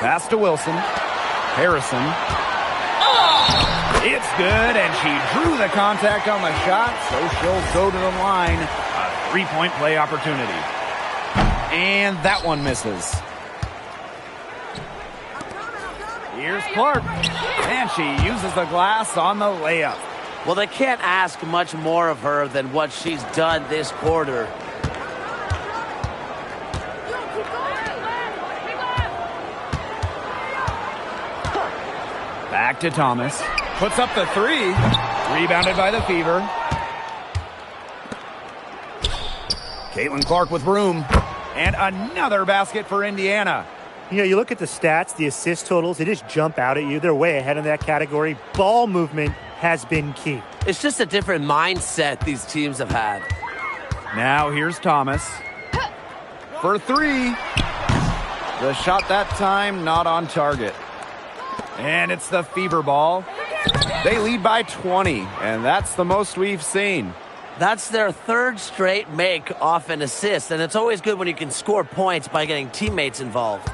Pass to Wilson. Harrison. It's good, and she drew the contact on the shot, so she'll go to the line. A 3-point play opportunity. And that one misses. Here's Clark. And she uses the glass on the layup. Well, they can't ask much more of her than what she's done this quarter. Back to Thomas. Puts up the 3. Rebounded by the Fever. Caitlin Clark with room. And another basket for Indiana. You know, you look at the stats, the assist totals, they just jump out at you. They're way ahead in that category. Ball movement has been key. It's just a different mindset these teams have had. Now here's Thomas. For 3. The shot that time not on target. And it's the Fever ball. They lead by 20, and that's the most we've seen. That's their third straight make off an assist, and it's always good when you can score points by getting teammates involved.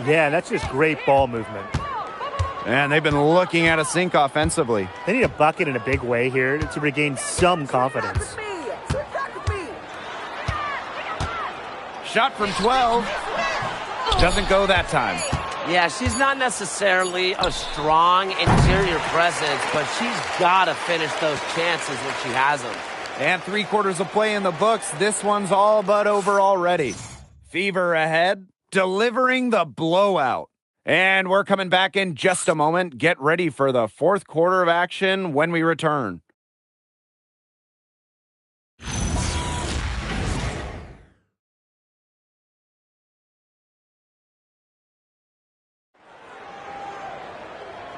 Yeah, that's just great ball movement. And they've been looking at a sink offensively. They need a bucket in a big way here to regain some confidence. Shot from 12. Doesn't go that time. Yeah, she's not necessarily a strong interior presence, but she's got to finish those chances when she has them. And 3/4 of play in the books. This one's all but over already. Fever ahead, delivering the blowout. And we're coming back in just a moment. Get ready for the fourth quarter of action when we return.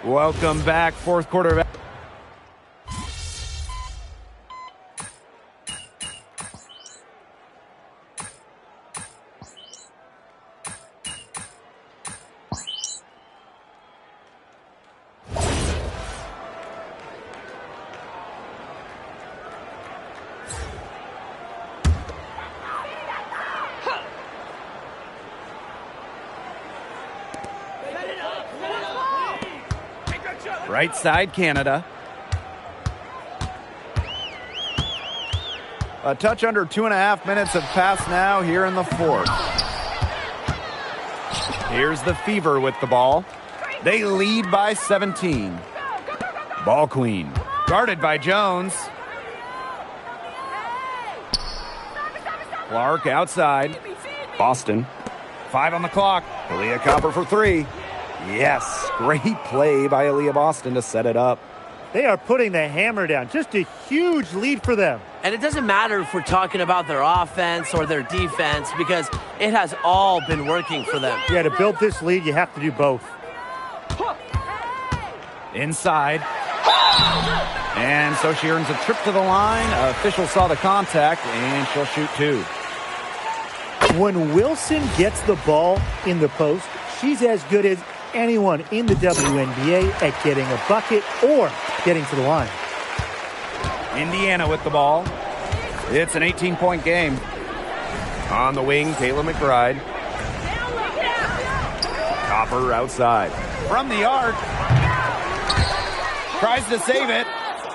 Welcome back. Fourth quarter of action. Right side, Canada. A touch under 2.5 minutes have passed now here in the fourth. Here's the Fever with the ball. They lead by 17. Ball queen. Guarded by Jones. Clark outside. Boston. 5 on the clock. Aaliyah Copper for 3. Yes, great play by Aaliyah Boston to set it up. They are putting the hammer down. Just a huge lead for them. And it doesn't matter if we're talking about their offense or their defense because it has all been working for them. Yeah, to build this lead, you have to do both. Inside. And so she earns a trip to the line. Official saw the contact, and she'll shoot 2. When Wilson gets the ball in the post, she's as good as anyone in the WNBA at getting a bucket or getting to the line. Indiana with the ball. It's an 18-point game. On the wing, Kayla McBride. Copper outside. From the arc. Tries to save it,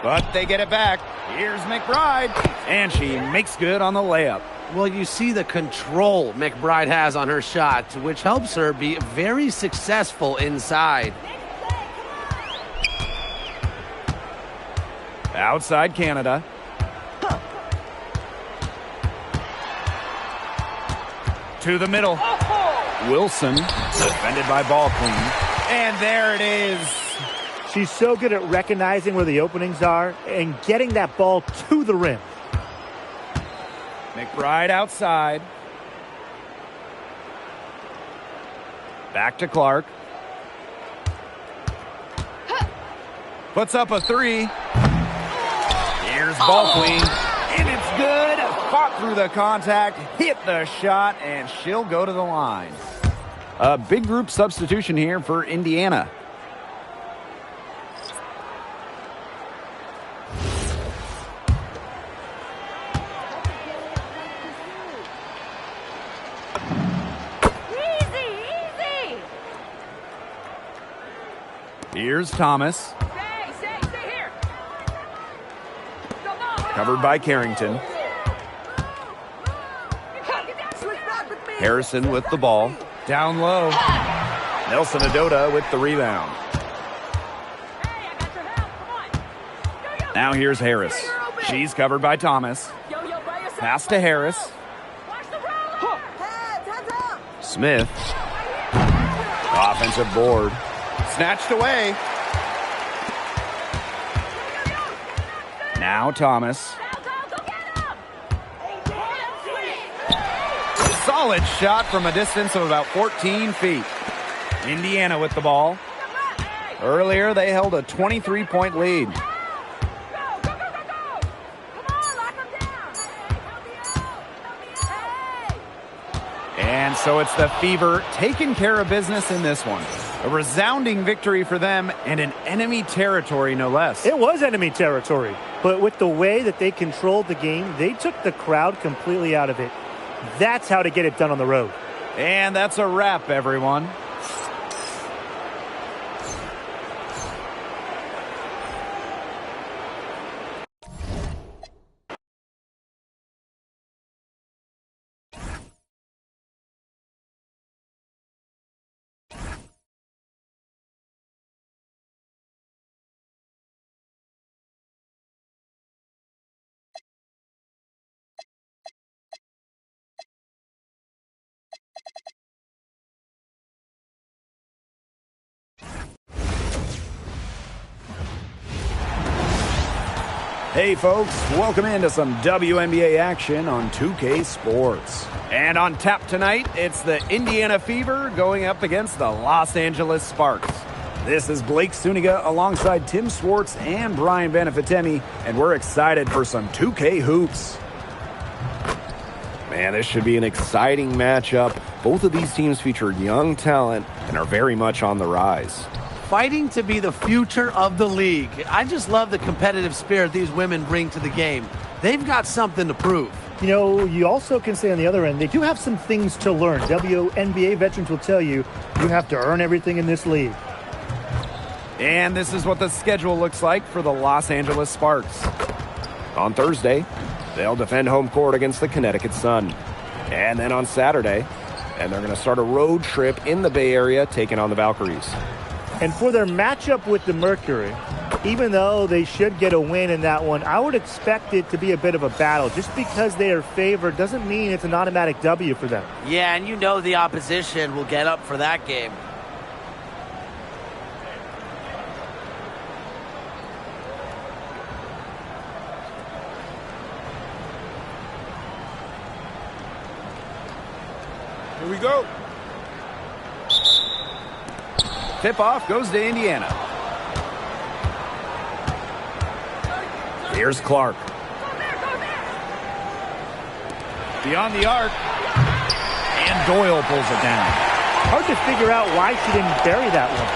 but they get it back. Here's McBride, and she makes good on the layup. Well, you see the control McBride has on her shot, which helps her be very successful inside. Outside Canada. To the middle. Wilson, defended by Ball Queen. And there it is. She's so good at recognizing where the openings are and getting that ball to the rim. McBride outside. Back to Clark. Puts up a 3. Here's Ball Queen. And it's good. Fought through the contact, hit the shot, and she'll go to the line. A big group substitution here for Indiana. Here's Thomas. Stay here. Covered by Carrington. Harrison with the ball. Down low. Nelson Adota with the rebound. Now here's Harris. She's covered by Thomas. Pass to Harris. Smith. Offensive board. Snatched away. Now Thomas. Solid shot from a distance of about 14 feet. Indiana with the ball. Earlier, they held a 23-point lead. And so it's the Fever taking care of business in this one. A resounding victory for them and in enemy territory, no less. It was enemy territory, but with the way that they controlled the game, they took the crowd completely out of it. That's how to get it done on the road. And that's a wrap, everyone. Hey folks, welcome into some WNBA action on 2K Sports. And on tap tonight, it's the Indiana Fever going up against the Los Angeles Sparks. This is Blake Suniga alongside Tim Swartz and Brian Banafitemi, and we're excited for some 2K hoops. Man, this should be an exciting matchup. Both of these teams feature young talent and are very much on the rise. Fighting to be the future of the league. I just love the competitive spirit these women bring to the game. They've got something to prove. You know, you also can say on the other end, they do have some things to learn. WNBA veterans will tell you, you have to earn everything in this league. And this is what the schedule looks like for the Los Angeles Sparks. On Thursday, they'll defend home court against the Connecticut Sun. And then on Saturday, and they're going to start a road trip in the Bay Area taking on the Valkyries. And for their matchup with the Mercury, even though they should get a win in that one, I would expect it to be a bit of a battle. Just because they are favored doesn't mean it's an automatic W for them. Yeah, and you know the opposition will get up for that game. Here we go. Tip-off goes to Indiana. Here's Clark. Beyond the arc. And Doyle pulls it down. Hard to figure out why she didn't bury that one.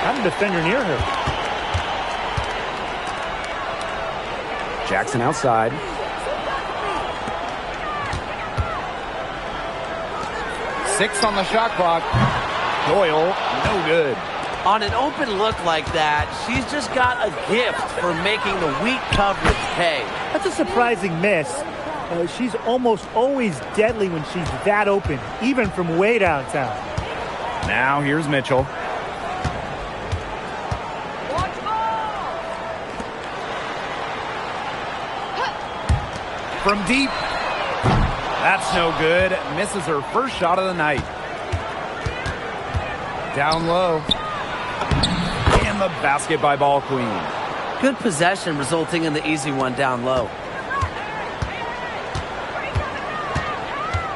Not a defender near her. Jackson outside. Six on the shot clock. Doyle, no good. On an open look like that, she's just got a gift for making the weak coverage pay. That's a surprising miss. She's almost always deadly when she's that open, even from way downtown. Now here's Mitchell. From deep. That's no good. Misses her first shot of the night. Down low. And the basket by Ball Queen. Good possession resulting in the easy one down low.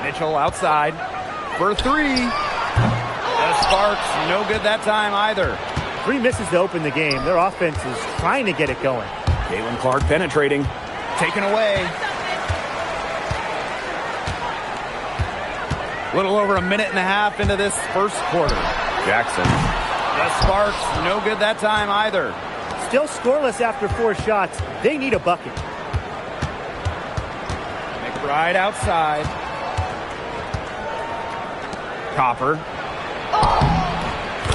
Mitchell outside for three. The Sparks, no good that time either. 3 misses to open the game. Their offense is trying to get it going. Caitlin Clark penetrating. Taken away. Little over a minute and a half into this first quarter. Jackson. The Sparks, no good that time either. Still scoreless after 4 shots. They need a bucket. McBride outside. Copper.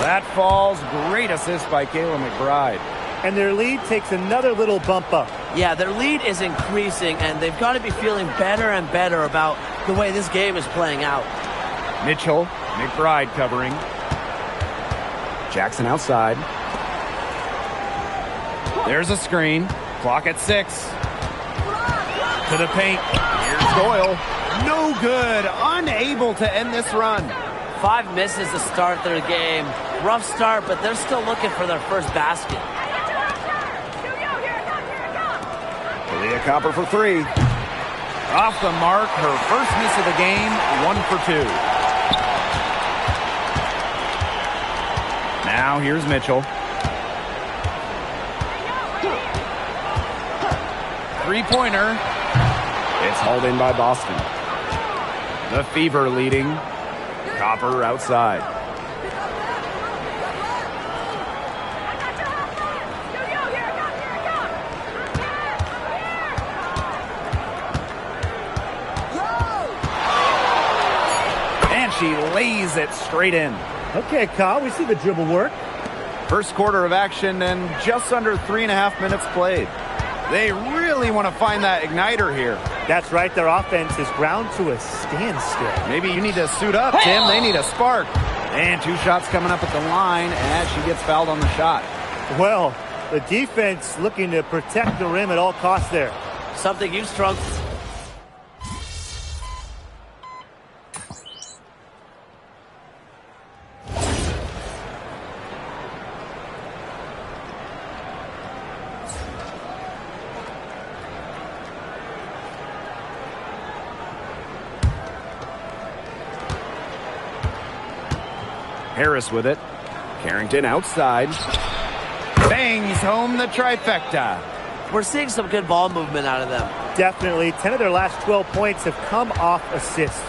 That falls. Great assist by Kayla McBride. And their lead takes another little bump up. Yeah, their lead is increasing, and they've got to be feeling better and better about the way this game is playing out. Mitchell, McBride covering. Jackson outside. There's a screen. Clock at 6. To the paint. Here's Doyle. No good. Unable to end this run. 5 misses to start their game. Rough start, but they're still looking for their first basket. Leah Copper for 3. Off the mark. Her first miss of the game. 1 for 2. Now here's Mitchell. 3-pointer. It's hauled in by Boston. The Fever leading. Copper outside. she lays it straight in. Okay, Kyle, we see the dribble work. First quarter of action and just under 3.5 minutes played. They really want to find that igniter here. That's right. Their offense is ground to a standstill. Maybe you need to suit up, Tim. They need a spark. And 2 shots coming up at the line as she gets fouled on the shot. Well, the defense looking to protect the rim at all costs there. Something you've struggled. Harris with it. Carrington outside. Bangs home the trifecta. We're seeing some good ball movement out of them. Definitely. 10 of their last 12 points have come off assists.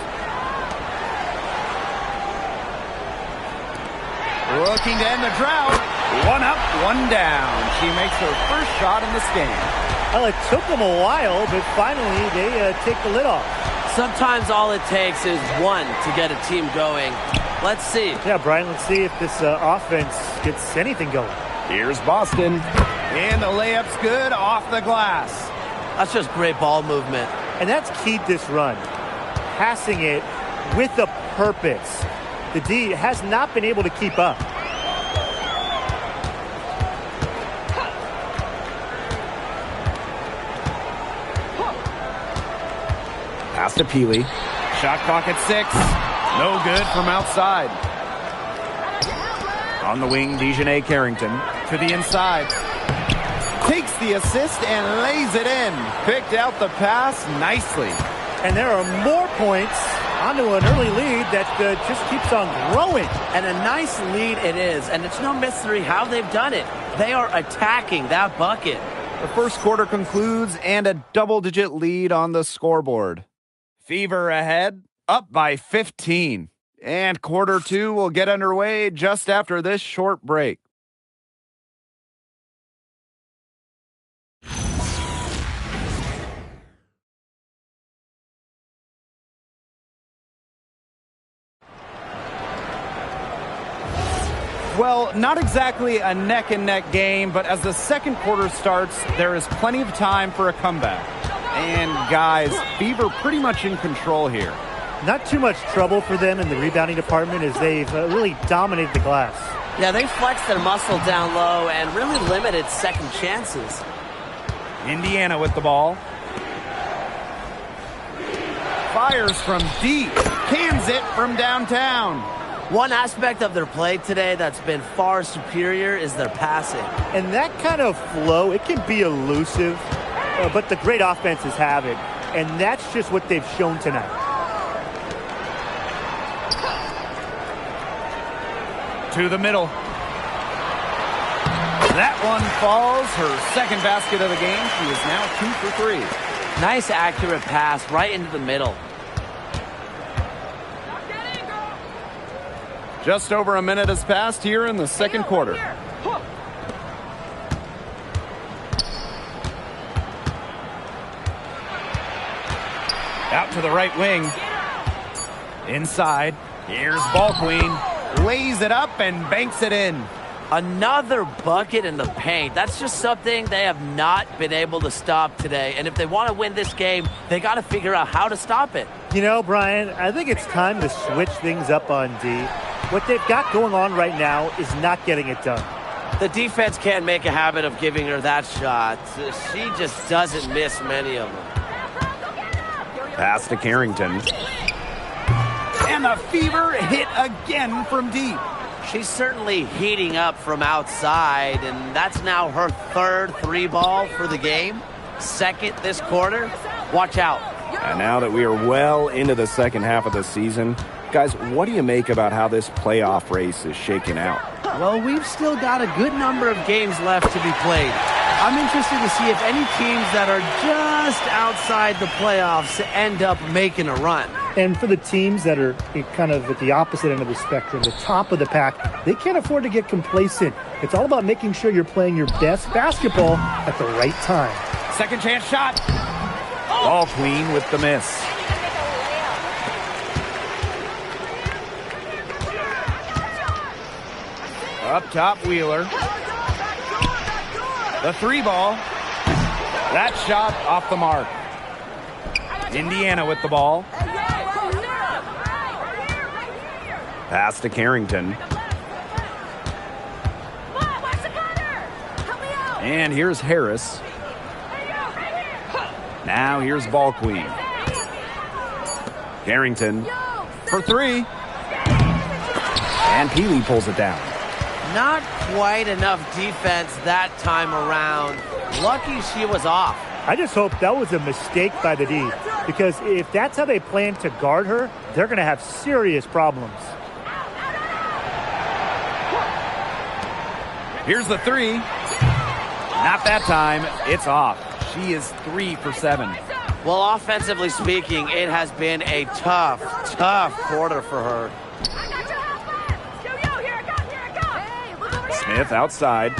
Looking to end the drought. 1 up, 1 down. She makes her first shot in this game. Well, it took them a while, but finally they take the lid off. Sometimes all it takes is one to get a team going. Let's see. Yeah, Brian, let's see if this offense gets anything going. Here's Boston. And the layup's good off the glass. That's just great ball movement. And that's keyed this run. Passing it with a purpose. The D has not been able to keep up. Pass to Peely. Shot clock at 6. No good from outside. On the wing, Dejanay Carrington to the inside. Takes the assist and lays it in. Picked out the pass nicely. And there are more points onto an early lead that just keeps on growing. And a nice lead it is. And it's no mystery how they've done it. They are attacking that bucket. The first quarter concludes and a double-digit lead on the scoreboard. Fever ahead, up by 15. And quarter 2 will get underway just after this short break. Well, not exactly a neck-and-neck game, but as the second quarter starts, there is plenty of time for a comeback. And guys, Fever pretty much in control here. Not too much trouble for them in the rebounding department as they've really dominated the glass. Yeah, they flexed their muscle down low and really limited second chances. Indiana with the ball. Fires from deep. Cans it from downtown. One aspect of their play today that's been far superior is their passing. And that kind of flow, it can be elusive, but the great offenses have it. And that's just what they've shown tonight. To the middle. That one falls. Her second basket of the game. She is now 2 for 3. Nice accurate pass right into the middle. Just over a minute has passed here in the second quarter. Out to the right wing. Inside. Here's Ball Queen. Lays it up and banks it in. Another bucket in the paint. That's just something they have not been able to stop today. And if they want to win this game, they got to figure out how to stop it. You know, Brian, I think it's time to switch things up on D. What they've got going on right now is not getting it done. The defense can't make a habit of giving her that shot. She just doesn't miss many of them. Pass to Carrington. And the Fever hit again from deep. She's certainly heating up from outside, and that's now her third 3-ball for the game. Second this quarter. Watch out. And now that we are well into the second half of the season, guys, what do you make about how this playoff race is shaking out? Well, we've still got a good number of games left to be played. I'm interested to see if any teams that are just outside the playoffs end up making a run. And for the teams that are kind of at the opposite end of the spectrum, the top of the pack, they can't afford to get complacent. It's all about making sure you're playing your best basketball at the right time. Second chance shot. Ball Queen with the miss. Up top, Wheeler. The 3-ball. That shot off the mark. Indiana with the ball. Pass to Carrington. And here's Harris. Now here's Ball Queen. Carrington for 3. And Peely pulls it down. Not quite enough defense that time around. Lucky she was off. I just hope that was a mistake by the D, because if that's how they plan to guard her, they're going to have serious problems. Here's the 3. Not that time. It's off. She is 3 for 7. Well, offensively speaking, it has been a tough quarter for her. Smith outside.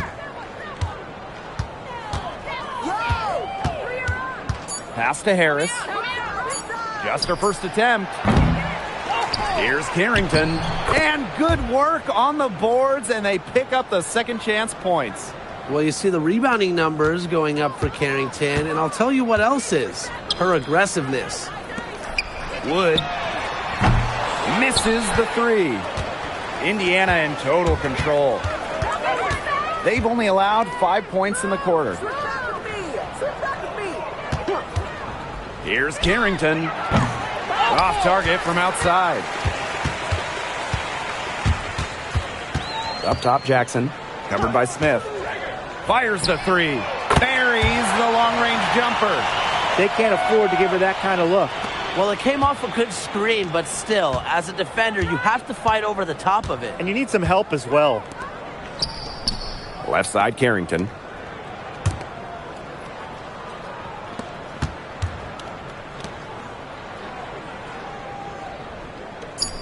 Pass to Harris. Just her first attempt. Here's Carrington. And good work on the boards, and they pick up the second chance points. Well, you see the rebounding numbers going up for Carrington, and I'll tell you what else is. Her aggressiveness. Wood misses the 3. Indiana in total control. They've only allowed 5 points in the quarter. Here's Carrington. Off target from outside. Up top, Jackson. Covered by Smith. Fires the 3. Buries the long-range jumper. They can't afford to give her that kind of look. Well, it came off a good screen, but still, as a defender, you have to fight over the top of it. And you need some help as well. Left side, Carrington.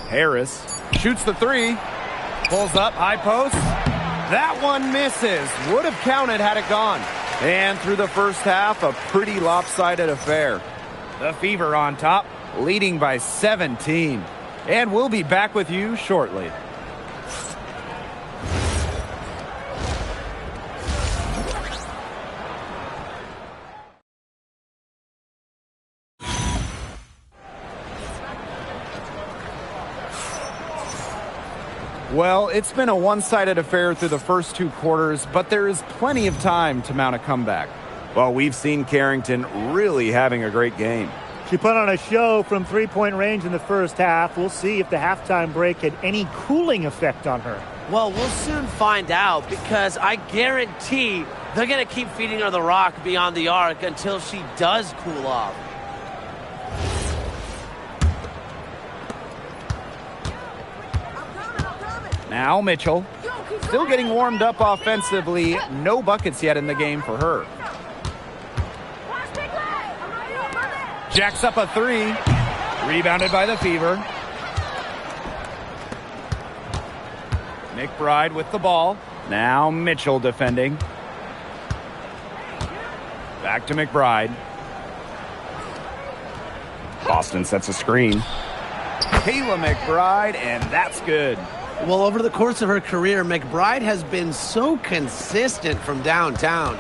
Harris shoots the 3. Pulls up, high post. That one misses. Would have counted had it gone. And through the first half, a pretty lopsided affair. The Fever on top, leading by 17. And we'll be back with you shortly. Well, it's been a one-sided affair through the first 2 quarters, but there is plenty of time to mount a comeback. Well, we've seen Carrington really having a great game. She put on a show from 3-point range in the first half. We'll see if the halftime break had any cooling effect on her. Well, we'll soon find out, because I guarantee they're going to keep feeding her the rock beyond the arc until she does cool off. Now Mitchell, still getting warmed up offensively. No buckets yet in the game for her. Jacks up a 3. Rebounded by the Fever. McBride with the ball. Now Mitchell defending. Back to McBride. Boston sets a screen. Kayla McBride, and that's good. Well, over the course of her career, McBride has been so consistent from downtown.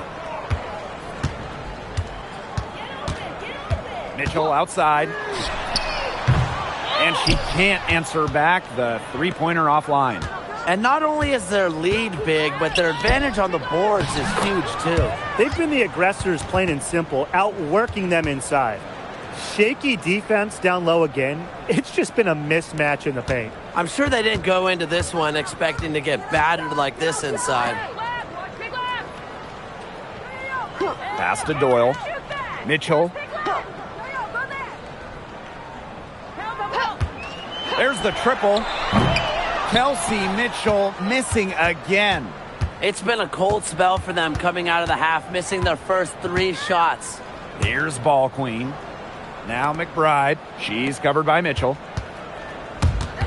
Mitchell outside. And she can't answer back. The 3-pointer offline. And not only is their lead big, but their advantage on the boards is huge, too. They've been the aggressors, plain and simple, outworking them inside. Shaky defense down low again. It's just been a mismatch in the paint. I'm sure they didn't go into this one expecting to get battered like this inside. Pass to Doyle. Mitchell. There's the triple. Kelsey Mitchell missing again. It's been a cold spell for them coming out of the half, missing their first 3 shots. Here's Ball Queen. Now McBride. She's covered by Mitchell.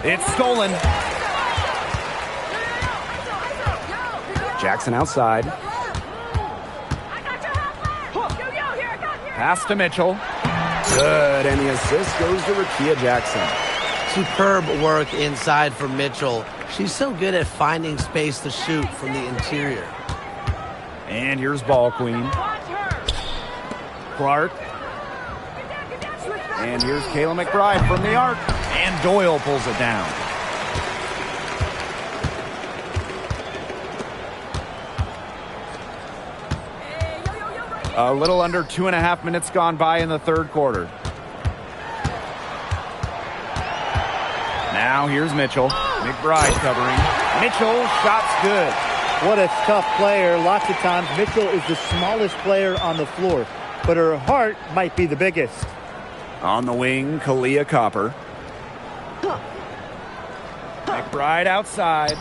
It's stolen. Jackson outside. Pass to Mitchell. Good, and the assist goes to Rickea Jackson. Superb work inside from Mitchell. She's so good at finding space to shoot from the interior. And here's Ball Queen. Clark. And here's Kayla McBride from the arc. And Doyle pulls it down. A little under 2.5 minutes gone by in the third quarter. Now here's Mitchell. McBride covering. Mitchell, shot's good. What a tough player. Lots of times Mitchell is the smallest player on the floor, but her heart might be the biggest. On the wing, Kalia Copper. McBride outside.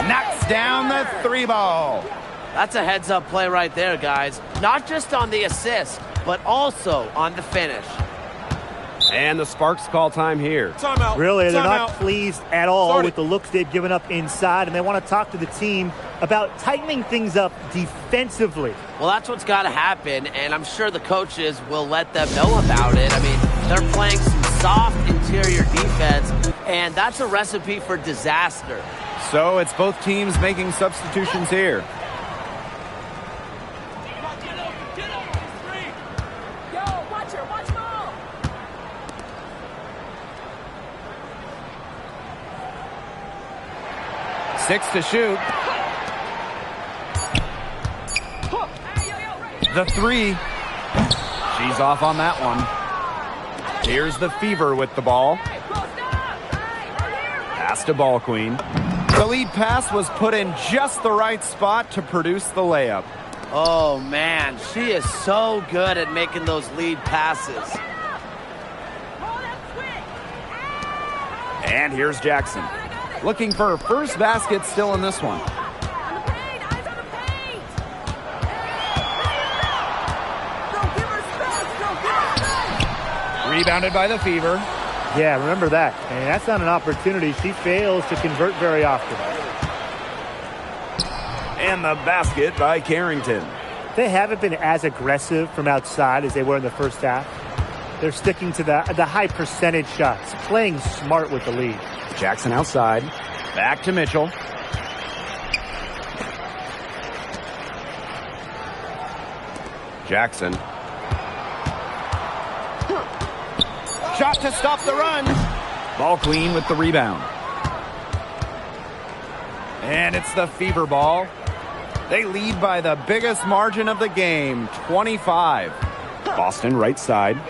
Knocks down the three ball. That's a heads-up play right there, guys. Not just on the assist, but also on the finish. And the Sparks call time here. Timeout. Really, they're not Timeout. pleased at all Start it. with the looks they've given up inside, and they want to talk to the team about tightening things up defensively. Well, that's what's got to happen, and I'm sure the coaches will let them know about it. I mean, they're playing some soft interior defense, and that's a recipe for disaster. So it's both teams making substitutions here. Six to shoot. The three. She's off on that one. Here's the Fever with the ball. Pass to Ball Queen. The lead pass was put in just the right spot to produce the layup. Oh, man, she is so good at making those lead passes. And here's Jackson. Looking for her first basket still in this one. Rebounded by the Fever. Yeah, remember that. And that's not an opportunity she fails to convert very often. And the basket by Carrington. They haven't been as aggressive from outside as they were in the first half. They're sticking to the high percentage shots, playing smart with the lead. Jackson outside. Back to Mitchell. Jackson. Shot to stop the run. Ball Queen with the rebound. And it's the Fever ball. They lead by the biggest margin of the game, 25. Boston right side.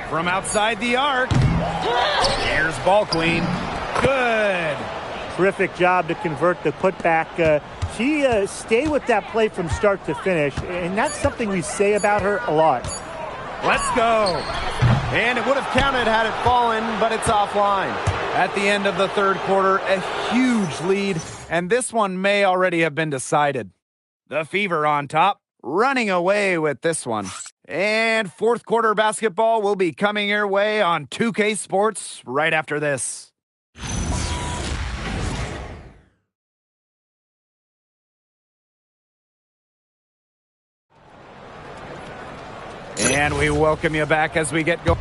From outside the arc. Here's Ball Queen. Good. Terrific job to convert the putback. She stayed with that play from start to finish, and that's something we say about her a lot. Let's go. And it would have counted had it fallen, but it's offline. At the end of the third quarter, a huge lead, and this one may already have been decided. The Fever on top, running away with this one. And fourth quarter basketball will be coming your way on 2K Sports right after this. And we welcome you back as we get going.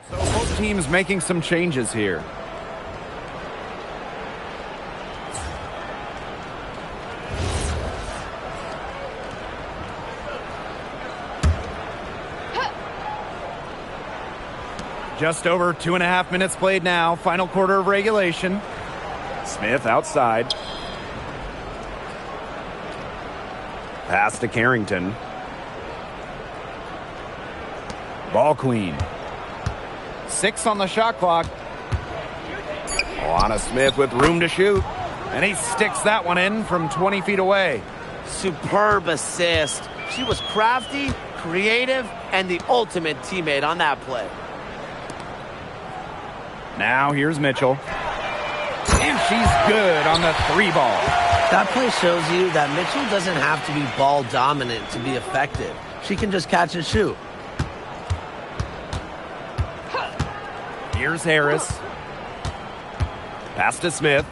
So both teams making some changes here. Just over 2.5 minutes played now. Final quarter of regulation. Smith outside. Pass to Carrington. Ball Queen. 6 on the shot clock. Alana Smith with room to shoot. And he sticks that one in from 20 feet away. Superb assist. She was crafty, creative, and the ultimate teammate on that play. Now here's Mitchell. And she's good on the 3 ball. That play shows you that Mitchell doesn't have to be ball dominant to be effective. She can just catch and shoot. Here's Harris. Pass to Smith.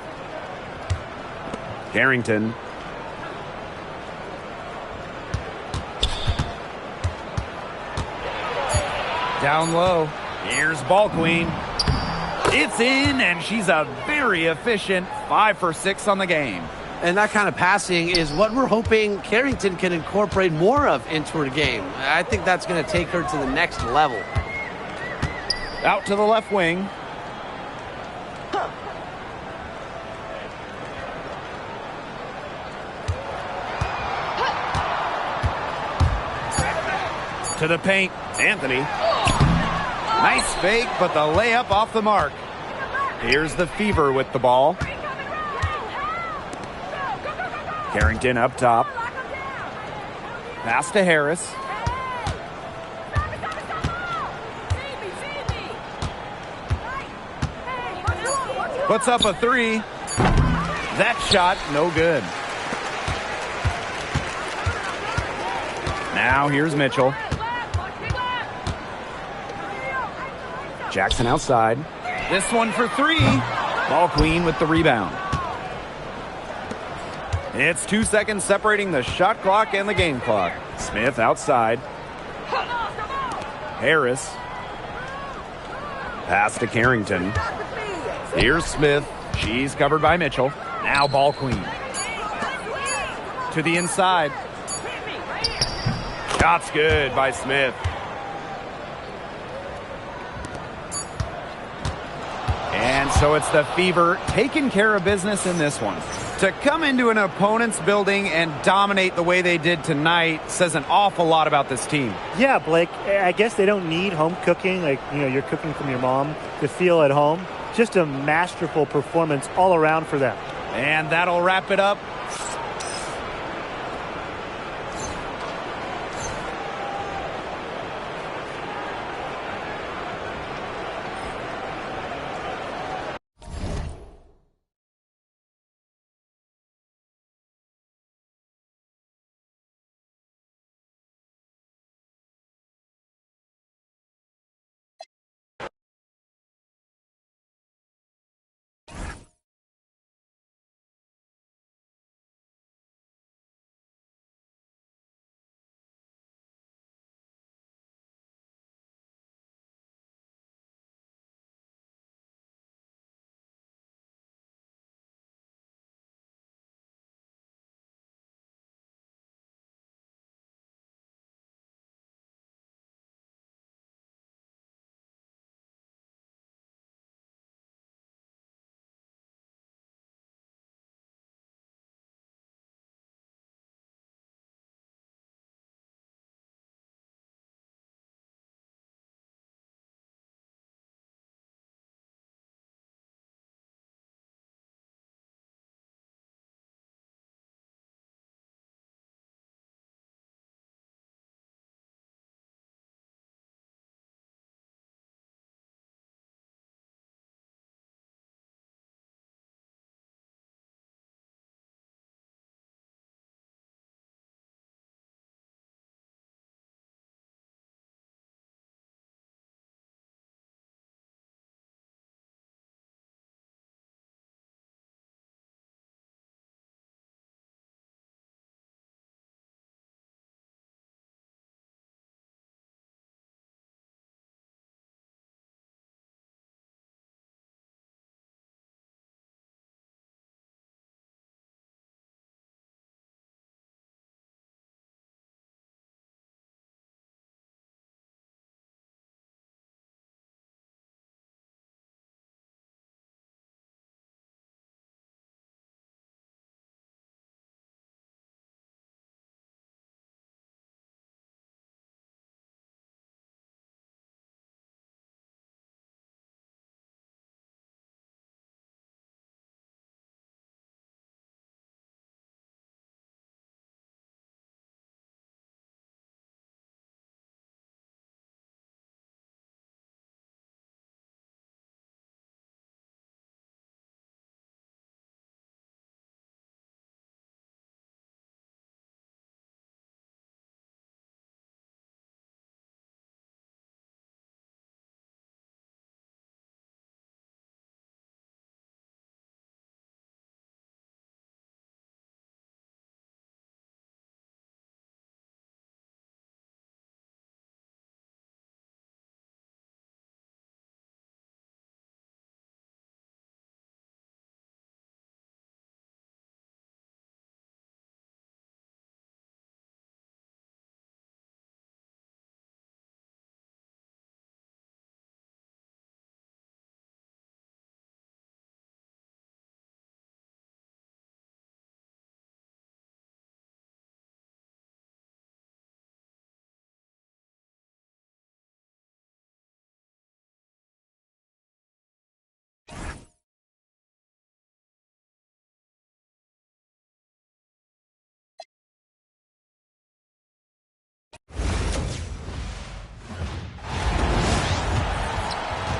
Carrington. Down low. Here's Ball Queen. It's in, and she's a very efficient 5 for 6 on the game. And that kind of passing is what we're hoping Carrington can incorporate more of into her game. I think that's going to take her to the next level. Out to the left wing. To the paint. Anthony. Nice fake, but the layup off the mark. Here's the Fever with the ball. Carrington up top. Pass to Harris. Puts up a 3. That shot, no good. Now here's Mitchell. Jackson outside. This one for 3. Ball Queen with the rebound. It's 2 seconds separating the shot clock and the game clock. Smith outside. Harris. Pass to Carrington. Here's Smith. She's covered by Mitchell. Now Ball Queen. To the inside. Shot's good by Smith. And so it's the Fever taking care of business in this one. To come into an opponent's building and dominate the way they did tonight says an awful lot about this team. Yeah, Blake, I guess they don't need home cooking, like, you're cooking from your mom, to feel at home. Just a masterful performance all around for them. And that'll wrap it up.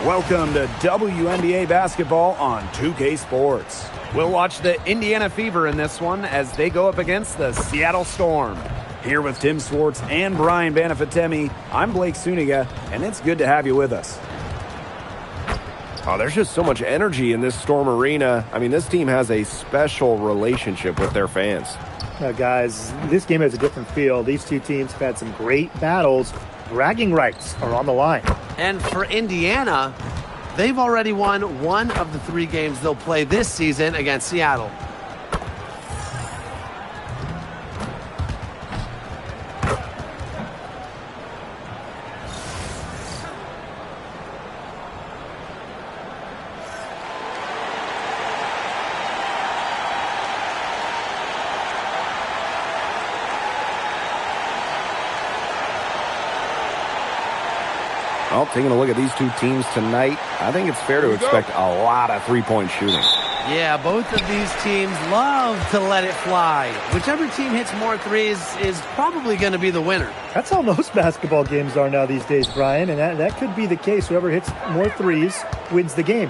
Welcome to WNBA basketball on 2K Sports. We'll watch the Indiana Fever in this one as they go up against the Seattle Storm. Here with Tim Swartz and Brian Banafitemi, I'm Blake Suniga, and it's good to have you with us. Oh, there's just so much energy in this Storm Arena. I mean, this team has a special relationship with their fans. Now, guys, this game has a different feel. These two teams have had some great battles. Bragging rights are on the line. And for Indiana, they've already won one of the 3 games they'll play this season against Seattle. Well, taking a look at these two teams tonight, I think it's fair to expect a lot of three-point shooting. Yeah, both of these teams love to let it fly. Whichever team hits more threes is probably going to be the winner. That's how most basketball games are now these days, Brian, and that could be the case. Whoever hits more threes wins the game.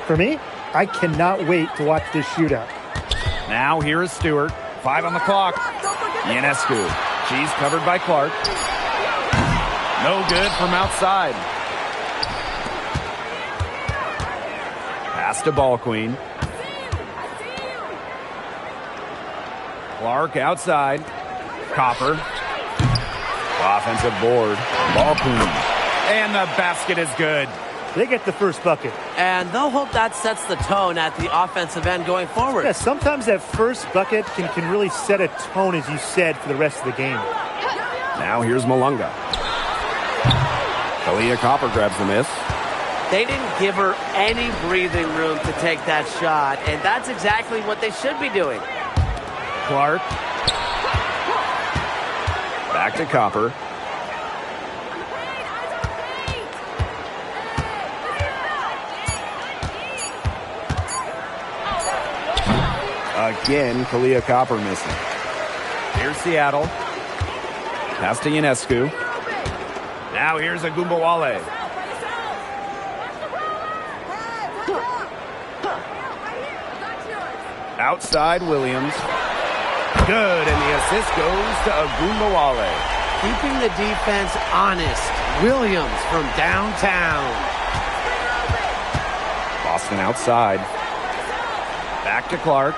For me, I cannot wait to watch this shootout. Now here is Stewart. 5 on the clock. Ionescu. She's covered by Clark. No good from outside. Pass to Ball Queen. Clark outside. Copper. Offensive board. Ball Queen. And the basket is good. They get the first bucket. And they'll hope that sets the tone at the offensive end going forward. Yeah, sometimes that first bucket can really set a tone, as you said, for the rest of the game. Now here's Malunga. Kalia Copper grabs the miss. They didn't give her any breathing room to take that shot, and that's exactly what they should be doing. Clark. Back to Copper. Again, Kalia Copper missing. Here's Seattle. Pass to Ionescu. Now here's Agumbawale. Outside Williams. Good, and the assist goes to Agumbawale. Keeping the defense honest. Williams from downtown. Boston outside. Back to Clark.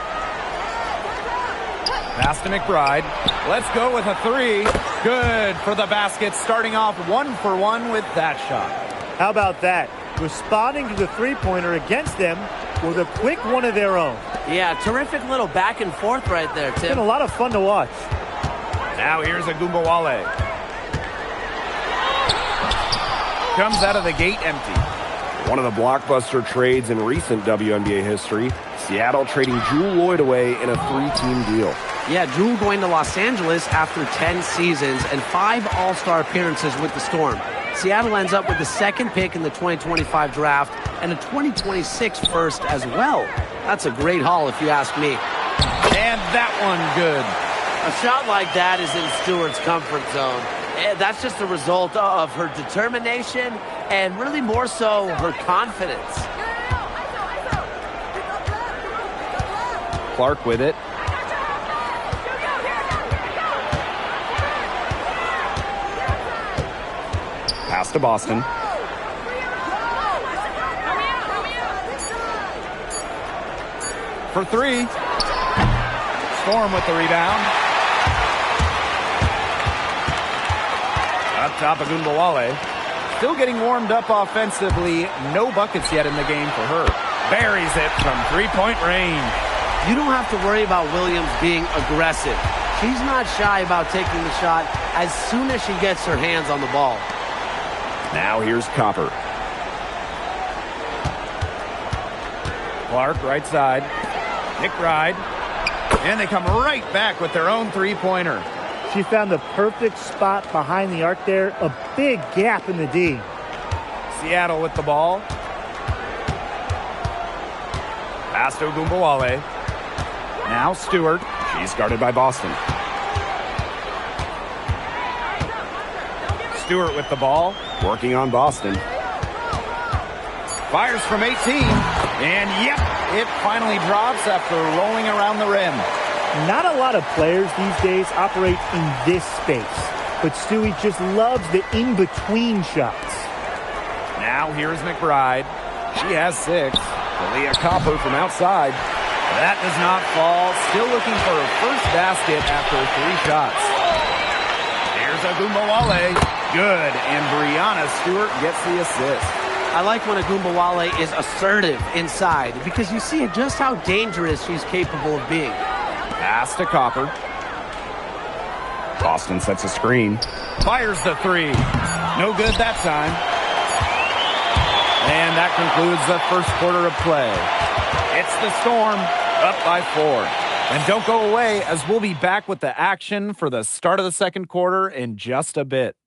Pass to McBride. Let's go with a 3. Good for the basket, starting off 1 for 1 with that shot. How about that? Responding to the three-pointer against them with a quick one of their own. Yeah, terrific little back and forth right there, It's Tim. been a lot of fun to watch. Now here's Agumbawale. Comes out of the gate empty. One of the blockbuster trades in recent WNBA history. Seattle trading Jewel Lloyd away in a 3-team deal. Yeah, Jewel going to Los Angeles after 10 seasons and 5 All-Star appearances with the Storm. Seattle ends up with the 2nd pick in the 2025 draft and a 2026 first as well. That's a great haul if you ask me. And that one good. A shot like that is in Stewart's comfort zone. That's just a result of her determination and really more so her confidence. Clark with it. Pass to Boston. For 3. Storm with the rebound. Up top, Agumbawale. Still getting warmed up offensively. No buckets yet in the game for her. Buries it from 3-point range. You don't have to worry about Williams being aggressive. She's not shy about taking the shot as soon as she gets her hands on the ball. Now here's Copper. Clark, right side. McBride. And they come right back with their own 3-pointer. She found the perfect spot behind the arc there. A big gap in the D. Seattle with the ball. Pass to Agumbawale. Now Stewart. She's guarded by Boston. Stewart with the ball. Working on Boston. Fires from 18. And yep, it finally drops after rolling around the rim. Not a lot of players these days operate in this space, but Stewie just loves the in-between shots. Now here's McBride. She has 6. Leah Capo from outside. That does not fall. Still looking for her first basket after 3 shots. Here's Agumbawale. Good. And Brianna Stewart gets the assist. I like when Agumbawale is assertive inside because you see just how dangerous she's capable of being. Pass to Copper. Boston sets a screen. Fires the 3. No good that time. And that concludes the first quarter of play. It's the Storm up by 4. And don't go away as we'll be back with the action for the start of the second quarter in just a bit.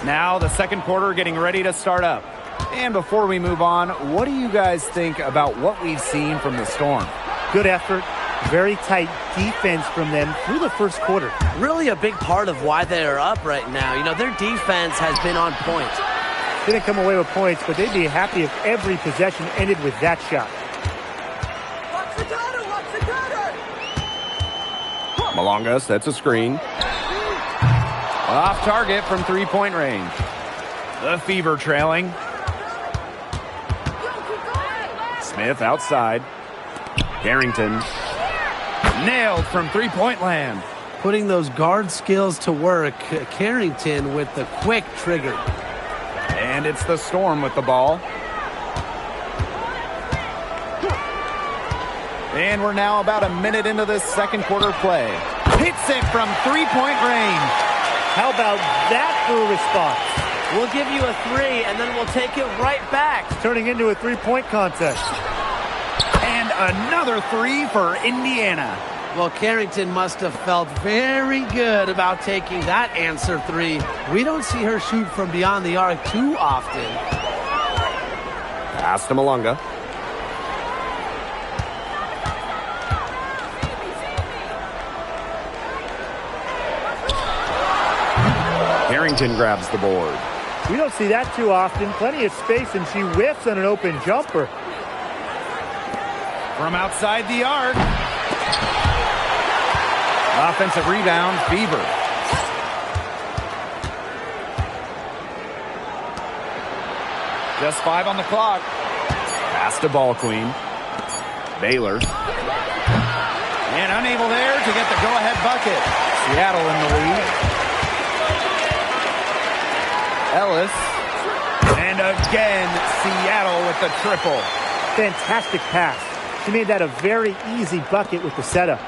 Now the second quarter getting ready to start up. And before we move on, what do you guys think about what we've seen from the Storm? Good effort. Very tight defense from them through the first quarter. Really a big part of why they are up right now. You know, their defense has been on point. Didn't come away with points, but they'd be happy if every possession ended with that shot. Malonga sets a screen. Off target from 3-point range. The Fever trailing. Smith outside. Carrington. Nailed from 3-point land. Putting those guard skills to work. Carrington with the quick trigger. And it's the Storm with the ball. And we're now about a minute into this second quarter play. Hits it from 3-point range. How about that for a response? We'll give you a 3, and then we'll take it right back. Turning into a 3-point contest. And another 3 for Indiana. Well, Carrington must have felt very good about taking that answer 3. We don't see her shoot from beyond the arc too often. Pass to Malonga. Carrington grabs the board. We don't see that too often. Plenty of space, and she whiffs on an open jumper. From outside the arc. Offensive rebound, Fever. Just 5 on the clock. Pass to Ball Queen. Baylor. And unable there to get the go-ahead bucket. Seattle in the lead. Ellis. And again, Seattle with the triple. Fantastic pass. She made that a very easy bucket with the setup.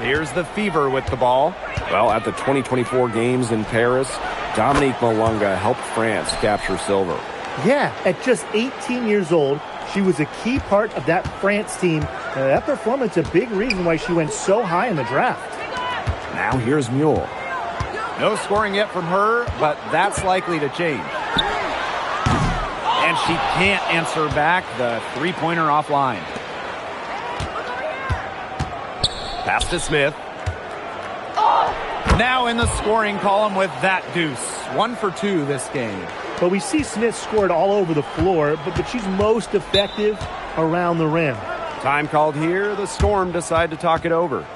Here's the Fever with the ball. Well, at the 2024 games in Paris, Dominique Malonga helped France capture silver. Yeah, at just 18 years old, she was a key part of that France team. That performance, a big reason why she went so high in the draft. Now here's Mule. No scoring yet from her, but that's likely to change. And she can't answer back the 3-pointer offline. Pass to Smith. Now in the scoring column with that deuce. 1 for 2 this game. But we see Smith scored all over the floor, but she's most effective around the rim. Time called here. The Storm decide to talk it over.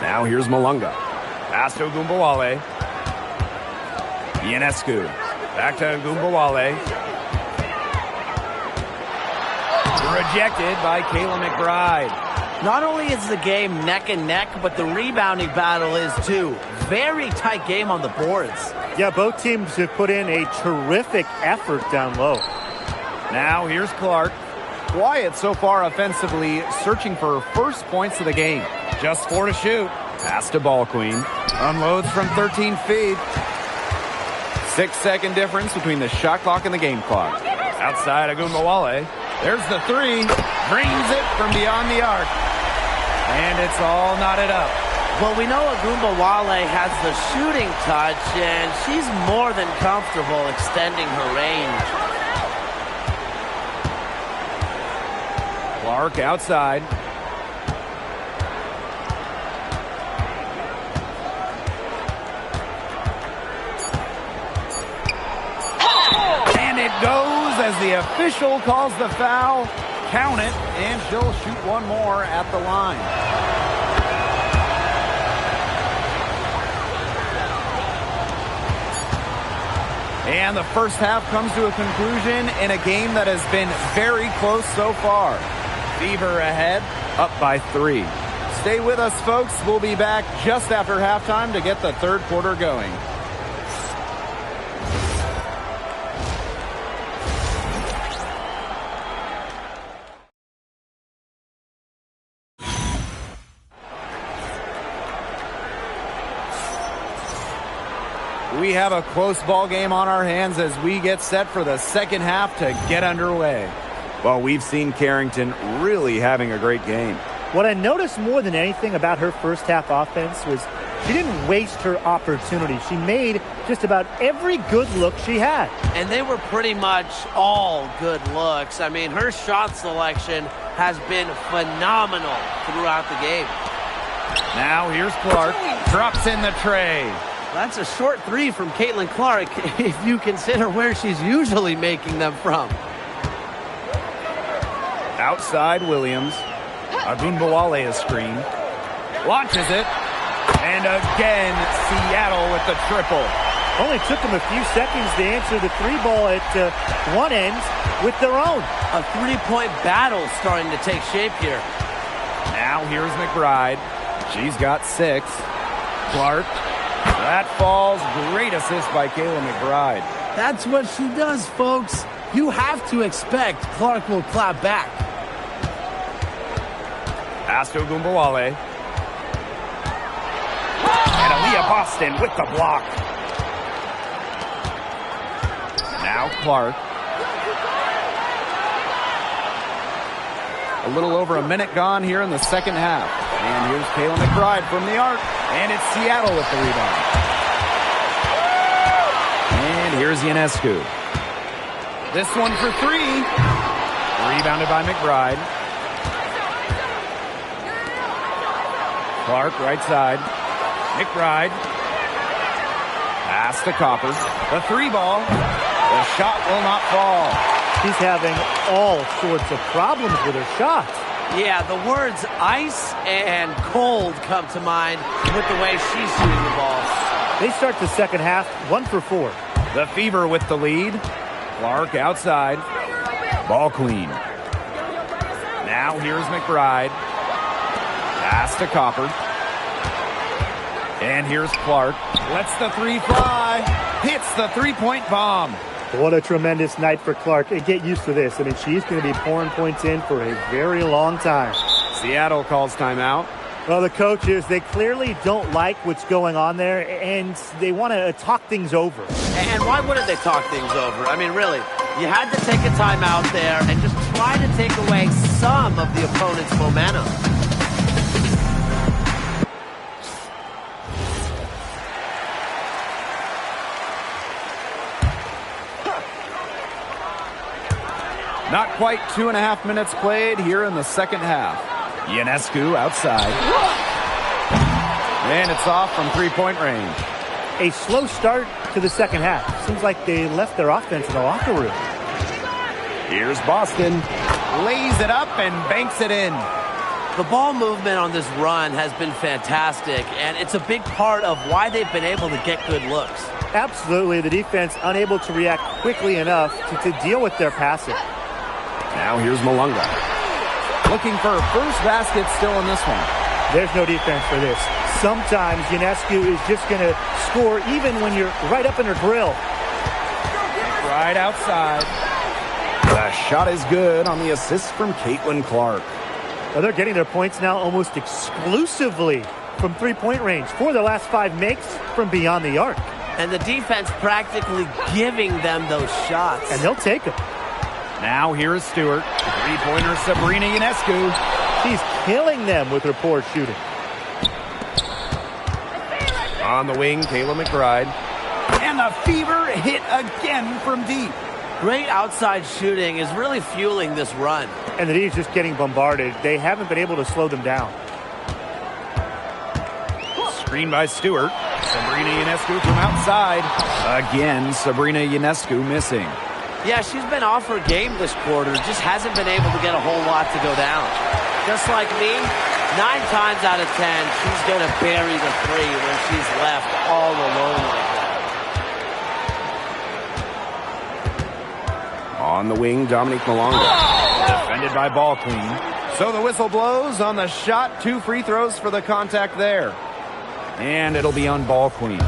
Now here's Malunga. Pass to Agumbawale. Ionescu. Back to Agumbawale. Rejected by Kayla McBride. Not only is the game neck and neck, but the rebounding battle is too. Very tight game on the boards. Yeah, both teams have put in a terrific effort down low. Now here's Clark. Quiet so far offensively, searching for first points of the game. Just 4 to shoot. Pass to Ball Queen. Unloads from 13 feet. 6-second difference between the shot clock and the game clock. Outside Agumbawale. There's the three. Dreams it from beyond the arc. And it's all knotted up. Well, we know Agumbawale has the shooting touch, and she's more than comfortable extending her range. Clark outside. And it goes as the official calls the foul. Count it, and she'll shoot one more at the line. And the first half comes to a conclusion in a game that has been very close so far. Fever ahead, up by 3. Stay with us, folks. We'll be back just after halftime to get the third quarter going. We have a close ball game on our hands as we get set for the second half to get underway. Well, we've seen Carrington really having a great game. What I noticed more than anything about her first half offense was she didn't waste her opportunity. She made just about every good look she had. And they were pretty much all good looks. I mean, her shot selection has been phenomenal throughout the game. Now here's Clark. Drops in the tray. That's a short three from Caitlin Clark if you consider where she's usually making them from. Outside Williams. Agumbawale is screened. Launches it. And again, Seattle with the triple. Only took them a few seconds to answer the three ball at one end with their own. A three-point battle starting to take shape here. Now here's McBride. She's got 6. Clark. That falls. Great assist by Kayla McBride. That's what she does, folks. You have to expect Clark will clap back. Pass to Agumbawale. And Aaliyah Boston with the block. Now Clark. A little over a minute gone here in the second half. And here's Kayla McBride from the arc. And it's Seattle with the rebound. And here's Ionescu. This one for 3. Rebounded by McBride. Clark right side. McBride. Pass to Copper. The 3 ball. The shot will not fall. She's having all sorts of problems with her shots. Yeah, the words ice and cold come to mind with the way she's shooting the ball. They start the second half 1 for 4. The Fever with the lead. Clark outside. Ball Queen. Now here's McBride. Pass to Copper. And here's Clark. Lets the 3 fly. Hits the 3-point bomb. What a tremendous night for Clark. And get used to this. I mean, she's going to be pouring points in for a very long time. Seattle calls timeout. Well, the coaches, they clearly don't like what's going on there, and they want to talk things over. And why wouldn't they talk things over? I mean, really, you had to take a timeout there and just try to take away some of the opponent's momentum. Not quite 2.5 minutes played here in the second half. Ionescu outside. And it's off from 3-point range. A slow start to the second half. Seems like they left their offense in the locker room. Here's Boston. Lays it up and banks it in. The ball movement on this run has been fantastic, and it's a big part of why they've been able to get good looks. Absolutely. The defense unable to react quickly enough to deal with their passing. Now here's Malunga. Looking for a first basket still in this one. There's no defense for this. Sometimes Ionescu is just going to score even when you're right up in her grill. Right outside. The shot is good on the assist from Caitlin Clark. Well, they're getting their points now almost exclusively from three-point range. 4 of their last 5 makes from beyond the arc. And the defense practically giving them those shots. And they'll take them. Now here is Stewart. Three-pointer Sabrina Ionescu. She's killing them with her poor shooting. On the wing, Kayla McBride. And the Fever hit again from deep. Great outside shooting is really fueling this run. And the D is just getting bombarded. They haven't been able to slow them down. Screen by Stewart. Sabrina Ionescu from outside. Again, Sabrina Ionescu missing. Yeah, she's been off her game this quarter. Just hasn't been able to get a whole lot to go down. Just like me, 9 times out of 10, she's going to bury the 3 when she's left all alone like that. On the wing, Dominique Malonga. Defended by Ball Queen. So the whistle blows on the shot. 2 free throws for the contact there. And it'll be on Ball Queen.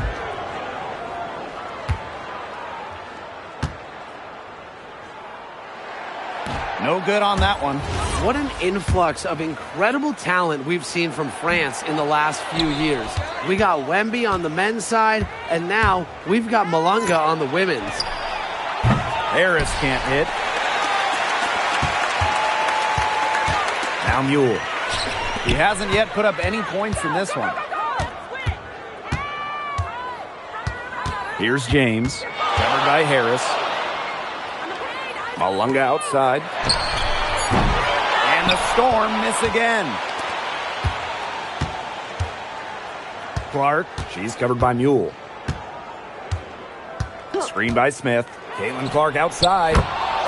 No good on that one. What an influx of incredible talent we've seen from France in the last few years. We got Wemby on the men's side, and now we've got Malunga on the women's. Harris can't hit. Now Mule. He hasn't yet put up any points in this one. Here's James. Covered by Harris. Malunga outside. And the Storm miss again. Clark. She's covered by Mule. Screen by Smith. Caitlin Clark outside.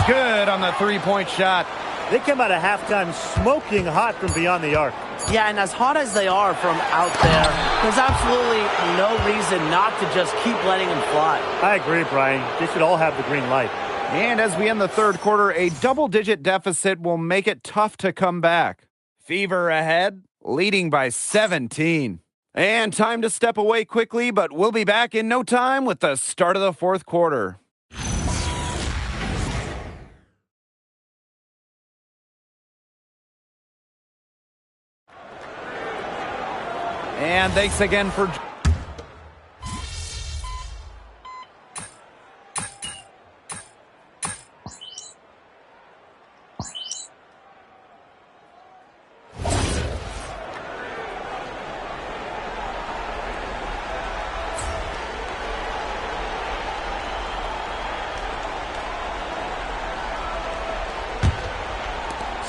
Good on the three-point shot. They come out of halftime smoking hot from beyond the arc. Yeah, and as hot as they are from out there, there's absolutely no reason not to just keep letting them fly. I agree, Brian. They should all have the green light. And as we end the third quarter, a double-digit deficit will make it tough to come back. Fever ahead, leading by 17. And time to step away quickly, but we'll be back in no time with the start of the fourth quarter. And thanks again for...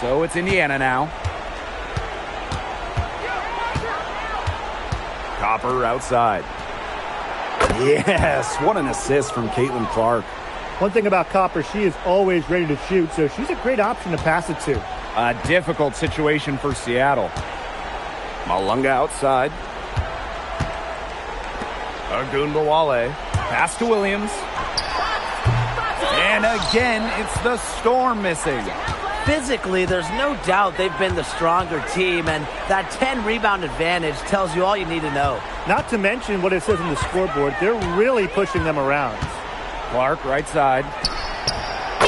So it's Indiana now. Copper outside. Yes, what an assist from Caitlin Clark. One thing about Copper, she is always ready to shoot, so she's a great option to pass it to. A difficult situation for Seattle. Malunga outside. Agunbawale. Pass to Williams. And again, it's the Storm missing. Physically, there's no doubt they've been the stronger team, and that 10-rebound advantage tells you all you need to know. Not to mention what it says on the scoreboard, they're really pushing them around. Clark, right side.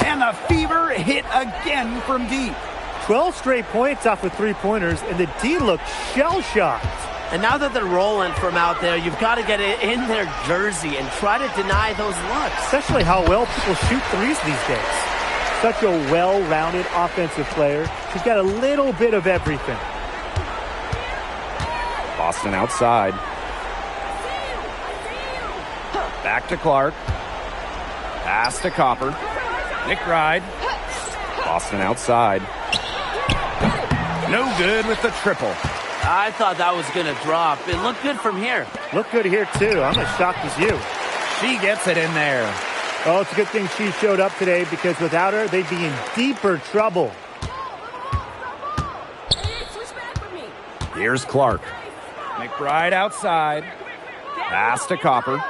And the Fever hit again from deep. 12 straight points off of three-pointers, and the D looks shell-shocked. And now that they're rolling from out there, you've got to get it in their jersey and try to deny those looks. Especially how well people shoot threes these days. Such a well-rounded offensive player. She's got a little bit of everything. Boston outside. Back to Clark. Pass to Copper. McBride. Boston outside. No good with the triple. I thought that was going to drop. It looked good from here. Looked good here, too. I'm as shocked as you. She gets it in there. Oh, it's a good thing she showed up today, because without her, they'd be in deeper trouble. Here's Clark. McBride outside. Pass to Copper.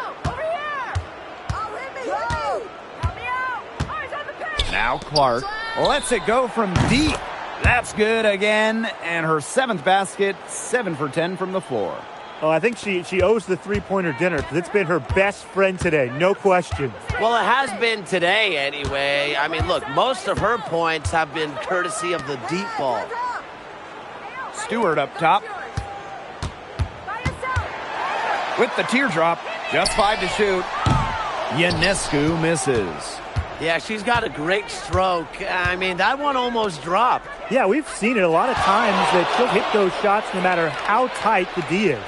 Now Clark. lets it go from deep. That's good again. And her 7th basket, 7 for 10 from the floor. Oh, I think she owes the three-pointer dinner because it's been her best friend today, no question. Well, it has been today anyway. I mean, look, most of her points have been courtesy of the deep ball. Stewart up top. With the teardrop, just 5 to shoot. Ionescu misses. Yeah, she's got a great stroke. I mean, that one almost dropped. Yeah, we've seen it a lot of times that she'll hit those shots no matter how tight the D is.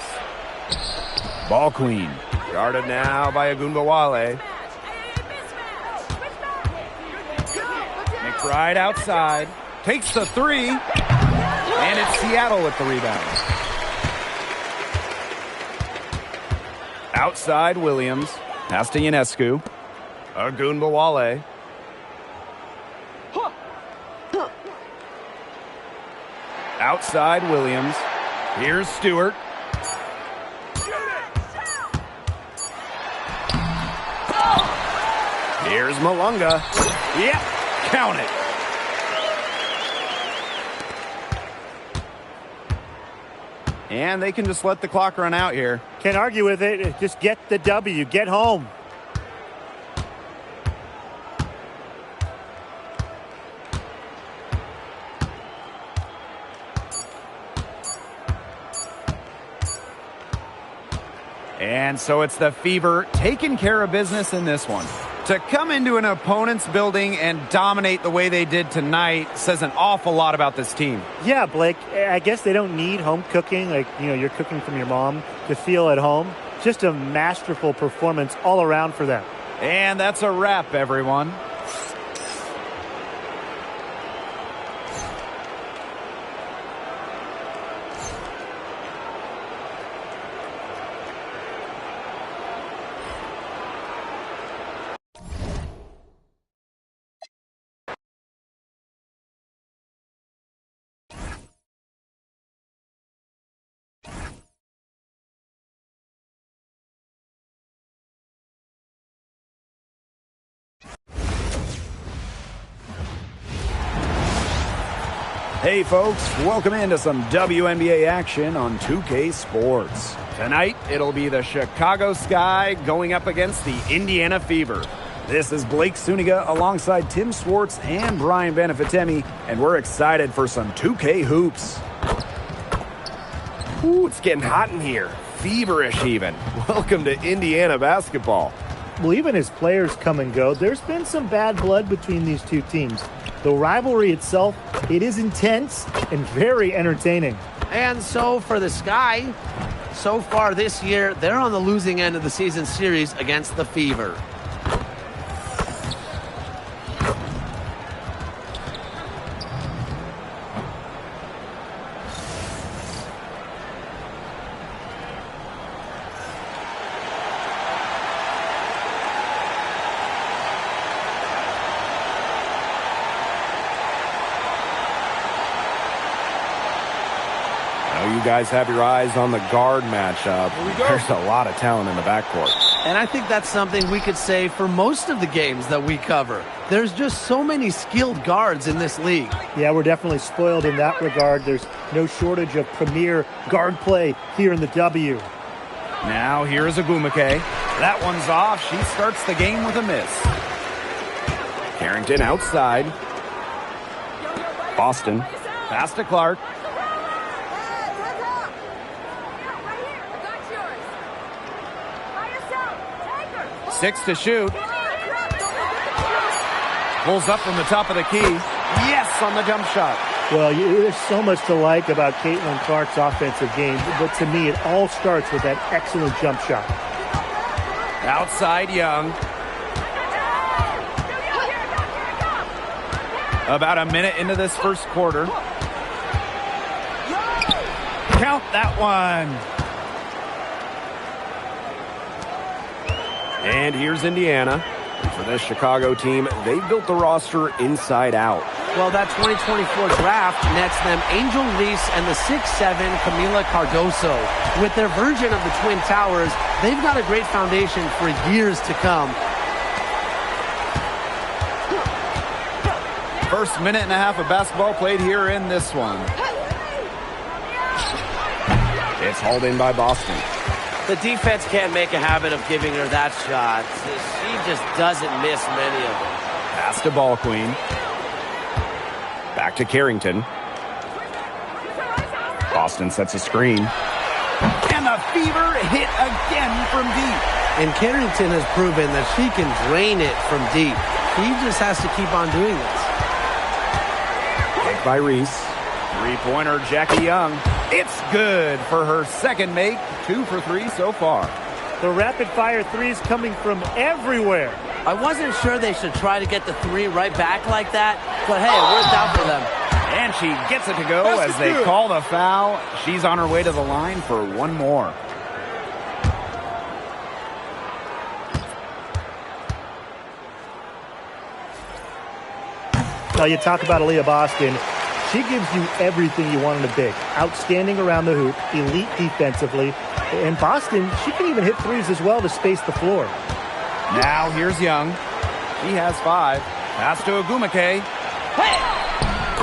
Ball queen. Guarded now by Agunbowale. McBride outside. Takes the 3. And it's Seattle with the rebound. Outside Williams. Pass to Ionescu. Agunbowale. Outside Williams. Here's Stewart. Here's Malunga. Yep, count it. And they can just let the clock run out here. Can't argue with it. Just get the W. Get home. And so it's the Fever taking care of business in this one. To come into an opponent's building and dominate the way they did tonight says an awful lot about this team. Yeah, Blake, I guess they don't need home cooking, like, you're cooking from your mom, to feel at home. Just a masterful performance all around for them. And that's a wrap, everyone. Hey folks, welcome into some WNBA action on 2K Sports. Tonight, it'll be the Chicago Sky going up against the Indiana Fever. This is Blake Suniga alongside Tim Swartz and Brian Benefitemi, and we're excited for some 2K hoops. Ooh, it's getting hot in here. Feverish even. Welcome to Indiana basketball. Well, even as players come and go, there's been some bad blood between these two teams. The rivalry itself, it is intense and very entertaining. And so for the Sky, so far this year, they're on the losing end of the season series against the Fever. You guys have your eyes on the guard matchup. Here we go. There's a lot of talent in the backcourt. And I think that's something we could say for most of the games that we cover. There's just so many skilled guards in this league. Yeah, we're definitely spoiled in that regard. There's no shortage of premier guard play here in the W. Now here's Agumake. That one's off. She starts the game with a miss. Carrington outside. Boston. Pass to Clark. 6 to shoot. Pulls up from the top of the key. Yes, on the jump shot. Well, there's so much to like about Caitlin Clark's offensive game, but to me, it all starts with that excellent jump shot. Outside Young. About a minute into this first quarter. Count that one. And here's Indiana. And for this Chicago team, they've built the roster inside out. Well, that 2024 draft nets them Angel Reese and the 6'7" Camila Cardoso. With their version of the Twin Towers, they've got a great foundation for years to come. First minute and a half of basketball played here in this one. It's hauled in by Boston. The defense can't make a habit of giving her that shot. She just doesn't miss many of them. Pass to Ball Queen. Back to Carrington. Boston sets a screen. And the Fever hit again from deep. And Carrington has proven that she can drain it from deep. He just has to keep on doing this. Take by Reese. Three-pointer, Jackie Young. It's good for her second make. 2 for 3 so far. The rapid-fire threes coming from everywhere. I wasn't sure they should try to get the three right back like that, but hey, it worked out for them. And she gets it to go as they call the foul. She's on her way to the line for one more. Now you talk about Aaliyah Boston. She gives you everything you want in a big. Outstanding around the hoop, elite defensively. And Boston, she can even hit threes as well to space the floor. Now here's Young. He has 5. Pass to Ogumake.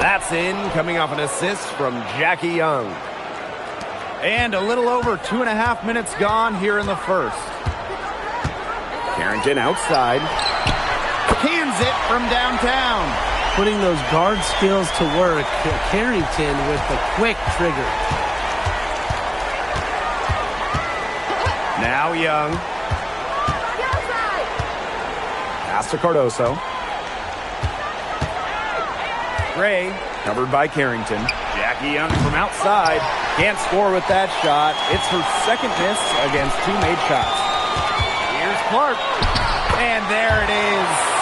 That's in, coming off an assist from Jackie Young. And a little over 2.5 minutes gone here in the first. Carrington outside. Cans it from downtown. Putting those guard skills to work. Carrington with the quick trigger. Now Young. Pass to Cardoso. Gray, Covered by Carrington. Jackie Young from outside. Can't score with that shot. It's her second miss against 2 made shots. Here's Clark. And there it is.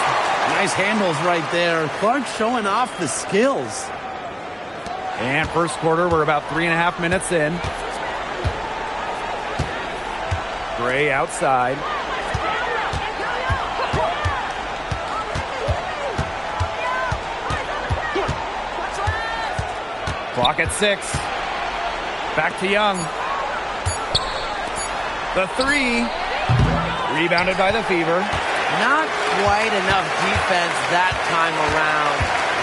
Nice handles right there. Clark showing off the skills. And first quarter, we're about 3.5 minutes in. Gray outside. Clock at 6. Back to Young. The 3. Rebounded by the Fever. Not quite enough defense that time around.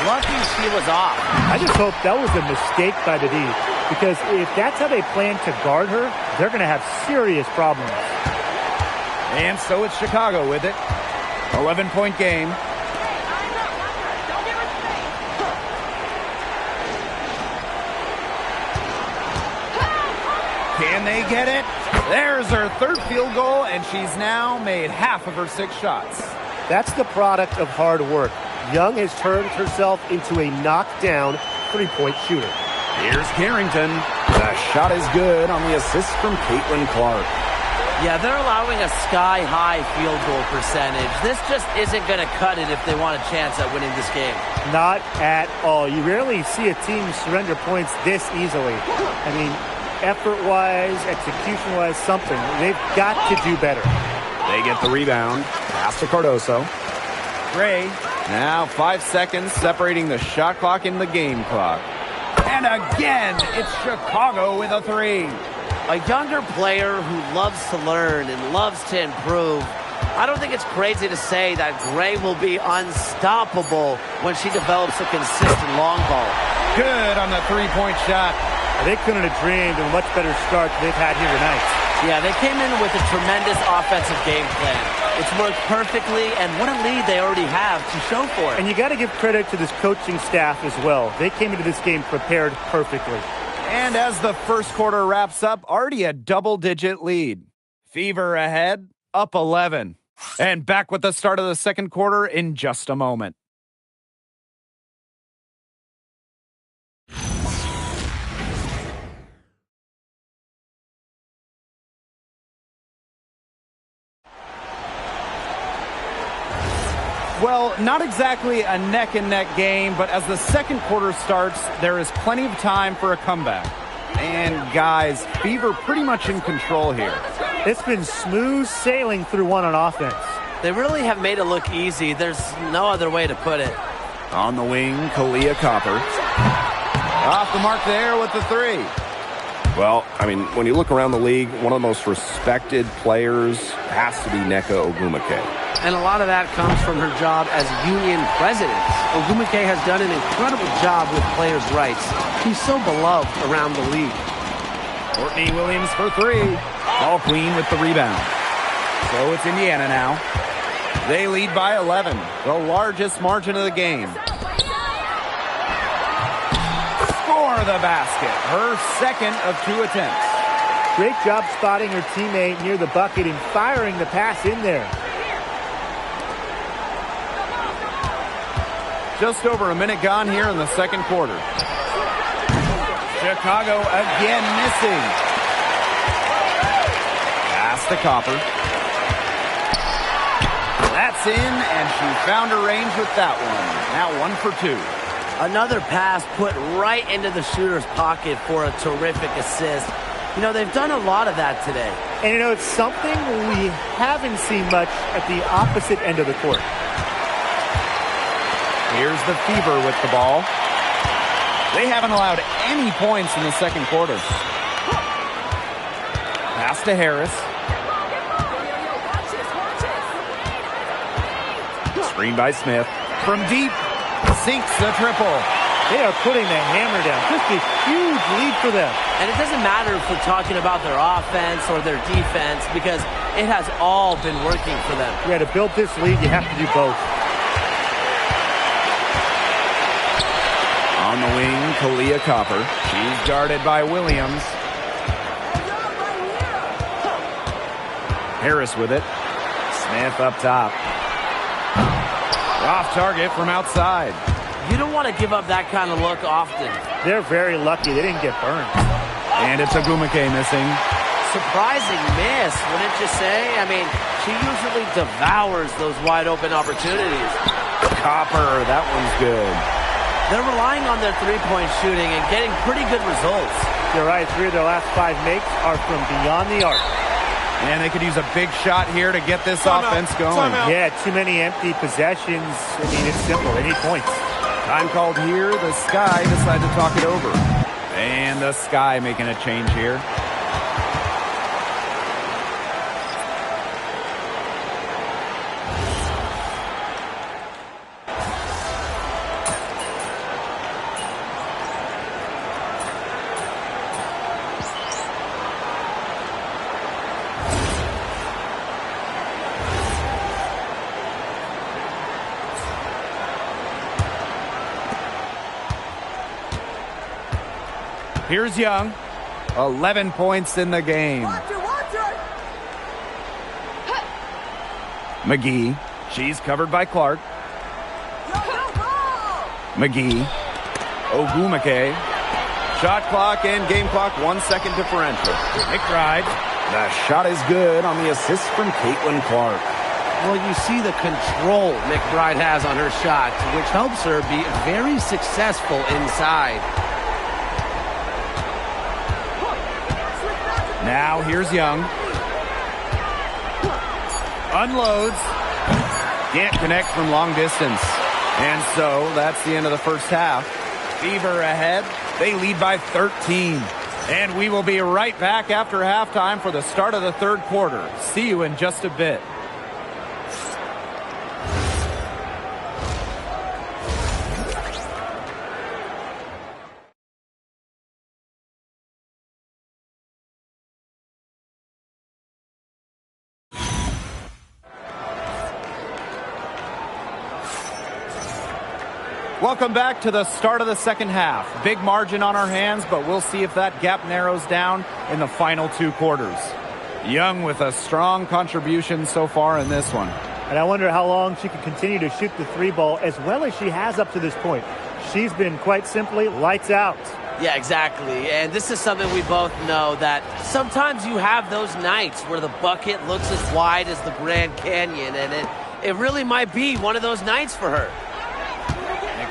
Lucky she was off. I just hope that was a mistake by the D. Because if that's how they plan to guard her, they're going to have serious problems. And so it's Chicago with it. 11-point game. Can they get it? There's her third field goal, and she's now made half of her 6 shots. That's the product of hard work. Young has turned herself into a knockdown three-point shooter. Here's Carrington. The shot is good on the assist from Caitlin Clark. Yeah, they're allowing a sky-high field goal percentage. This just isn't going to cut it if they want a chance at winning this game. Not at all. You rarely see a team surrender points this easily. I mean, effort-wise, execution-wise, something. They've got to do better. They get the rebound. Pass to Cardoso. Gray, now 5 seconds separating the shot clock and the game clock. And again, it's Chicago with a 3. A younger player who loves to learn and loves to improve. I don't think it's crazy to say that Gray will be unstoppable when she develops a consistent long ball. Good on the 3-point shot. They couldn't have dreamed of a much better start they've had here tonight. Yeah, they came in with a tremendous offensive game plan. It's worked perfectly, and what a lead they already have to show for it. And you got to give credit to this coaching staff as well. They came into this game prepared perfectly. And as the first quarter wraps up, already a double-digit lead. Fever ahead, up 11. And back with the start of the second quarter in just a moment. Well, not exactly a neck-and-neck game, but as the second quarter starts, there is plenty of time for a comeback. And guys, Fever pretty much in control here. It's been smooth sailing through one on offense. They really have made it look easy. There's no other way to put it. On the wing, Kalia Copper. Off the mark there with the 3. Well, I mean, when you look around the league, one of the most respected players has to be Nneka Ogwumike. And a lot of that comes from her job as union president. Ogwumike has done an incredible job with players' rights. She's so beloved around the league. Courtney Williams for three. Ball Queen with the rebound. So it's Indiana now. They lead by 11, the largest margin of the game. Score the basket, her second of 2 attempts. Great job spotting her teammate near the bucket and firing the pass in there. Just over a minute gone here in the second quarter. Chicago again missing. Pass to Copper. That's in, and she found her range with that one. Now 1 for 2. Another pass put right into the shooter's pocket for a terrific assist. You know, they've done a lot of that today. And you know, it's something we haven't seen much at the opposite end of the court. Here's the Fever with the ball. They haven't allowed any points in the second quarter. Pass to Harris. Screen by Smith. From deep, sinks the triple. They are putting the hammer down. Just a huge lead for them. And it doesn't matter if we're talking about their offense or their defense because it has all been working for them. Yeah, to build this lead, you have to do both. On the wing, Kalia Copper. She's guarded by Williams. Harris with it. Smith up top. Off target from outside. You don't want to give up that kind of look often. They're very lucky. They didn't get burned. And it's Ogwumike missing. Surprising miss, wouldn't you say? I mean, she usually devours those wide open opportunities. Copper, that one's good. They're relying on their three-point shooting and getting pretty good results. You're right. 3 of their last 5 makes are from beyond the arc. And they could use a big shot here to get this offense going. Yeah, too many empty possessions. I mean, it's simple. They need points. Time called here. The Sky decide to talk it over. And the Sky making a change here. Here's Young. 11 points in the game. McGee. She's covered by Clark. McGee. Ogwumike. Shot clock and game clock 1 second differential. McBride. The shot is good on the assist from Caitlin Clark. Well, you see the control McBride has on her shot, which helps her be very successful inside. Now here's Young. Unloads. Can't connect from long distance. And so that's the end of the first half. Fever ahead. They lead by 13. And we will be right back after halftime for the start of the third quarter. See you in just a bit. Welcome back to the start of the second half. Big margin on our hands, but we'll see if that gap narrows down in the final 2 quarters. Young with a strong contribution so far in this one. And I wonder how long she can continue to shoot the 3 ball as well as she has up to this point. She's been quite simply lights out. Yeah, exactly. And this is something we both know, that sometimes you have those nights where the bucket looks as wide as the Grand Canyon, and it really might be one of those nights for her.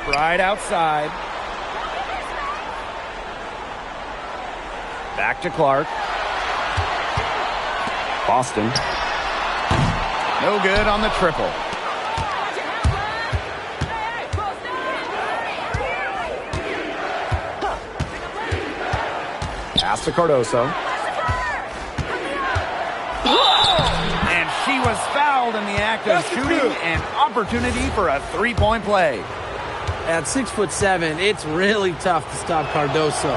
Right outside. Back to Clark. Boston. No good on the triple. Pass to Cardoso. And she was fouled in the act of shooting, an opportunity for a three-point play. At 6'7", it's really tough to stop Cardoso.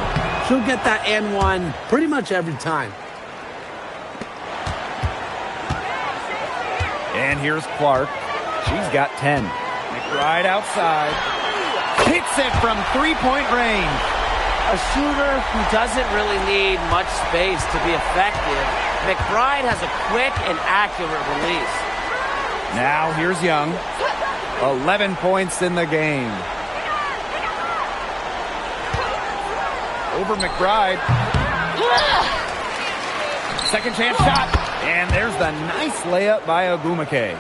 She'll get that and one pretty much every time. And here's Clark. She's got 10. McBride outside. Hits it from three-point range. A shooter who doesn't really need much space to be effective. McBride has a quick and accurate release. Now here's Young. 11 points in the game. Over McBride. Second chance shot. And there's the nice layup by Ogwumike.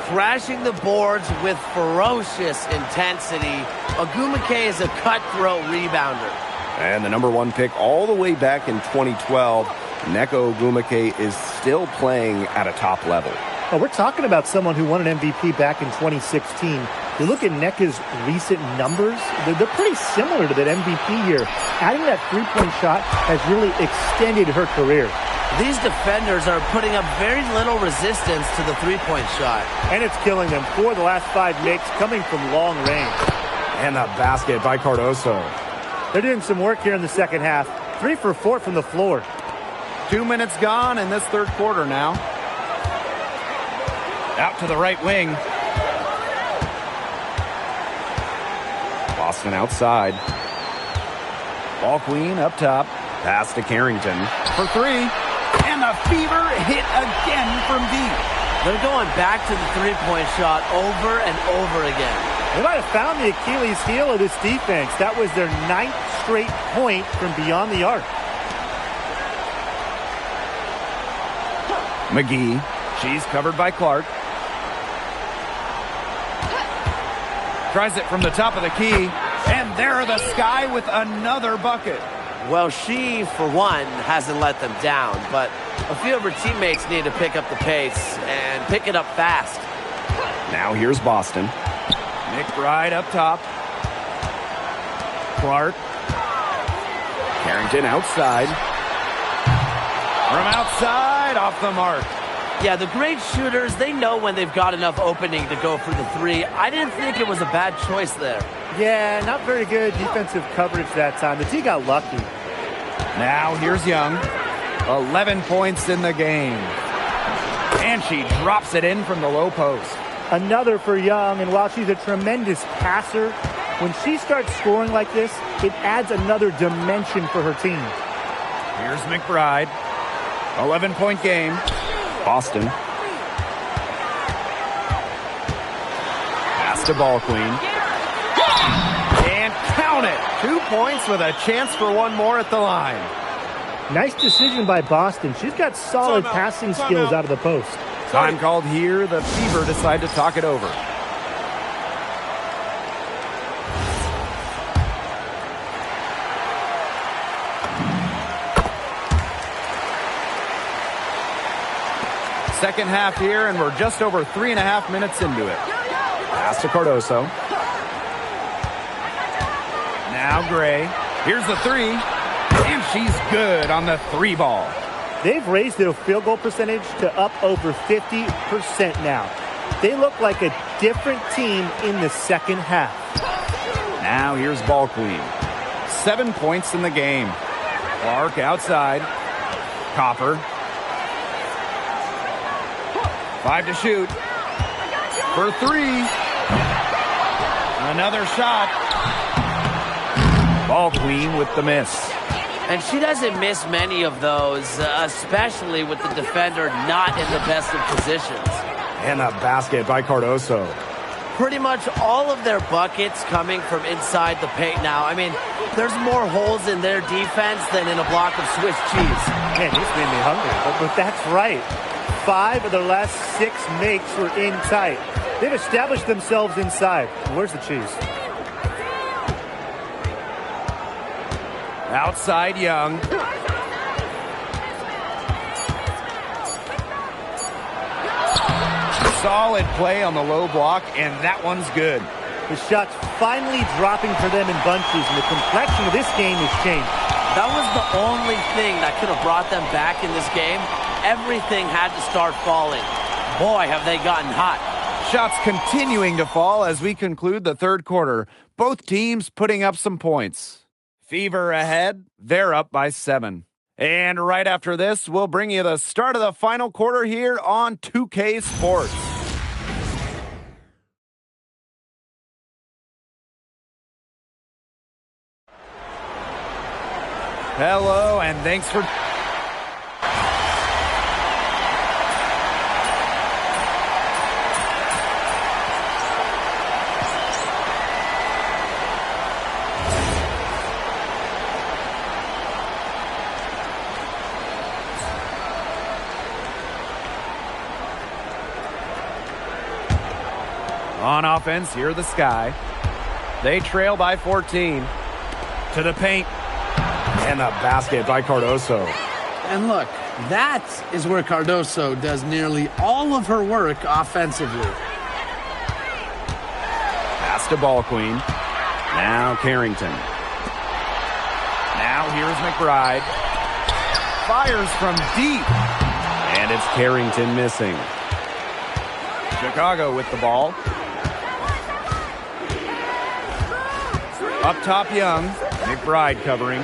Crashing the boards with ferocious intensity. Ogwumike is a cutthroat rebounder. And the number 1 pick all the way back in 2012, Nneka Ogwumike is still playing at a top level. Oh, we're talking about someone who won an MVP back in 2016. You look at Nneka's recent numbers, they're pretty similar to that MVP year. Adding that three-point shot has really extended her career. These defenders are putting up very little resistance to the three-point shot. And it's killing them. 4 of the last 5 makes coming from long range. And the basket by Cardoso. They're doing some work here in the second half. 3 for 4 from the floor. 2 minutes gone in this third quarter now. Out to the right wing. Boston outside. Ball queen up top. Pass to Carrington. For 3. And the Fever hit again from deep. They're going back to the three-point shot over and over again. They might have found the Achilles heel of this defense. That was their 9th straight point from beyond the arc. McGee. She's covered by Clark. Tries it from the top of the key. And there are the Sky with another bucket. Well, she, for one, hasn't let them down, but a few of her teammates need to pick up the pace and pick it up fast. Now here's Boston. McBride up top. Clark. Carrington outside. From outside, off the mark. Yeah, the great shooters, they know when they've got enough opening to go for the three. I didn't think it was a bad choice there. Yeah, not very good defensive coverage that time. The D got lucky. Now here's Young. 11 points in the game. And she drops it in from the low post. Another for Young, and while she's a tremendous passer, when she starts scoring like this, it adds another dimension for her team. Here's McBride. 11-point game. Boston. Pass to Ball Queen. And count it. 2 points with a chance for one more at the line. Nice decision by Boston. She's got solid passing skills out of the post. Time called here. The Fever decide to talk it over. Second half here, and we're just over 3.5 minutes into it. Pass to Cardoso. Now Gray. Here's the 3. And she's good on the 3 ball. They've raised their field goal percentage to up over 50% now. They look like a different team in the second half. Now here's Ball Queen. 7 points in the game. Clark outside. Copper. 5 to shoot. For 3. Another shot. Ball Queen with the miss. And she doesn't miss many of those, especially with the defender not in the best of positions. And a basket by Cardoso. Pretty much all of their buckets coming from inside the paint now. I mean, there's more holes in their defense than in a block of Swiss cheese. Man, this made me hungry, but that's right. 5 of their last 6 makes were in tight. They've established themselves inside. Where's the cheese? Outside Young. Solid play on the low block, and that one's good. The shot's finally dropping for them in bunches, and the complexion of this game has changed. That was the only thing that could have brought them back in this game. Everything had to start falling. Boy, have they gotten hot. Shots continuing to fall as we conclude the third quarter. Both teams putting up some points. Fever ahead. They're up by 7. And right after this, we'll bring you the start of the final quarter here on 2K Sports. Hello, and thanks for... On offense, here the Sky. They trail by 14. To the paint. And the basket by Cardoso. And look, that is where Cardoso does nearly all of her work offensively. Pass to Ball Queen. Now Carrington. Now here's McBride. Fires from deep. And it's Carrington missing. Chicago with the ball. Up top, Young. McBride covering.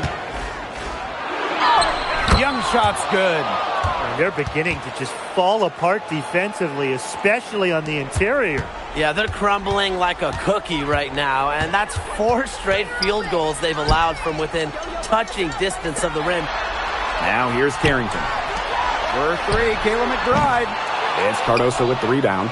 Young shot's good. And they're beginning to just fall apart defensively, especially on the interior. Yeah, they're crumbling like a cookie right now, and that's 4 straight field goals they've allowed from within touching distance of the rim. Now here's Carrington. For 3, Kayla McBride. It's Cardoso with the rebound.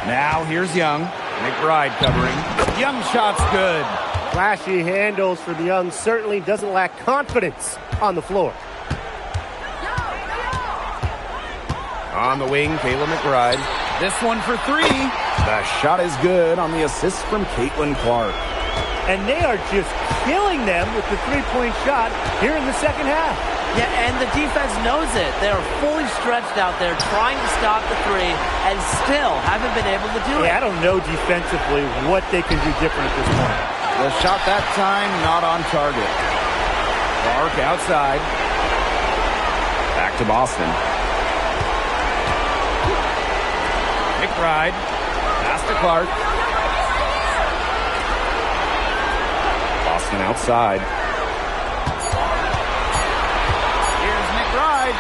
Now here's Young. McBride covering. Young shot's good. Flashy handles for the Young, certainly doesn't lack confidence on the floor. On the wing, Kayla McBride. This one for 3. The shot is good on the assist from Caitlin Clark. And they are just killing them with the three-point shot here in the second half. Yeah, and the defense knows it. They're fully stretched out there trying to stop the 3 and still haven't been able to do it. I don't know defensively what they can do different at this point. The shot that time not on target. Clark outside. Back to Boston. McBride. Pass to Clark. Boston outside. Here's McBride.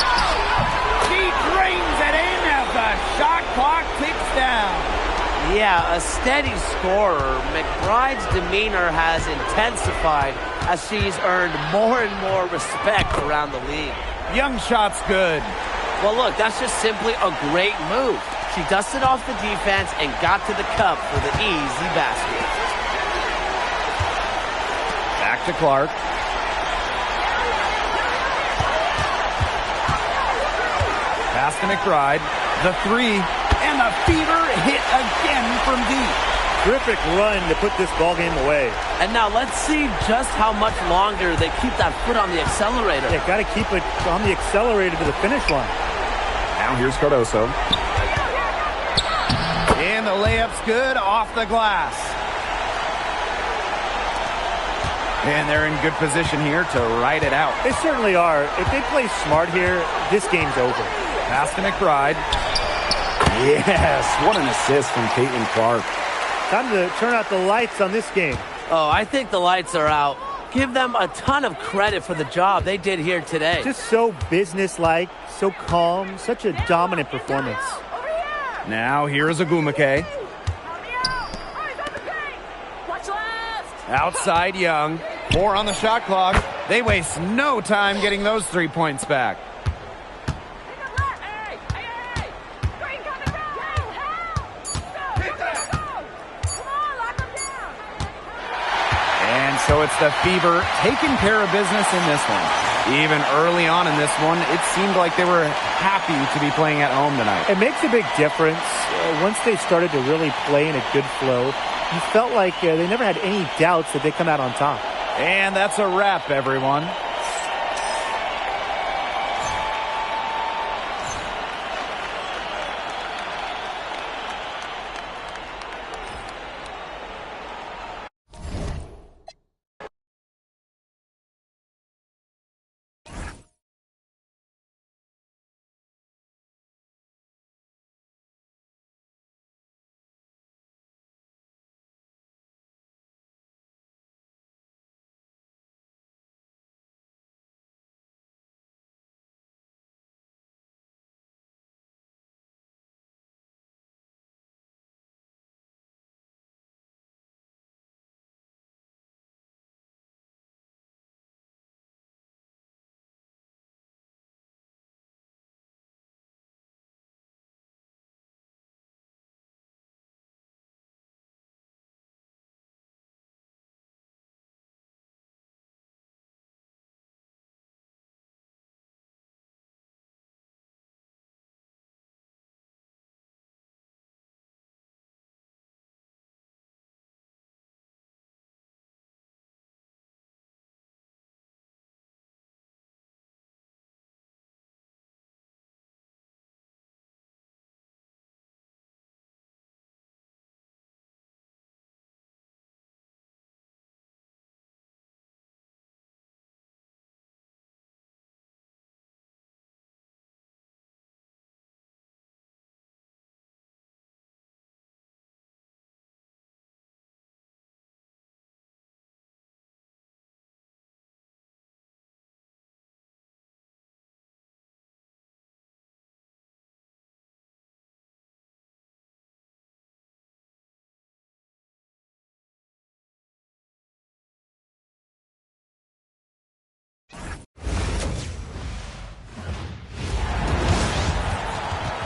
She drains it in as the shot clock ticks down. Yeah, a steady scorer. McBride's demeanor has intensified as she's earned more and more respect around the league. Young shot's good. Well, look, that's just simply a great move. She dusted off the defense and got to the cup for the easy basket. Back to Clark. Pass to McBride. The 3. And the Fever hit again from deep. Terrific run to put this ball game away. And now let's see just how much longer they keep that foot on the accelerator. They got to keep it on the accelerator to the finish line. Now here's Cardoso. And the layup's good off the glass. And they're in good position here to ride it out. They certainly are. If they play smart here, this game's over. Pass to McBride. Yes, what an assist from Caitlin Clark. Time to turn out the lights on this game. Oh, I think the lights are out. Give them a ton of credit for the job they did here today. Just so businesslike, so calm, such a dominant performance. Now here's Agumake. Outside Young. 4 on the shot clock. They waste no time getting those 3 points back. And so it's the Fever taking care of business in this one. Even early on in this one, it seemed like they were happy to be playing at home tonight. It makes a big difference. Once they started to really play in a good flow, you felt like they never had any doubts that they'd come out on top. And that's a wrap, everyone.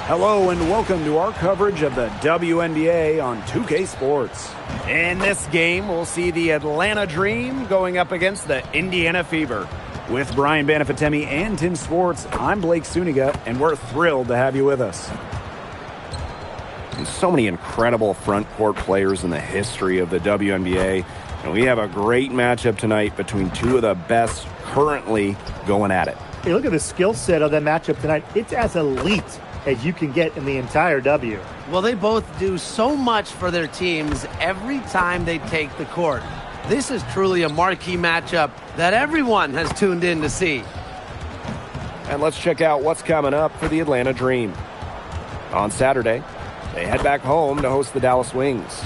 Hello and welcome to our coverage of the WNBA on 2K Sports. In this game, we'll see the Atlanta Dream going up against the Indiana Fever. With Brian Banafitemi and Tim Swartz, I'm Blake Suniga, and we're thrilled to have you with us. There's so many incredible front court players in the history of the WNBA, and we have a great matchup tonight between two of the best currently going at it. Hey, look at the skill set of that matchup tonight. It's as elite as you can get in the entire W. Well, they both do so much for their teams every time they take the court. This is truly a marquee matchup that everyone has tuned in to see. And let's check out what's coming up for the Atlanta Dream. On Saturday, they head back home to host the Dallas Wings.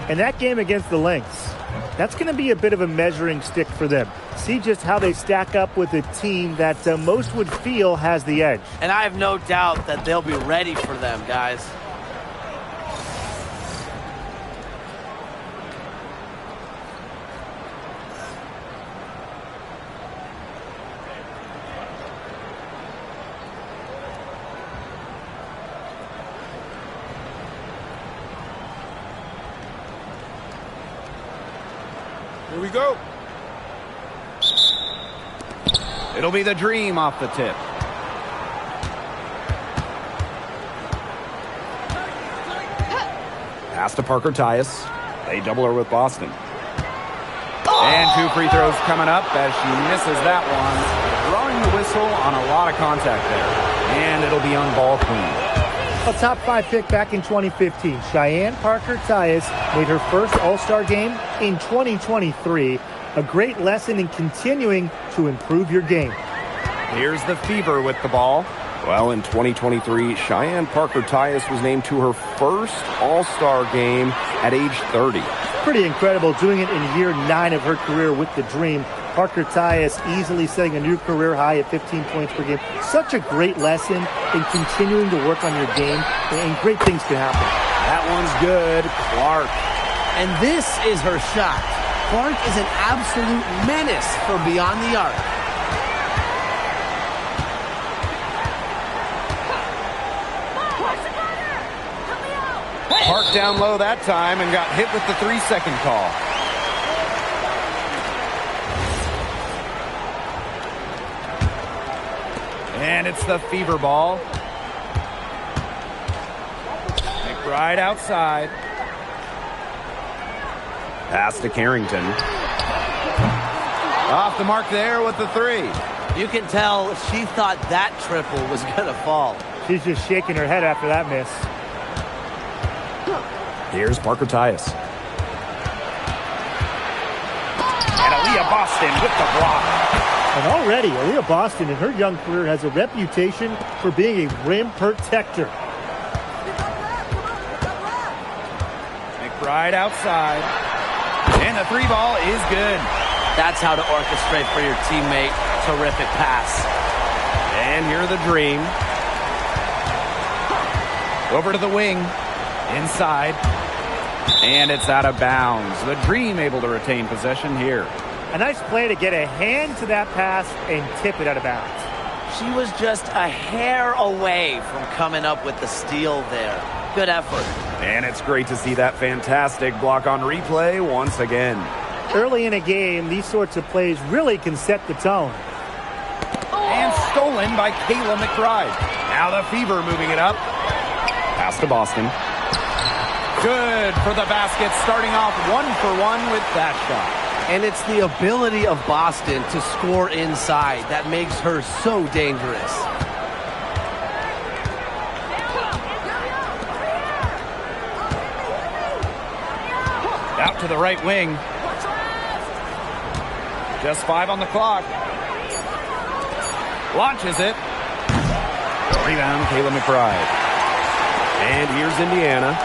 And that game against the Lynx, that's going to be a bit of a measuring stick for them. See just how they stack up with a team that most would feel has the edge. And I have no doubt that they'll be ready for them, guys. Here we go. It'll be the Dream off the tip. Pass to Parker Tyus. They double her with Boston. And 2 free throws coming up as she misses that one. Drawing the whistle on a lot of contact there. And it'll be on ball queen. A top 5 pick back in 2015, Cheyenne Parker Tyus made her first All-Star game in 2023. A great lesson in continuing to improve your game. Here's the Fever with the ball. Well, in 2023, Cheyenne Parker Tyus was named to her first All-Star game at age 30. Pretty incredible doing it in year 9 of her career with the Dream. Parker Tyus easily setting a new career high at 15 points per game. Such a great lesson in continuing to work on your game, and great things can happen. That one's good. Clark. And this is her shot. Clark is an absolute menace from beyond the arc. Park down low that time and got hit with the 3-second call. And it's the Fever ball. McBride outside. Pass to Carrington. Off the mark there with the 3. You can tell she thought that triple was going to fall. She's just shaking her head after that miss. Here's Parker Tyus. And Aaliyah Boston with the block. And already, Aaliyah Boston in her young career has a reputation for being a rim protector. McBride outside. And the 3 ball is good. That's how to orchestrate for your teammate. Terrific pass. And here the Dream. Over to the wing. Inside. And it's out of bounds. The Dream able to retain possession here. A nice play to get a hand to that pass and tip it out of bounds. She was just a hair away from coming up with the steal there. Good effort. And it's great to see that fantastic block on replay once again. Early in a game, these sorts of plays really can set the tone. And stolen by Kayla McBride. Now the Fever moving it up. Pass to Boston. Good for the basket, starting off 1-for-1 with that shot. And it's the ability of Boston to score inside that makes her so dangerous. Out to the right wing. Just 5 on the clock. Launches it. Rebound, Kayla McBride. And here's Indiana.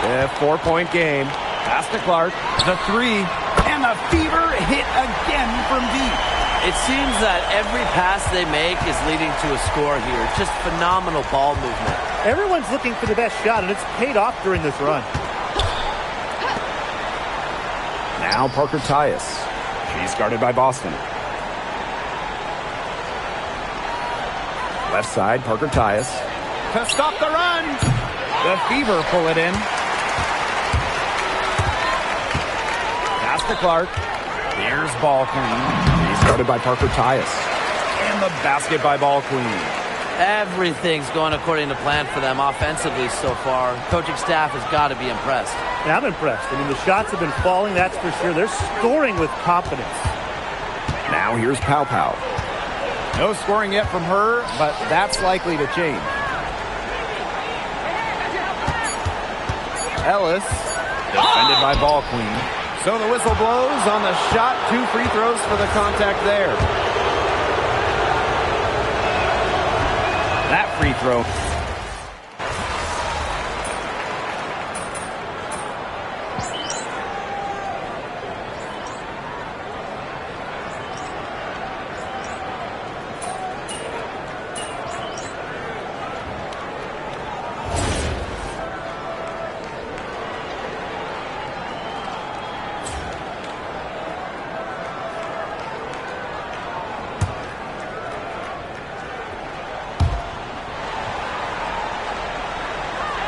A 4-point game. Pass to Clark. The 3. And the Fever hit again from deep. It seems that every pass they make is leading to a score here. Just phenomenal ball movement. Everyone's looking for the best shot, and it's paid off during this run. Now Parker Tyus. She's guarded by Boston. Left side, Parker Tyus. to stop the run. The Fever pull it in. Pass to Clark. Here's Ball Queen. He's guarded by Parker Tyus. And the basket by Ball Queen. Everything's going according to plan for them offensively so far. Coaching staff has got to be impressed. And I'm impressed. I mean, the shots have been falling, that's for sure. They're scoring with confidence. Now here's Pow Pow. No scoring yet from her, but that's likely to change. Ellis, defended by Ball Queen. So the whistle blows on the shot. 2 free throws for the contact there. That free throw.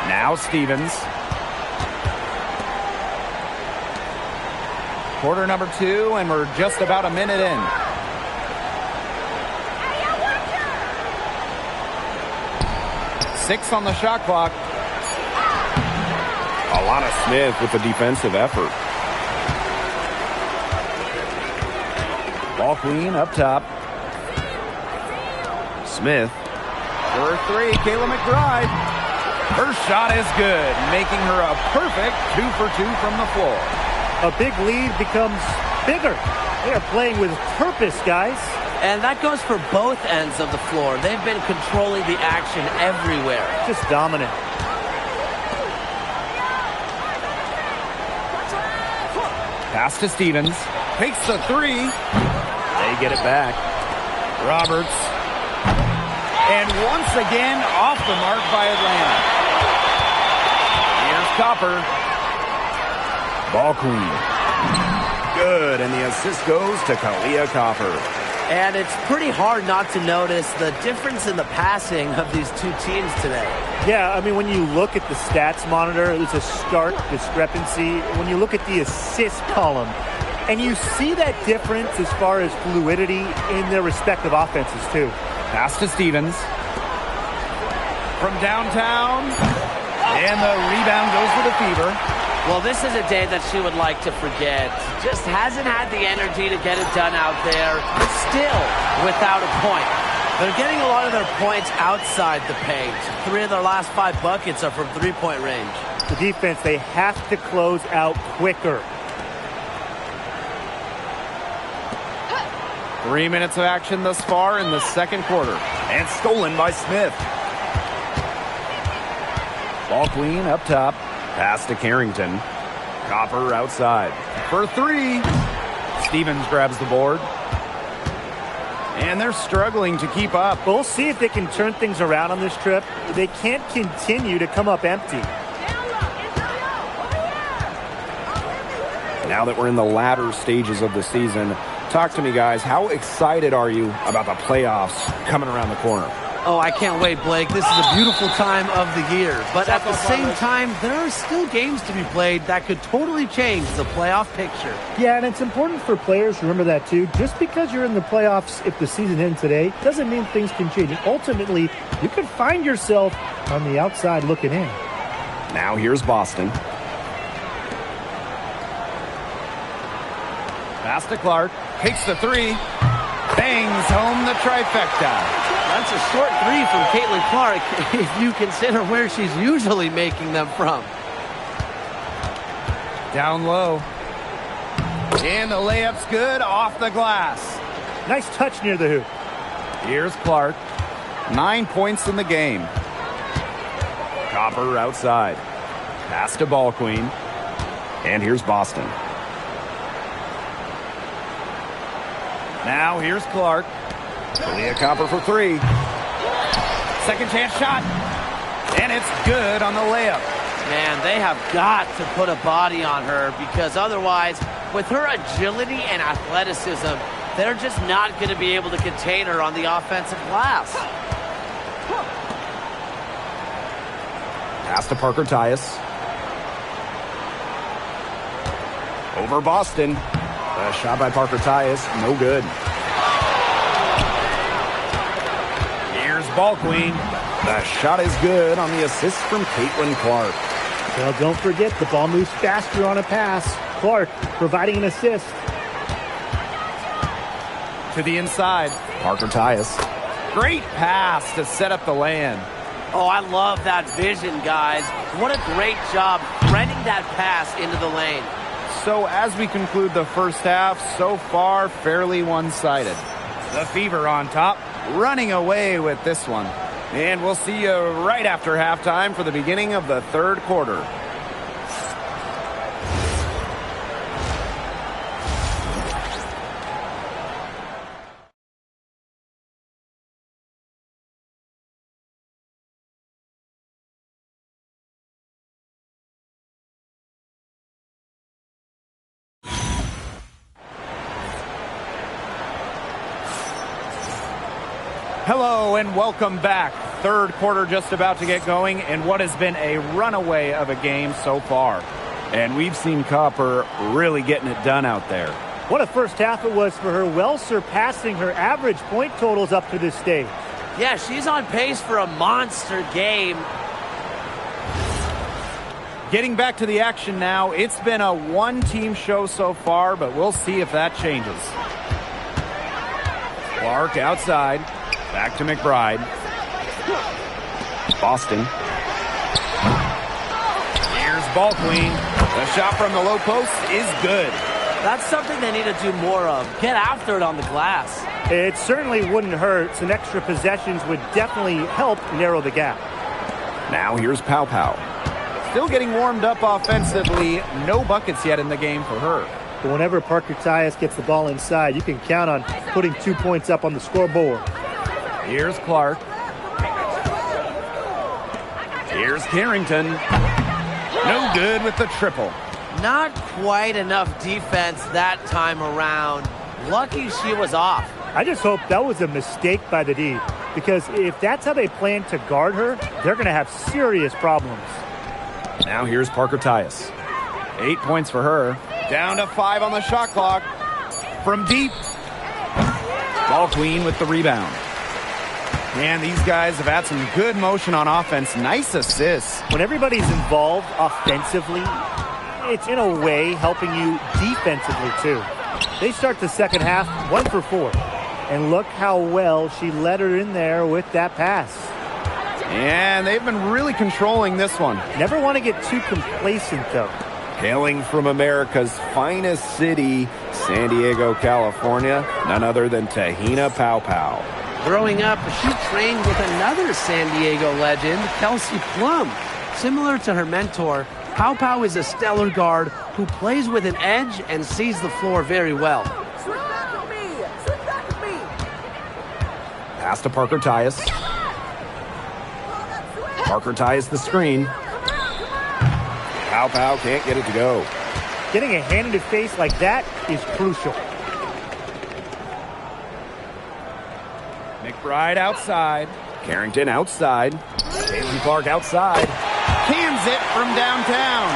Now Stevens. Quarter number 2, and we're just about a minute in. Six on the shot clock. Alana Smith with the defensive effort. Ball Queen up top. Smith. For 3, Kayla McBride. Her shot is good, making her a perfect 2 for 2 from the floor. A big lead becomes bigger. They are playing with purpose, guys. And that goes for both ends of the floor. They've been controlling the action everywhere. Just dominant. Pass to Stevens. Takes the 3. They get it back. Roberts. And once again, off the mark by Atlanta. Here's Copper. Ball Queen. Good, and the assist goes to Kalia Copper. And it's pretty hard not to notice the difference in the passing of these two teams today. Yeah, I mean, when you look at the stats monitor, there's a stark discrepancy. When you look at the assist column, and you see that difference as far as fluidity in their respective offenses, too. Pass to Stevens. From downtown. And the rebound goes to the Fever. Well, this is a day that she would like to forget. Just hasn't had the energy to get it done out there. Still without a point. They're getting a lot of their points outside the paint. 3 of their last 5 buckets are from three-point range. The defense, they have to close out quicker. 3 minutes of action thus far in the second quarter. And stolen by Smith. Ball Queen up top. Pass to Carrington. Copper outside. For 3. Stevens grabs the board. And they're struggling to keep up. We'll see if they can turn things around on this trip. They can't continue to come up empty. Now that we're in the latter stages of the season, talk to me, guys. How excited are you about the playoffs coming around the corner? Oh, I can't wait, Blake. This is a beautiful time of the year. But at the same time, there are still games to be played that could totally change the playoff picture. Yeah, and it's important for players to remember that, too. Just because you're in the playoffs, if the season ends today, doesn't mean things can change. And ultimately, you could find yourself on the outside looking in. Now here's Boston. Pass to Clark. Takes the 3. Bangs home the trifecta. That's a short 3 from Caitlin Clark if you consider where she's usually making them from. Down low. And the layup's good off the glass. Nice touch near the hoop. Here's Clark. 9 points in the game. Copper outside. Pass to Ball Queen. And here's Boston. Now here's Clark. Kalia Copper for 3. Second chance shot. And it's good on the layup. Man, they have got to put a body on her because otherwise, with her agility and athleticism, they're just not going to be able to contain her on the offensive glass. Pass to Parker Tyus. Over Boston. A shot by Parker Tyus. No good. Here's Ball Queen. The shot is good on the assist from Caitlin Clark. Well, don't forget, the ball moves faster on a pass. Clark providing an assist. To the inside. Parker Tyus. Great pass to set up the land. Oh, I love that vision, guys. What a great job threading that pass into the lane. So as we conclude the first half, so far fairly one-sided. The Fever on top, running away with this one. And we'll see you right after halftime for the beginning of the third quarter. Hello and welcome back. Third quarter just about to get going in what has been a runaway of a game so far. And we've seen Copper really getting it done out there. What a first half it was for her, well surpassing her average point totals up to this stage. Yeah, she's on pace for a monster game. Getting back to the action now, it's been a one-team show so far, but we'll see if that changes. Clark outside. Back to McBride. Boston. Here's Ball Queen. The shot from the low post is good. That's something they need to do more of. Get after it on the glass. It certainly wouldn't hurt. Some extra possessions would definitely help narrow the gap. Now here's Pow Pow. Still getting warmed up offensively. No buckets yet in the game for her. But whenever Parker Tyus gets the ball inside, you can count on putting 2 points up on the scoreboard. Here's Clark. Here's Carrington. No good with the triple. Not quite enough defense that time around. Lucky she was off. I just hope that was a mistake by the D, because if that's how they plan to guard her, they're going to have serious problems. Now here's Parker Tyus. 8 points for her. Down to 5 on the shot clock. From deep. Ball Queen with the rebound. And these guys have had some good motion on offense. Nice assists. When everybody's involved offensively, it's in a way helping you defensively too. They start the second half 1 for 4. And look how well she led her in there with that pass. And they've been really controlling this one. Never want to get too complacent though. Hailing from America's finest city, San Diego, California, none other than Tahina Pow Pow. Growing up, she trained with another San Diego legend, Kelsey Plum. Similar to her mentor, Pow Pow is a stellar guard who plays with an edge and sees the floor very well. Pass to Parker Tyus. Parker Tyus the screen. Pow Pow can't get it to go. Getting a hand in the face like that is crucial. McBride outside. Carrington outside. Caitlin Clark outside. Cans it from downtown.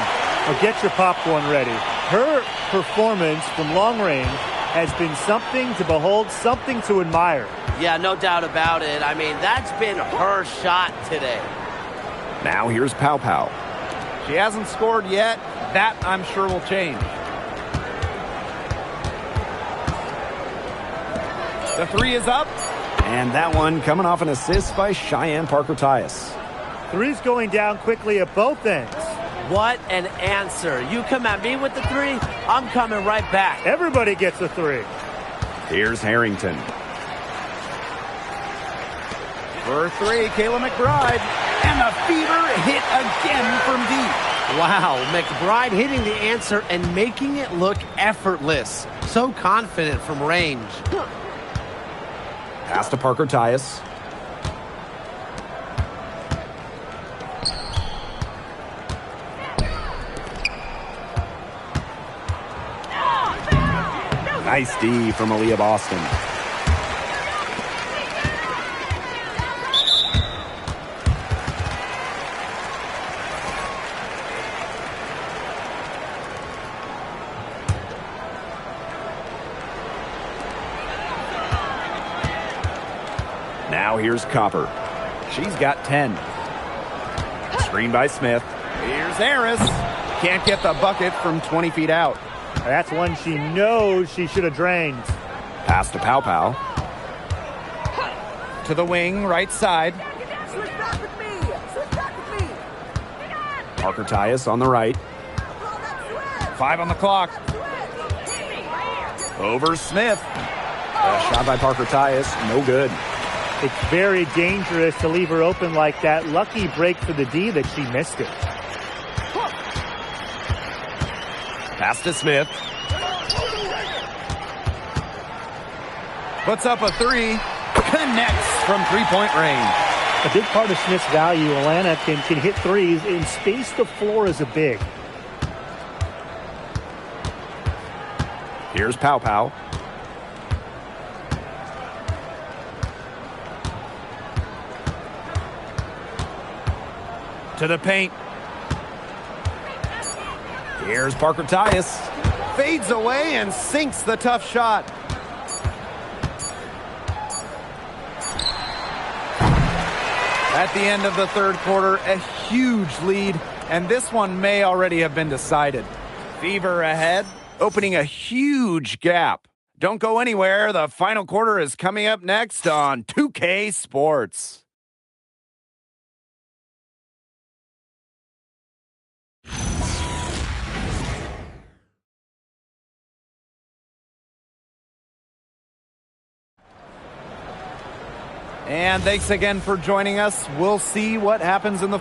Well, get your popcorn ready. Her performance from long range has been something to behold, something to admire. Yeah, no doubt about it. I mean, that's been her shot today. Now here's Pow Pow. She hasn't scored yet. That, I'm sure, will change. The three is up. And that one coming off an assist by Cheyenne Parker Tyus. Three's going down quickly at both ends. What an answer. You come at me with the three, I'm coming right back. Everybody gets a three. Here's Harrington. For three, Kayla McBride. And the Fever hit again from deep. Wow, McBride hitting the answer and making it look effortless. So confident from range. Pass to Parker Tyus. Nice D from Aaliyah Boston. Now here's Copper. She's got 10. Screen by Smith. Here's Harris. Can't get the bucket from 20 feet out. That's one she knows she should have drained. Pass to Pow Pow. To the wing, right side. Switch back with me. Switch back with me. Parker Tyus on the right. 5 on the clock. Over Smith. A shot by Parker Tyus. No good. It's very dangerous to leave her open like that. Lucky break for the D that she missed it. Pass to Smith. Puts up a 3. Connects from three-point range. A big part of Smith's value, Atlanta can hit threes and space the floor as a big. Here's Pow Pow. To the paint. Here's Parker Tyus. Fades away and sinks the tough shot. At the end of the third quarter, a huge lead, and this one may already have been decided. Fever ahead, opening a huge gap. Don't go anywhere. The final quarter is coming up next on 2K Sports. And thanks again for joining us. We'll see what happens in the...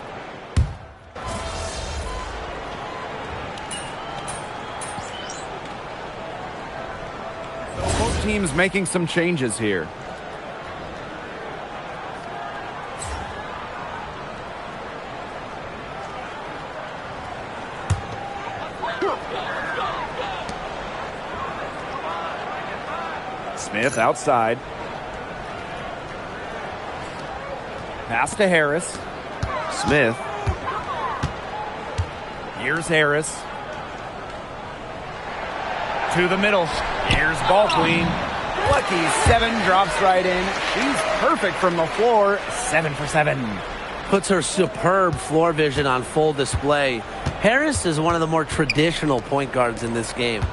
Both teams making some changes here. Smith outside. Pass to Harris. Smith. Here's Harris. To the middle. Here's Ball Queen. Lucky 7 drops right in. She's perfect from the floor. 7 for 7. Puts her superb floor vision on full display. Harris is one of the more traditional point guards in this game.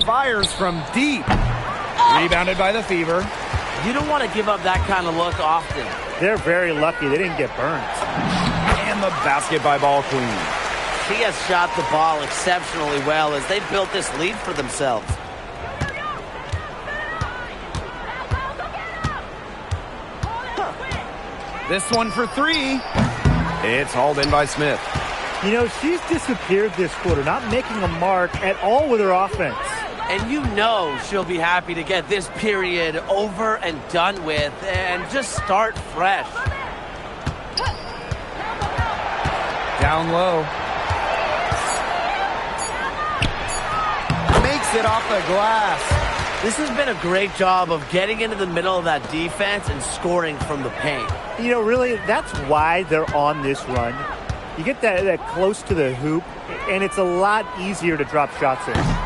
Fires from deep. Rebounded by the Fever. You don't want to give up that kind of look often. They're very lucky they didn't get burned. And the basket by Ball Queen. She has shot the ball exceptionally well as they built this lead for themselves. This one for 3. It's hauled in by Smith. You know, she's disappeared this quarter, not making a mark at all with her offense. And you know she'll be happy to get this period over and done with and just start fresh. Down low. Makes it off the glass. This has been a great job of getting into the middle of that defense and scoring from the paint. You know, really, that's why they're on this run. You get that close to the hoop, and it's a lot easier to drop shots in.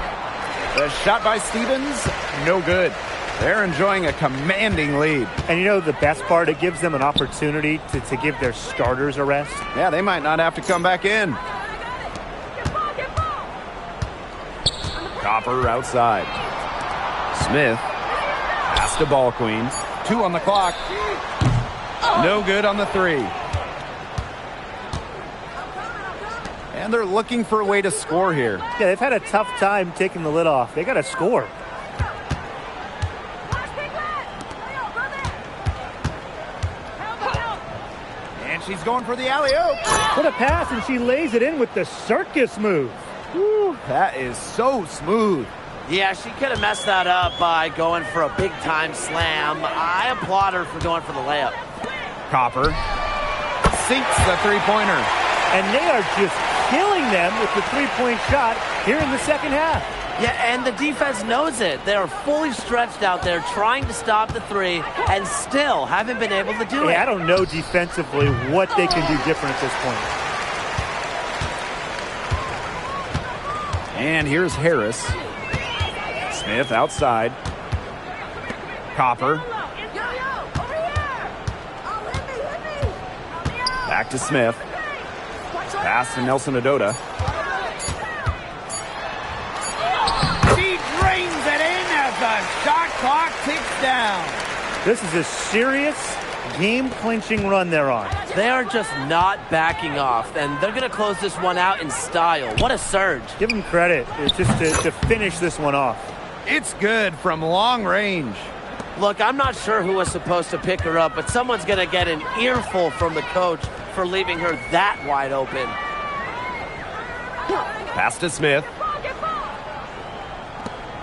The shot by Stevens, no good. They're enjoying a commanding lead. And you know the best part? It gives them an opportunity to give their starters a rest. Yeah, they might not have to come back in. Copper outside. Smith. Pass to Ball Queen. 2 on the clock. No good on the 3. And they're looking for a way to score here. Yeah, they've had a tough time taking the lid off. They got to score. And she's going for the alley-oop. What a pass, and she lays it in with the circus move. Woo, that is so smooth. Yeah, she could have messed that up by going for a big-time slam. I applaud her for going for the layup. Copper sinks the three-pointer. And they are just killing them with the three-point shot here in the second half. Yeah, and the defense knows it. They are fully stretched out there trying to stop the 3 and still haven't been able to do it. I don't know defensively what they can do different at this point. And here's Harris. Smith outside. Copper. Yo, over here. Oh, hit me. Back to Smith. Pass to Nelson Adota. She drains it in as the shot clock ticks down. This is a serious game-clinching run they're on. They are just not backing off, and they're going to close this one out in style. What a surge. Give them credit. It's just to finish this one off. It's good from long range. Look, I'm not sure who was supposed to pick her up, but someone's going to get an earful from the coach for leaving her that wide open. Pass to Smith.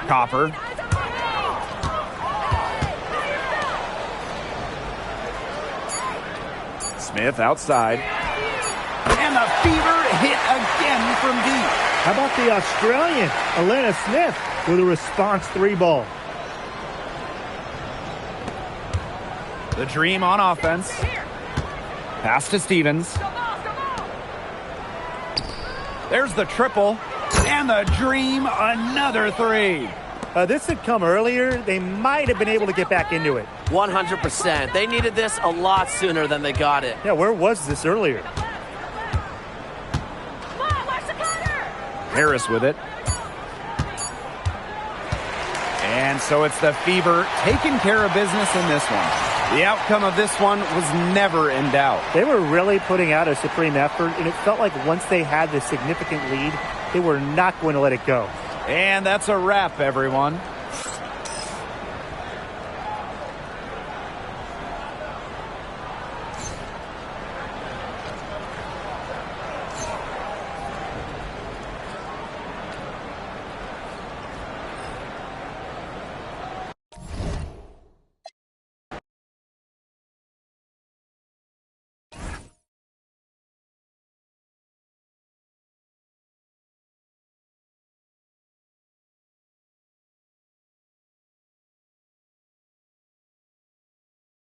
Copper. Smith outside. And the Fever hit again from deep. How about the Australian, Elena Smith, with a response 3 ball? The Dream on offense. Pass to Stevens. There's the triple. And the Dream, another 3. This had come earlier. They might have been able to get back into it. 100%. They needed this a lot sooner than they got it. Yeah, where was this earlier? Harris with it. And so it's the Fever taking care of business in this one. The outcome of this one was never in doubt. They were really putting out a supreme effort, and it felt like once they had this significant lead, they were not going to let it go. And that's a wrap, everyone.